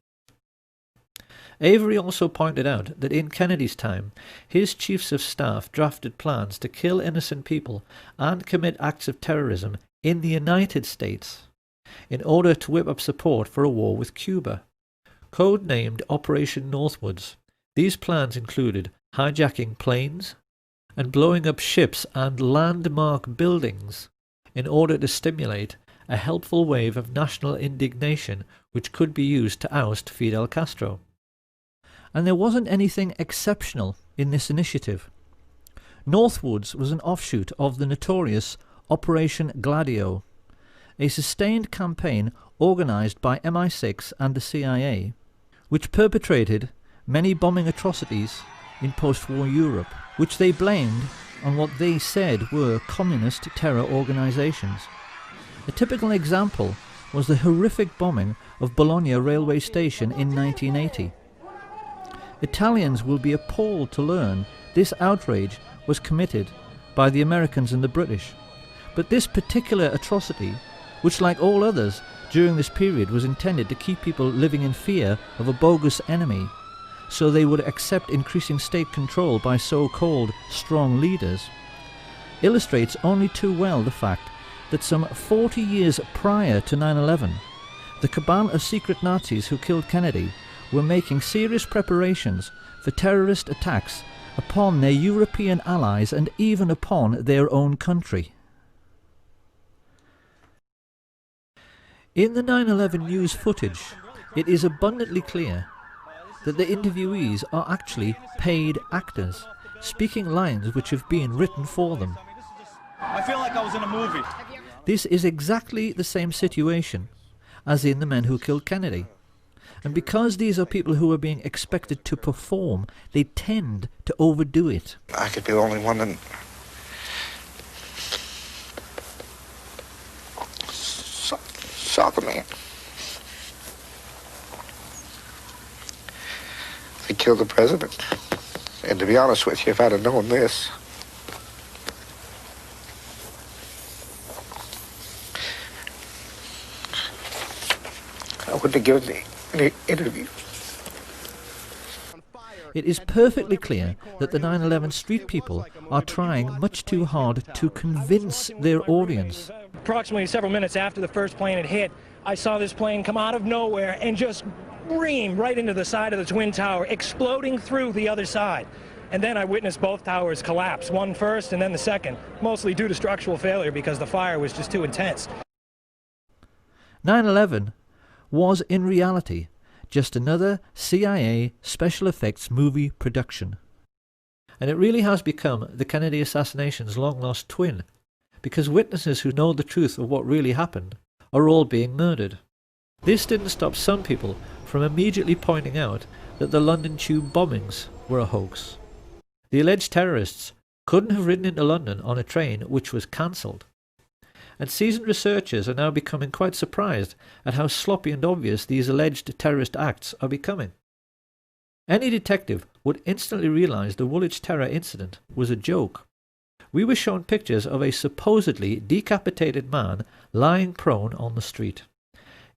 Speaker 10: Avery also pointed out that in Kennedy's time, his chiefs of staff drafted plans to kill innocent people and commit acts of terrorism in the United States in order to whip up support for a war with Cuba. Codenamed Operation Northwoods, these plans included hijacking planes and blowing up ships and landmark buildings in order to stimulate a helpful wave of national indignation which could be used to oust Fidel Castro. And there wasn't anything exceptional in this initiative. Northwoods was an offshoot of the notorious Operation Gladio, a sustained campaign organised by MI6 and the CIA, which perpetrated many bombing atrocities in post-war Europe, which they blamed on what they said were communist terror organisations. A typical example was the horrific bombing of Bologna railway station in 1980. Italians will be appalled to learn this outrage was committed by the Americans and the British. But this particular atrocity, which like all others during this period was intended to keep people living in fear of a bogus enemy, so they would accept increasing state control by so-called strong leaders, illustrates only too well the fact that some 40 years prior to 9/11, the cabal of secret Nazis who killed Kennedy were making serious preparations for terrorist attacks upon their European allies and even upon their own country. In the 9/11 news footage, it is abundantly clear that the interviewees are actually paid actors, speaking lines which have been written for them.
Speaker 16: I feel like I was in a movie.
Speaker 10: This is exactly the same situation as in The Men Who Killed Kennedy. And because these are people who are being expected to perform, they tend to overdo it.
Speaker 7: I could be the only one that... Soccer man. They killed the president. And to be honest with you, if I'd have known this... I wouldn't have given me any interview.
Speaker 10: It is perfectly clear that the 9/11 street people are trying much too hard to convince their audience.
Speaker 17: Approximately several minutes after the first plane had hit, I saw this plane come out of nowhere and just ream right into the side of the Twin Tower, exploding through the other side. And then I witnessed both towers collapse, one first and then the second, mostly due to structural failure because the fire was just too intense.
Speaker 10: 9/11 was in reality just another CIA special effects movie production. And it really has become the Kennedy assassination's long-lost twin, because witnesses who know the truth of what really happened are all being murdered. This didn't stop some people from immediately pointing out that the London Tube bombings were a hoax. The alleged terrorists couldn't have ridden into London on a train which was cancelled. And seasoned researchers are now becoming quite surprised at how sloppy and obvious these alleged terrorist acts are becoming. Any detective would instantly realise the Woolwich terror incident was a joke. We were shown pictures of a supposedly decapitated man lying prone on the street.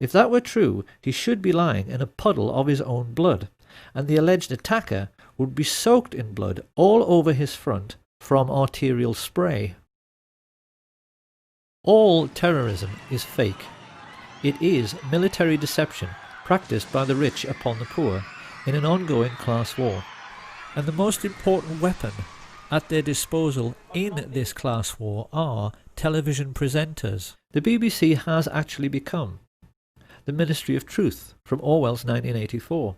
Speaker 10: If that were true, he should be lying in a puddle of his own blood, and the alleged attacker would be soaked in blood all over his front from arterial spray. All terrorism is fake. It is military deception practiced by the rich upon the poor in an ongoing class war. And the most important weapon at their disposal in this class war are television presenters. The BBC has actually become the Ministry of Truth from Orwell's 1984.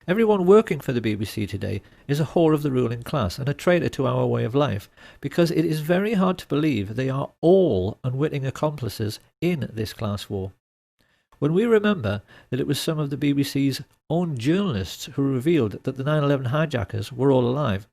Speaker 10: Everyone working for the BBC today is a whore of the ruling class and a traitor to our way of life, because it is very hard to believe they are all unwitting accomplices in this class war. When we remember that it was some of the BBC's own journalists who revealed that the 9/11 hijackers were all alive,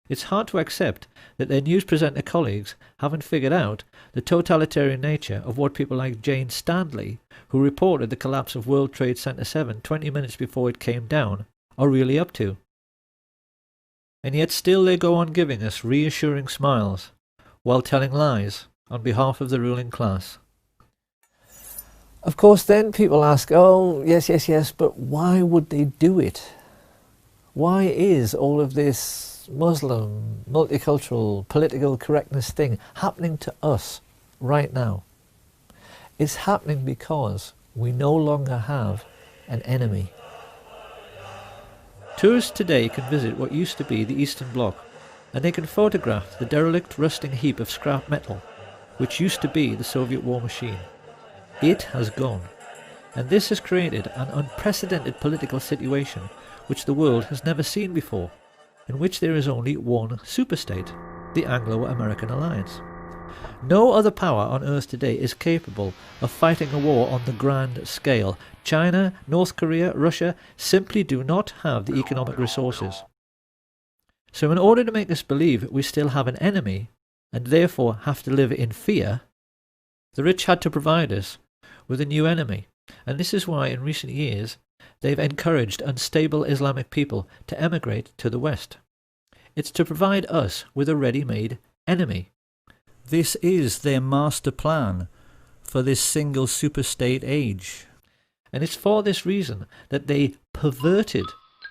Speaker 10: It's hard to accept that their news presenter colleagues haven't figured out the totalitarian nature of what people like Jane Stanley, who reported the collapse of World Trade Center 7 20 minutes before it came down, are really up to. And yet still they go on giving us reassuring smiles, while telling lies on behalf of the ruling class.
Speaker 2: Of course, then people ask, oh, yes, but why would they do it? Why is all of this Muslim, multicultural, political correctness thing happening to us right now? It's happening because we no longer have an enemy.
Speaker 10: Tourists today can visit what used to be the Eastern Bloc, and they can photograph the derelict, rusting heap of scrap metal, which used to be the Soviet war machine. It has gone, and this has created an unprecedented political situation which the world has never seen before, in which there is only one superstate, the Anglo-American alliance. No other power on Earth today is capable of fighting a war on the grand scale. China, North Korea, Russia simply do not have the economic resources. So in order to make us believe we still have an enemy, and therefore have to live in fear, the rich had to provide us with a new enemy, and this is why in recent years they've encouraged unstable Islamic people to emigrate to the West. It's to provide us with a ready-made enemy. This is their master plan for this single superstate age. And it's for this reason that they perverted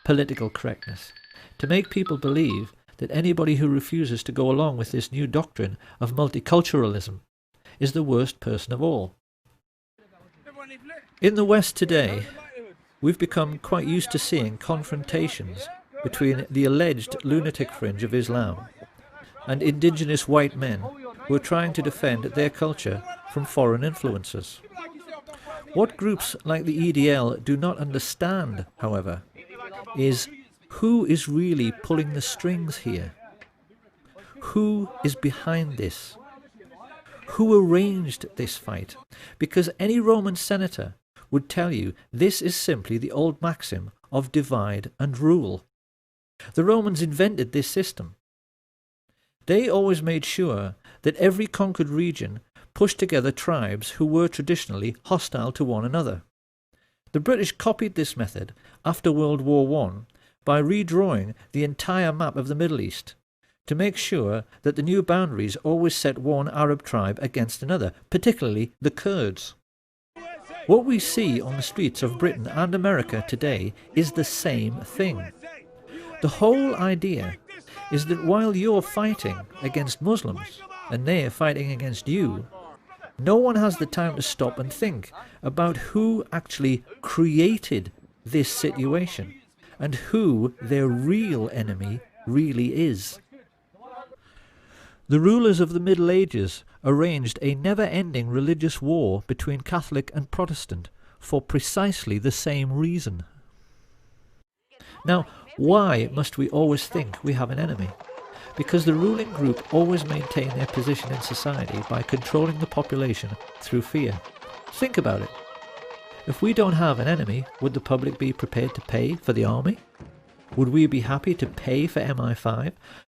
Speaker 10: political correctness, to make people believe that anybody who refuses to go along with this new doctrine of multiculturalism is the worst person of all. In the West today, we've become quite used to seeing confrontations between the alleged lunatic fringe of Islam and indigenous white men who are trying to defend their culture from foreign influences. What groups like the EDL do not understand, however, is who is really pulling the strings here? Who is behind this? Who arranged this fight? Because any Roman senator would tell you this is simply the old maxim of divide and rule. The Romans invented this system. They always made sure that every conquered region pushed together tribes who were traditionally hostile to one another. The British copied this method after World War I by redrawing the entire map of the Middle East to make sure that the new boundaries always set one Arab tribe against another, particularly the Kurds. What we see on the streets of Britain and America today is the same thing. The whole idea is that while you're fighting against Muslims and they're fighting against you, no one has the time to stop and think about who actually created this situation and who their real enemy really is. The rulers of the Middle Ages arranged a never-ending religious war between Catholic and Protestant for precisely the same reason. Now, why must we always think we have an enemy? Because the ruling group always maintain their position in society by controlling the population through fear. Think about it. If we don't have an enemy, would the public be prepared to pay for the army? Would we be happy to pay for MI5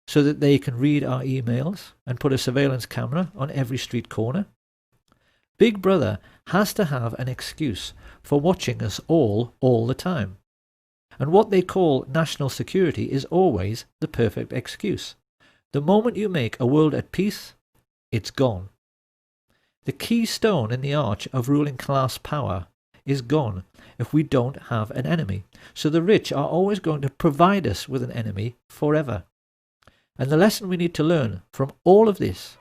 Speaker 10: so that they can read our emails and put a surveillance camera on every street corner? Big Brother has to have an excuse for watching us all the time. And what they call national security is always the perfect excuse. The moment you make a world at peace, it's gone. The keystone in the arch of ruling class power is gone if we don't have an enemy. So the rich are always going to provide us with an enemy forever. And the lesson we need to learn from all of this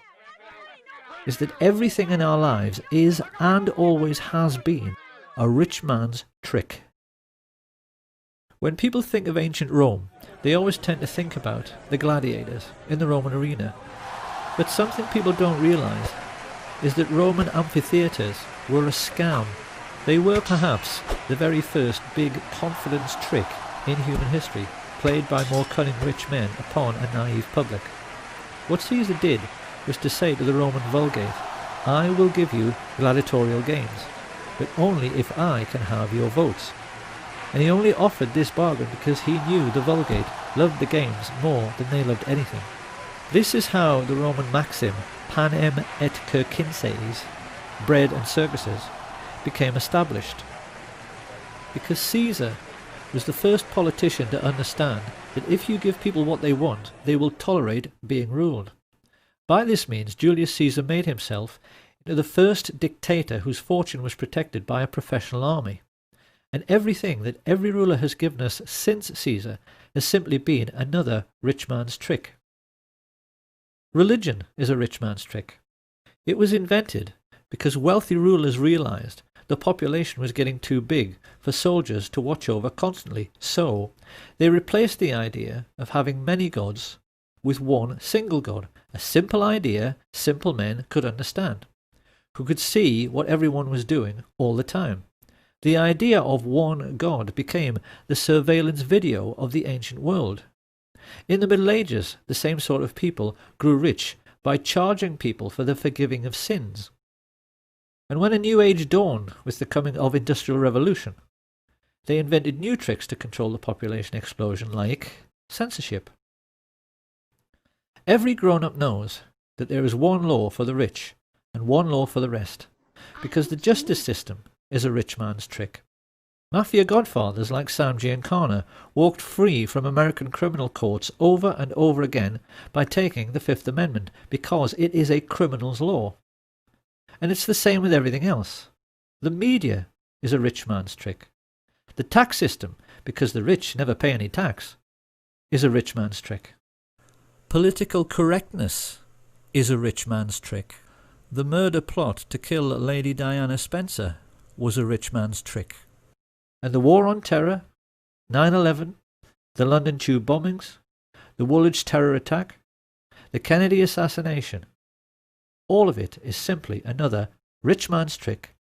Speaker 10: is that everything in our lives is and always has been a rich man's trick. When people think of ancient Rome, they always tend to think about the gladiators in the Roman arena. But something people don't realize is that Roman amphitheaters were a scam. They were perhaps the very first big confidence trick in human history, played by more cunning rich men upon a naive public. What Caesar did was to say to the Roman Vulgate, I will give you gladiatorial games, but only if I can have your votes.
Speaker 2: and he only offered this bargain because he knew the Vulgate loved the games more than they loved anything. This is how the Roman maxim panem et circenses, bread and circuses, became established. Because Caesar was the first politician to understand that if you give people what they want, they will tolerate being ruled. By this means, Julius Caesar made himself into the first dictator whose fortune was protected by a professional army. And everything that every ruler has given us since Caesar has simply been another rich man's trick. Religion is a rich man's trick. It was invented because wealthy rulers realized the population was getting too big for soldiers to watch over constantly, so they replaced the idea of having many gods with one single god, a simple idea simple men could understand, who could see what everyone was doing all the time. The idea of one god became the surveillance video of the ancient world. In the Middle Ages, the same sort of people grew rich by charging people for the forgiving of sins. And when a new age dawned with the coming of Industrial Revolution, they invented new tricks to control the population explosion, like censorship. Every grown-up knows that there is one law for the rich and one law for the rest, because the justice system is a rich man's trick. Mafia godfathers like Sam Giancana walked free from American criminal courts over and over again by taking the Fifth Amendment, because it is a criminal's law. And it's the same with everything else. The media is a rich man's trick. The tax system, because the rich never pay any tax, is a rich man's trick. Political correctness is a rich man's trick. The murder plot to kill Lady Diana Spencer was a rich man's trick. And the War on Terror, 9/11, the London Tube bombings, the Woolwich terror attack, the Kennedy assassination, all of it is simply another rich man's trick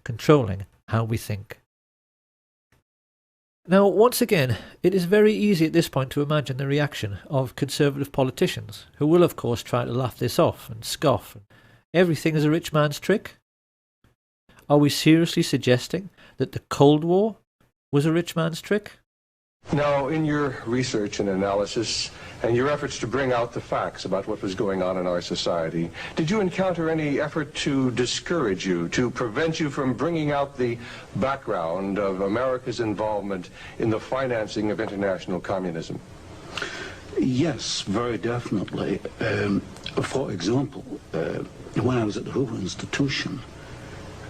Speaker 2: controlling how we think. Now, once again, it is very easy at this point to imagine the reaction of conservative politicians, who will of course try to laugh this off and scoff. Everything is a rich man's trick? Are we seriously suggesting that the Cold War was a rich man's trick?
Speaker 18: Now, in your research and analysis and your efforts to bring out the facts about what was going on in our society, did you encounter any effort to discourage you, to prevent you from bringing out the background of America's involvement in the financing of international communism?
Speaker 22: Yes, very definitely. For example, when I was at the Hoover Institution,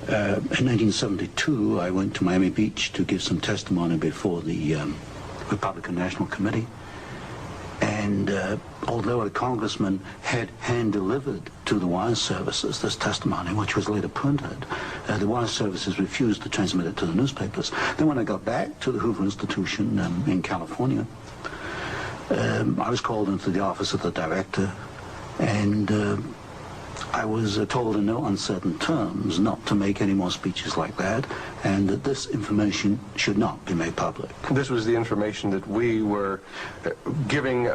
Speaker 22: in 1972, I went to Miami Beach to give some testimony before the Republican National Committee. And although a congressman had hand-delivered to the wire services this testimony, which was later printed, the wire services refused to transmit it to the newspapers. Then when I got back to the Hoover Institution in California, I was called into the office of the director, and I was told in no uncertain terms not to make any more speeches like that, and that this information should not be made public.
Speaker 18: This was the information that we were giving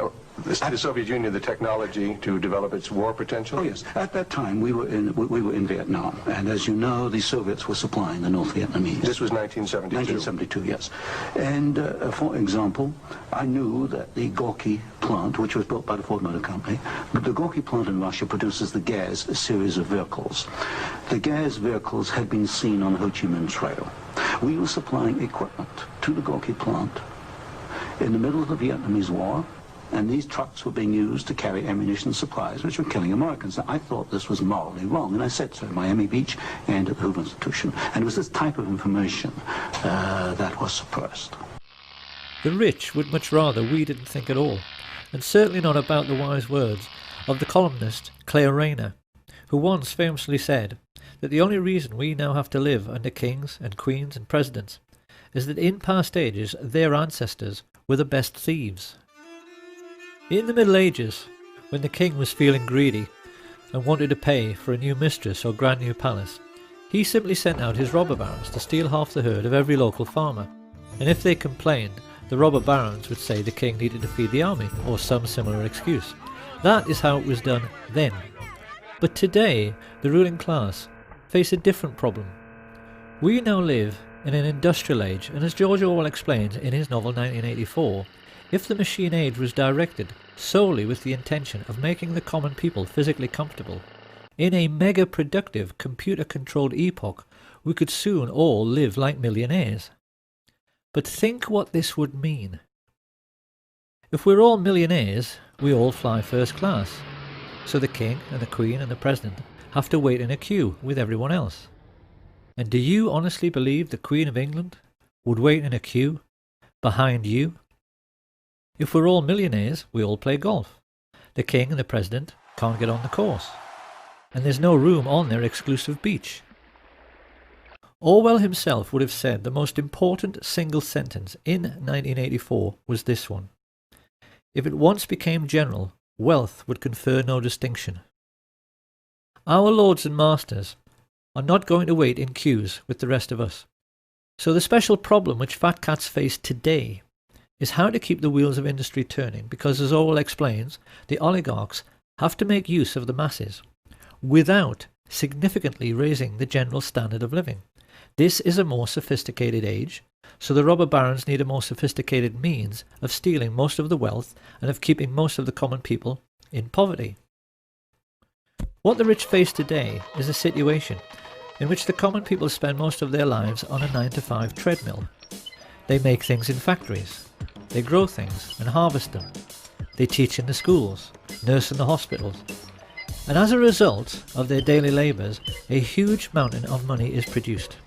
Speaker 18: the Soviet Union the technology to develop its war potential?
Speaker 22: Oh, yes. At that time, we were in Vietnam, and as you know, the Soviets were supplying the North Vietnamese.
Speaker 18: This was 1972?
Speaker 22: 1972, yes. And, for example, I knew that the Gorky plant, which was built by the Ford Motor Company, the Gorky plant in Russia produces the Gaz series of vehicles. The Gaz vehicles had been seen on the Ho Chi Minh Trail. We were supplying equipment to the Gorky plant in the middle of the Vietnamese War, and these trucks were being used to carry ammunition supplies, which were killing Americans. Now, I thought this was morally wrong, and I said so at Miami Beach and at the Hoover Institution. And it was this type of information that was suppressed.
Speaker 2: The rich would much rather we didn't think at all, and certainly not about the wise words of the columnist Claire Rayner, who once famously said that the only reason we now have to live under kings and queens and presidents is that in past ages their ancestors were the best thieves. In the Middle Ages, when the king was feeling greedy and wanted to pay for a new mistress or grand new palace, he simply sent out his robber barons to steal half the herd of every local farmer, and if they complained, the robber barons would say the king needed to feed the army, or some similar excuse. That is how it was done then. But today, the ruling class face a different problem. We now live
Speaker 10: in an industrial age, and as George Orwell explains in his novel 1984, if the machine age was directed solely with the intention of making the common people physically comfortable, in a mega-productive, computer-controlled epoch, we could soon all live like millionaires. But think what this would mean. If we're all millionaires, we all fly first class, so the King and the Queen and the President have to wait in a queue with everyone else. And do you honestly believe the Queen of England would wait in a queue behind you? If we're all millionaires, we all play golf. The King and the President can't get on the course, and there's no room on their exclusive beach. Orwell himself would have said the most important single sentence in 1984 was this one: if it once became general, wealth would confer no distinction. Our lords and masters are not going to wait in queues with the rest of us. So the special problem which fat cats face today is how to keep the wheels of industry turning, because, as Orwell explains, the oligarchs have to make use of the masses without significantly raising the general standard of living. This is a more sophisticated age, so the robber barons need a more sophisticated means of stealing most of the wealth and of keeping most of the common people in poverty. What the rich face today is a situation in which the common people spend most of their lives on a 9-to-5 treadmill. They make things in factories. They grow things and harvest them. They teach in the schools, nurse in the hospitals. And as a result of their daily labours, a huge mountain of money is produced.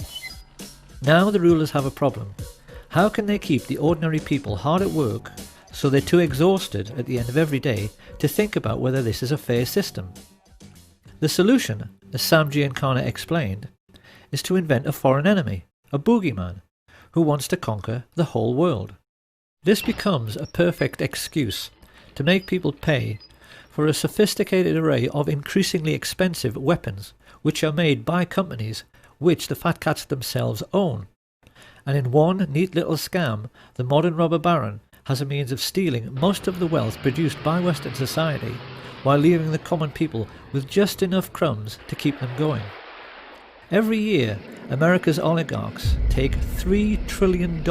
Speaker 10: Now the rulers have a problem. How can they keep the ordinary people hard at work so they're too exhausted at the end of every day to think about whether this is a fair system? The solution, as Sam Giancana explained, is to invent a foreign enemy, a boogeyman, who wants to conquer the whole world. This becomes a perfect excuse to make people pay for a sophisticated array of increasingly expensive weapons which are made by companies which the fat cats themselves own. And in one neat little scam, the modern robber baron has a means of stealing most of the wealth produced by Western society while leaving the common people with just enough crumbs to keep them going. Every year, America's oligarchs take $3 trillion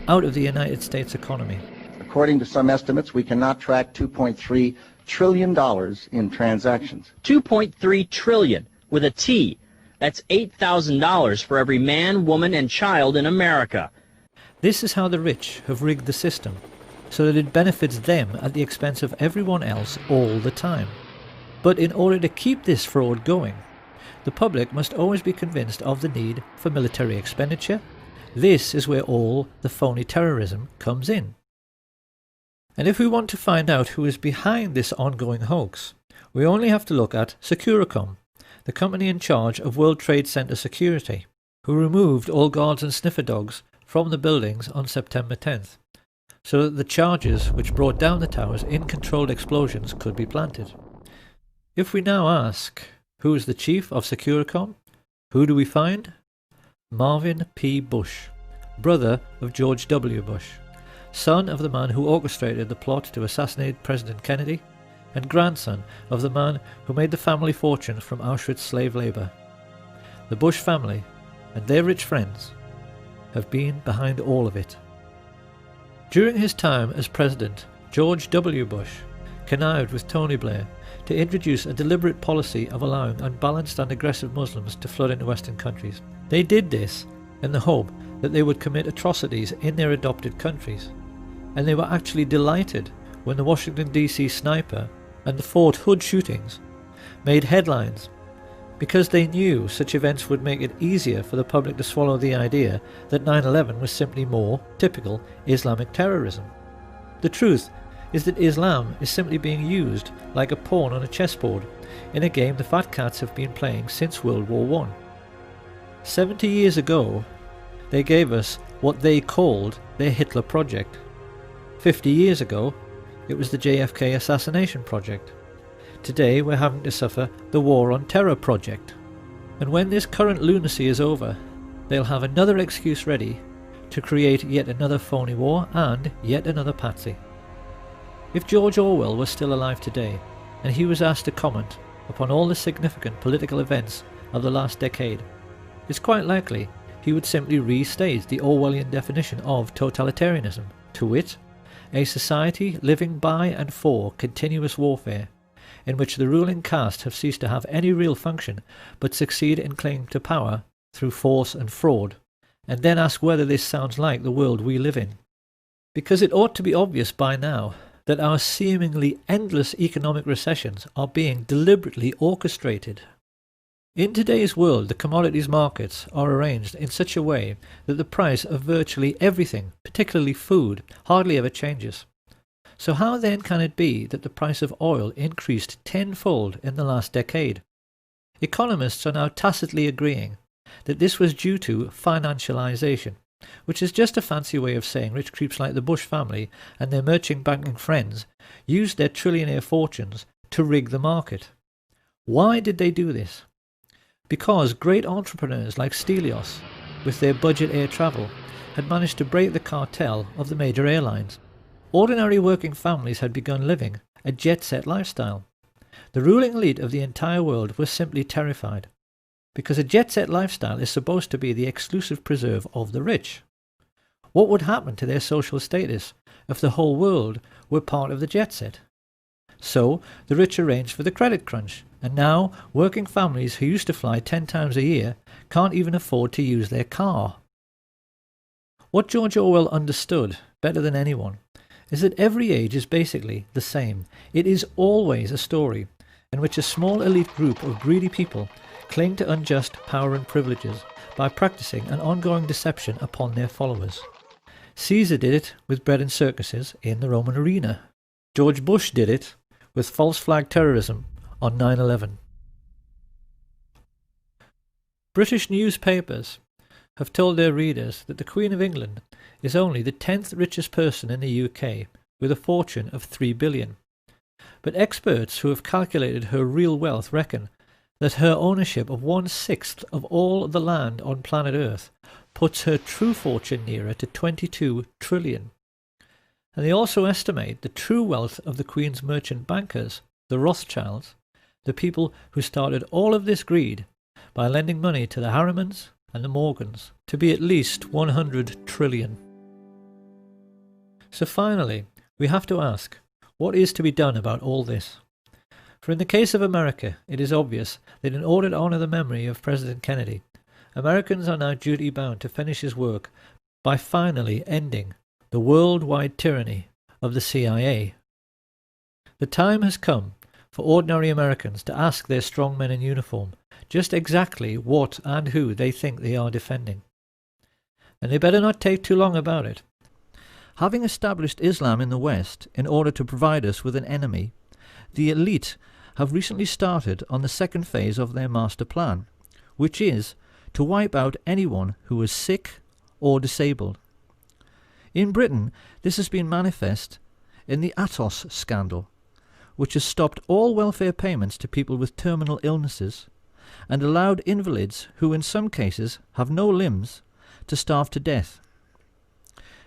Speaker 10: out of the United States economy.
Speaker 1: According to some estimates, we cannot track $2.3 trillion in transactions.
Speaker 19: 2.3 trillion with a T. That's $8,000 for every man, woman, and child in America.
Speaker 10: This is how the rich have rigged the system, so that it benefits them at the expense of everyone else all the time. But in order to keep this fraud going, the public must always be convinced of the need for military expenditure. This is where all the phony terrorism comes in. And if we want to find out who is behind this ongoing hoax, we only have to look at Securicom, the company in charge of World Trade Center security, who removed all guards and sniffer dogs from the buildings on September 10th, so that the charges which brought down the towers in controlled explosions could be planted. If we now ask, who is the chief of Securicom? Who do we find? Marvin P. Bush, brother of George W. Bush, son of the man who orchestrated the plot to assassinate President Kennedy, and grandson of the man who made the family fortune from Auschwitz slave labour. The Bush family and their rich friends have been behind all of it. During his time as president, George W. Bush connived with Tony Blair to introduce a deliberate policy of allowing unbalanced and aggressive Muslims to flood into Western countries. They did this in the hope that they would commit atrocities in their adopted countries, and they were actually delighted when the Washington DC sniper and the Fort Hood shootings made headlines, because they knew such events would make it easier for the public to swallow the idea that 9/11 was simply more typical Islamic terrorism. The truth is that Islam is simply being used like a pawn on a chessboard in a game the fat cats have been playing since World War I. 70 years ago, they gave us what they called their Hitler Project. 50 years ago, it was the JFK assassination project. Today we're having to suffer the War on Terror project. And when this current lunacy is over, they'll have another excuse ready to create yet another phony war and yet another patsy. If George Orwell was still alive today, and he was asked to comment upon all the significant political events of the last decade, it's quite likely he would simply restate the Orwellian definition of totalitarianism, to wit, a society living by and for continuous warfare, in which the ruling caste have ceased to have any real function but succeed in clinging to power through force and fraud, and then ask whether this sounds like the world we live in. Because it ought to be obvious by now that our seemingly endless economic recessions are being deliberately orchestrated. In today's world, the commodities markets are arranged in such a way that the price of virtually everything, particularly food, hardly ever changes. So how then can it be that the price of oil increased tenfold in the last decade? Economists are now tacitly agreeing that this was due to financialization, which is just a fancy way of saying rich creeps like the Bush family and their merchant banking friends used their trillionaire fortunes to rig the market. Why did they do this? Because great entrepreneurs like Stelios, with their budget air travel, had managed to break the cartel of the major airlines. Ordinary working families had begun living a jet-set lifestyle. The ruling elite of the entire world was simply terrified, because a jet-set lifestyle is supposed to be the exclusive preserve of the rich. What would happen to their social status if the whole world were part of the jet-set? So the rich arranged for the credit crunch, and now working families who used to fly 10 times a year can't even afford to use their car. What George Orwell understood better than anyone is that every age is basically the same. It is always a story in which a small elite group of greedy people cling to unjust power and privileges by practicing an ongoing deception upon their followers. Caesar did it with bread and circuses in the Roman arena. George Bush did it with false flag terrorism on 9/11. British newspapers have told their readers that the Queen of England is only the 10th richest person in the UK with a fortune of 3 billion. But experts who have calculated her real wealth reckon that her ownership of 1/6 of all the land on planet Earth puts her true fortune nearer to 22 trillion. And they also estimate the true wealth of the Queen's merchant bankers, the Rothschilds, the people who started all of this greed by lending money to the Harrimans and the Morgans, to be at least 100 trillion. So finally, we have to ask, what is to be done about all this? For in the case of America, it is obvious that in order to honour the memory of President Kennedy, Americans are now duty-bound to finish his work by finally ending the worldwide tyranny of the CIA. The time has come for ordinary Americans to ask their strong men in uniform just exactly what and who they think they are defending. And they better not take too long about it. Having established Islam in the West in order to provide us with an enemy, the elite have recently started on the second phase of their master plan, which is to wipe out anyone who is sick or disabled. In Britain, this has been manifest in the Atos scandal, which has stopped all welfare payments to people with terminal illnesses and allowed invalids who in some cases have no limbs to starve to death.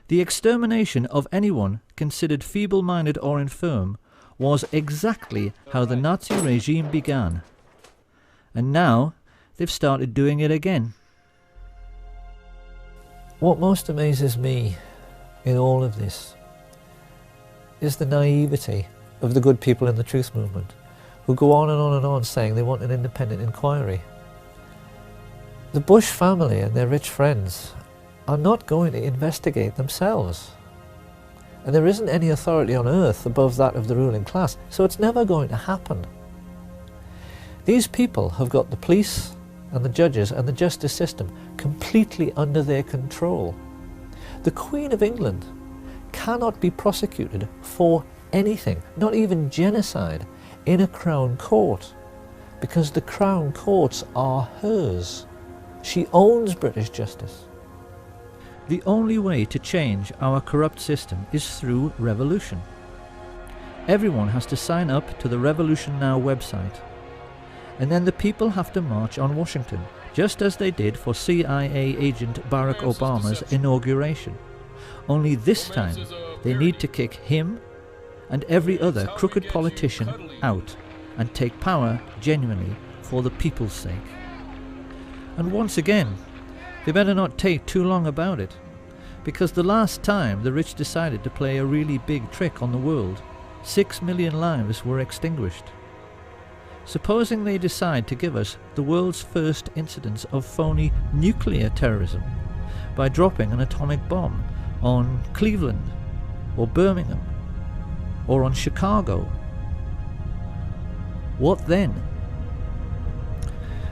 Speaker 10: The extermination of anyone considered feeble-minded or infirm was exactly how the Nazi regime began. And now they've started doing it again.
Speaker 2: What most amazes me in all of this is the naivety of the good people in the truth movement, who go on and on and on saying they want an independent inquiry. The Bush family and their rich friends are not going to investigate themselves. And there isn't any authority on earth above that of the ruling class, so it's never going to happen. These people have got the police and the judges and the justice system completely under their control. The Queen of England cannot be prosecuted for anything, not even genocide, in a Crown Court, because the Crown Courts are hers. She owns British justice.
Speaker 10: The only way to change our corrupt system is through revolution. Everyone has to sign up to the Revolution Now website, and then the people have to march on Washington, just as they did for CIA agent Barack Obama's inauguration. Only this time they need to kick him and every other crooked politician out and take power genuinely for the people's sake. And once again, They better not take too long about it, because the last time the rich decided to play a really big trick on the world, 6 million lives were extinguished. Supposing they decide to give us the world's first incidence of phony nuclear terrorism by dropping an atomic bomb on Cleveland or Birmingham or on Chicago, what then?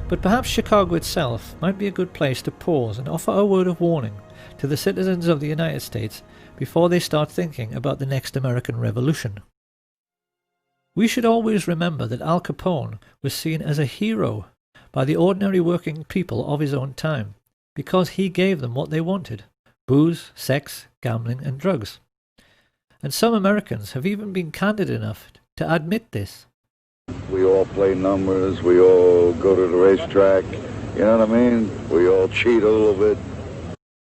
Speaker 10: But perhaps Chicago itself might be a good place to pause and offer a word of warning to the citizens of the United States before they start thinking about the next American Revolution. We should always remember that Al Capone was seen as a hero by the ordinary working people of his own time because he gave them what they wanted: booze, sex, gambling and drugs. And some Americans have even been candid enough to admit this.
Speaker 3: We all play numbers, we all go to the racetrack, you know what I mean? We all cheat a little bit.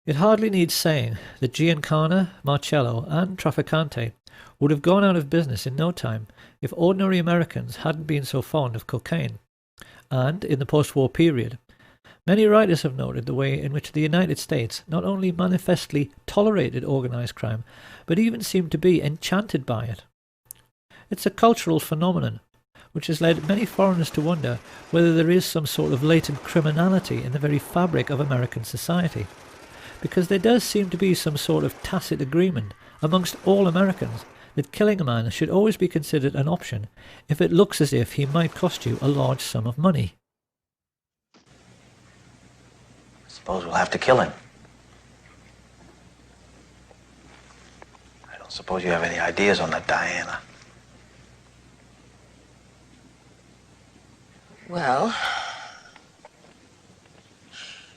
Speaker 10: It hardly needs saying that Giancana, Marcello and Trafficante would have gone out of business in no time if ordinary Americans hadn't been so fond of cocaine. And, in the post-war period, many writers have noted the way in which the United States not only manifestly tolerated organized crime, but even seemed to be enchanted by it. It's a cultural phenomenon which has led many foreigners to wonder whether there is some sort of latent criminality in the very fabric of American society, because there does seem to be some sort of tacit agreement amongst all Americans that killing a man should always be considered an option if it looks as if he might cost you a large sum of money.
Speaker 20: Suppose we'll have to kill him. I don't suppose you have any ideas on that, Diana.
Speaker 23: Well,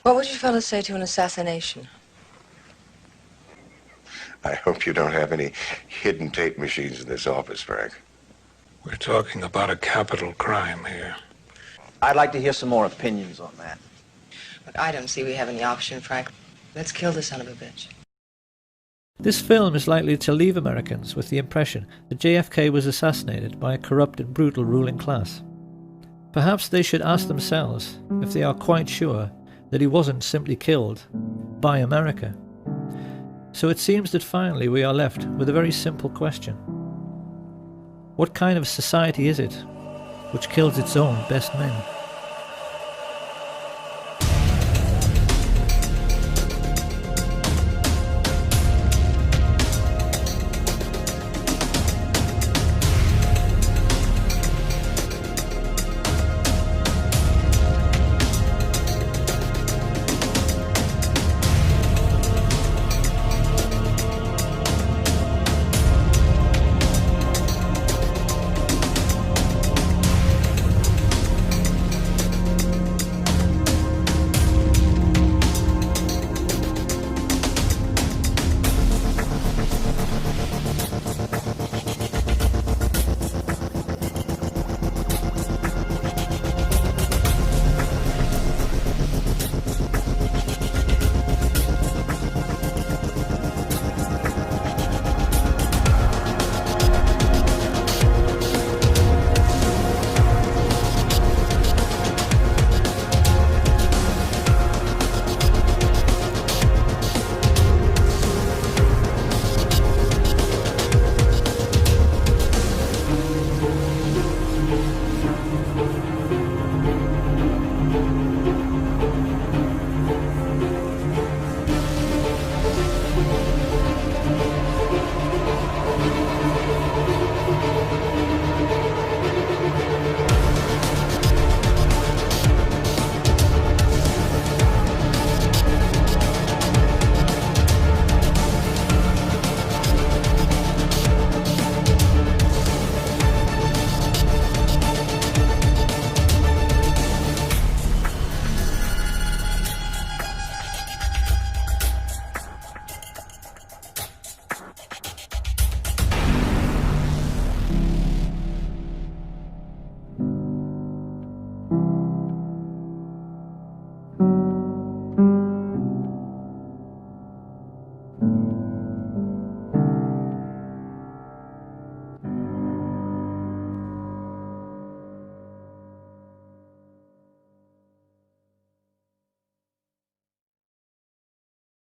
Speaker 23: what would you fellas say to an assassination?
Speaker 7: I hope you don't have any hidden tape machines in this office, Frank.
Speaker 24: We're talking about a capital crime here.
Speaker 20: I'd like to hear some more opinions on that.
Speaker 23: But I don't see we have any option, Frank. Let's kill the son of a bitch.
Speaker 10: This film is likely to leave Americans with the impression that JFK was assassinated by a corrupt and brutal ruling class. Perhaps they should ask themselves if they are quite sure that he wasn't simply killed by America. So it seems that finally we are left with a very simple question. What kind of society is it which kills its own best men?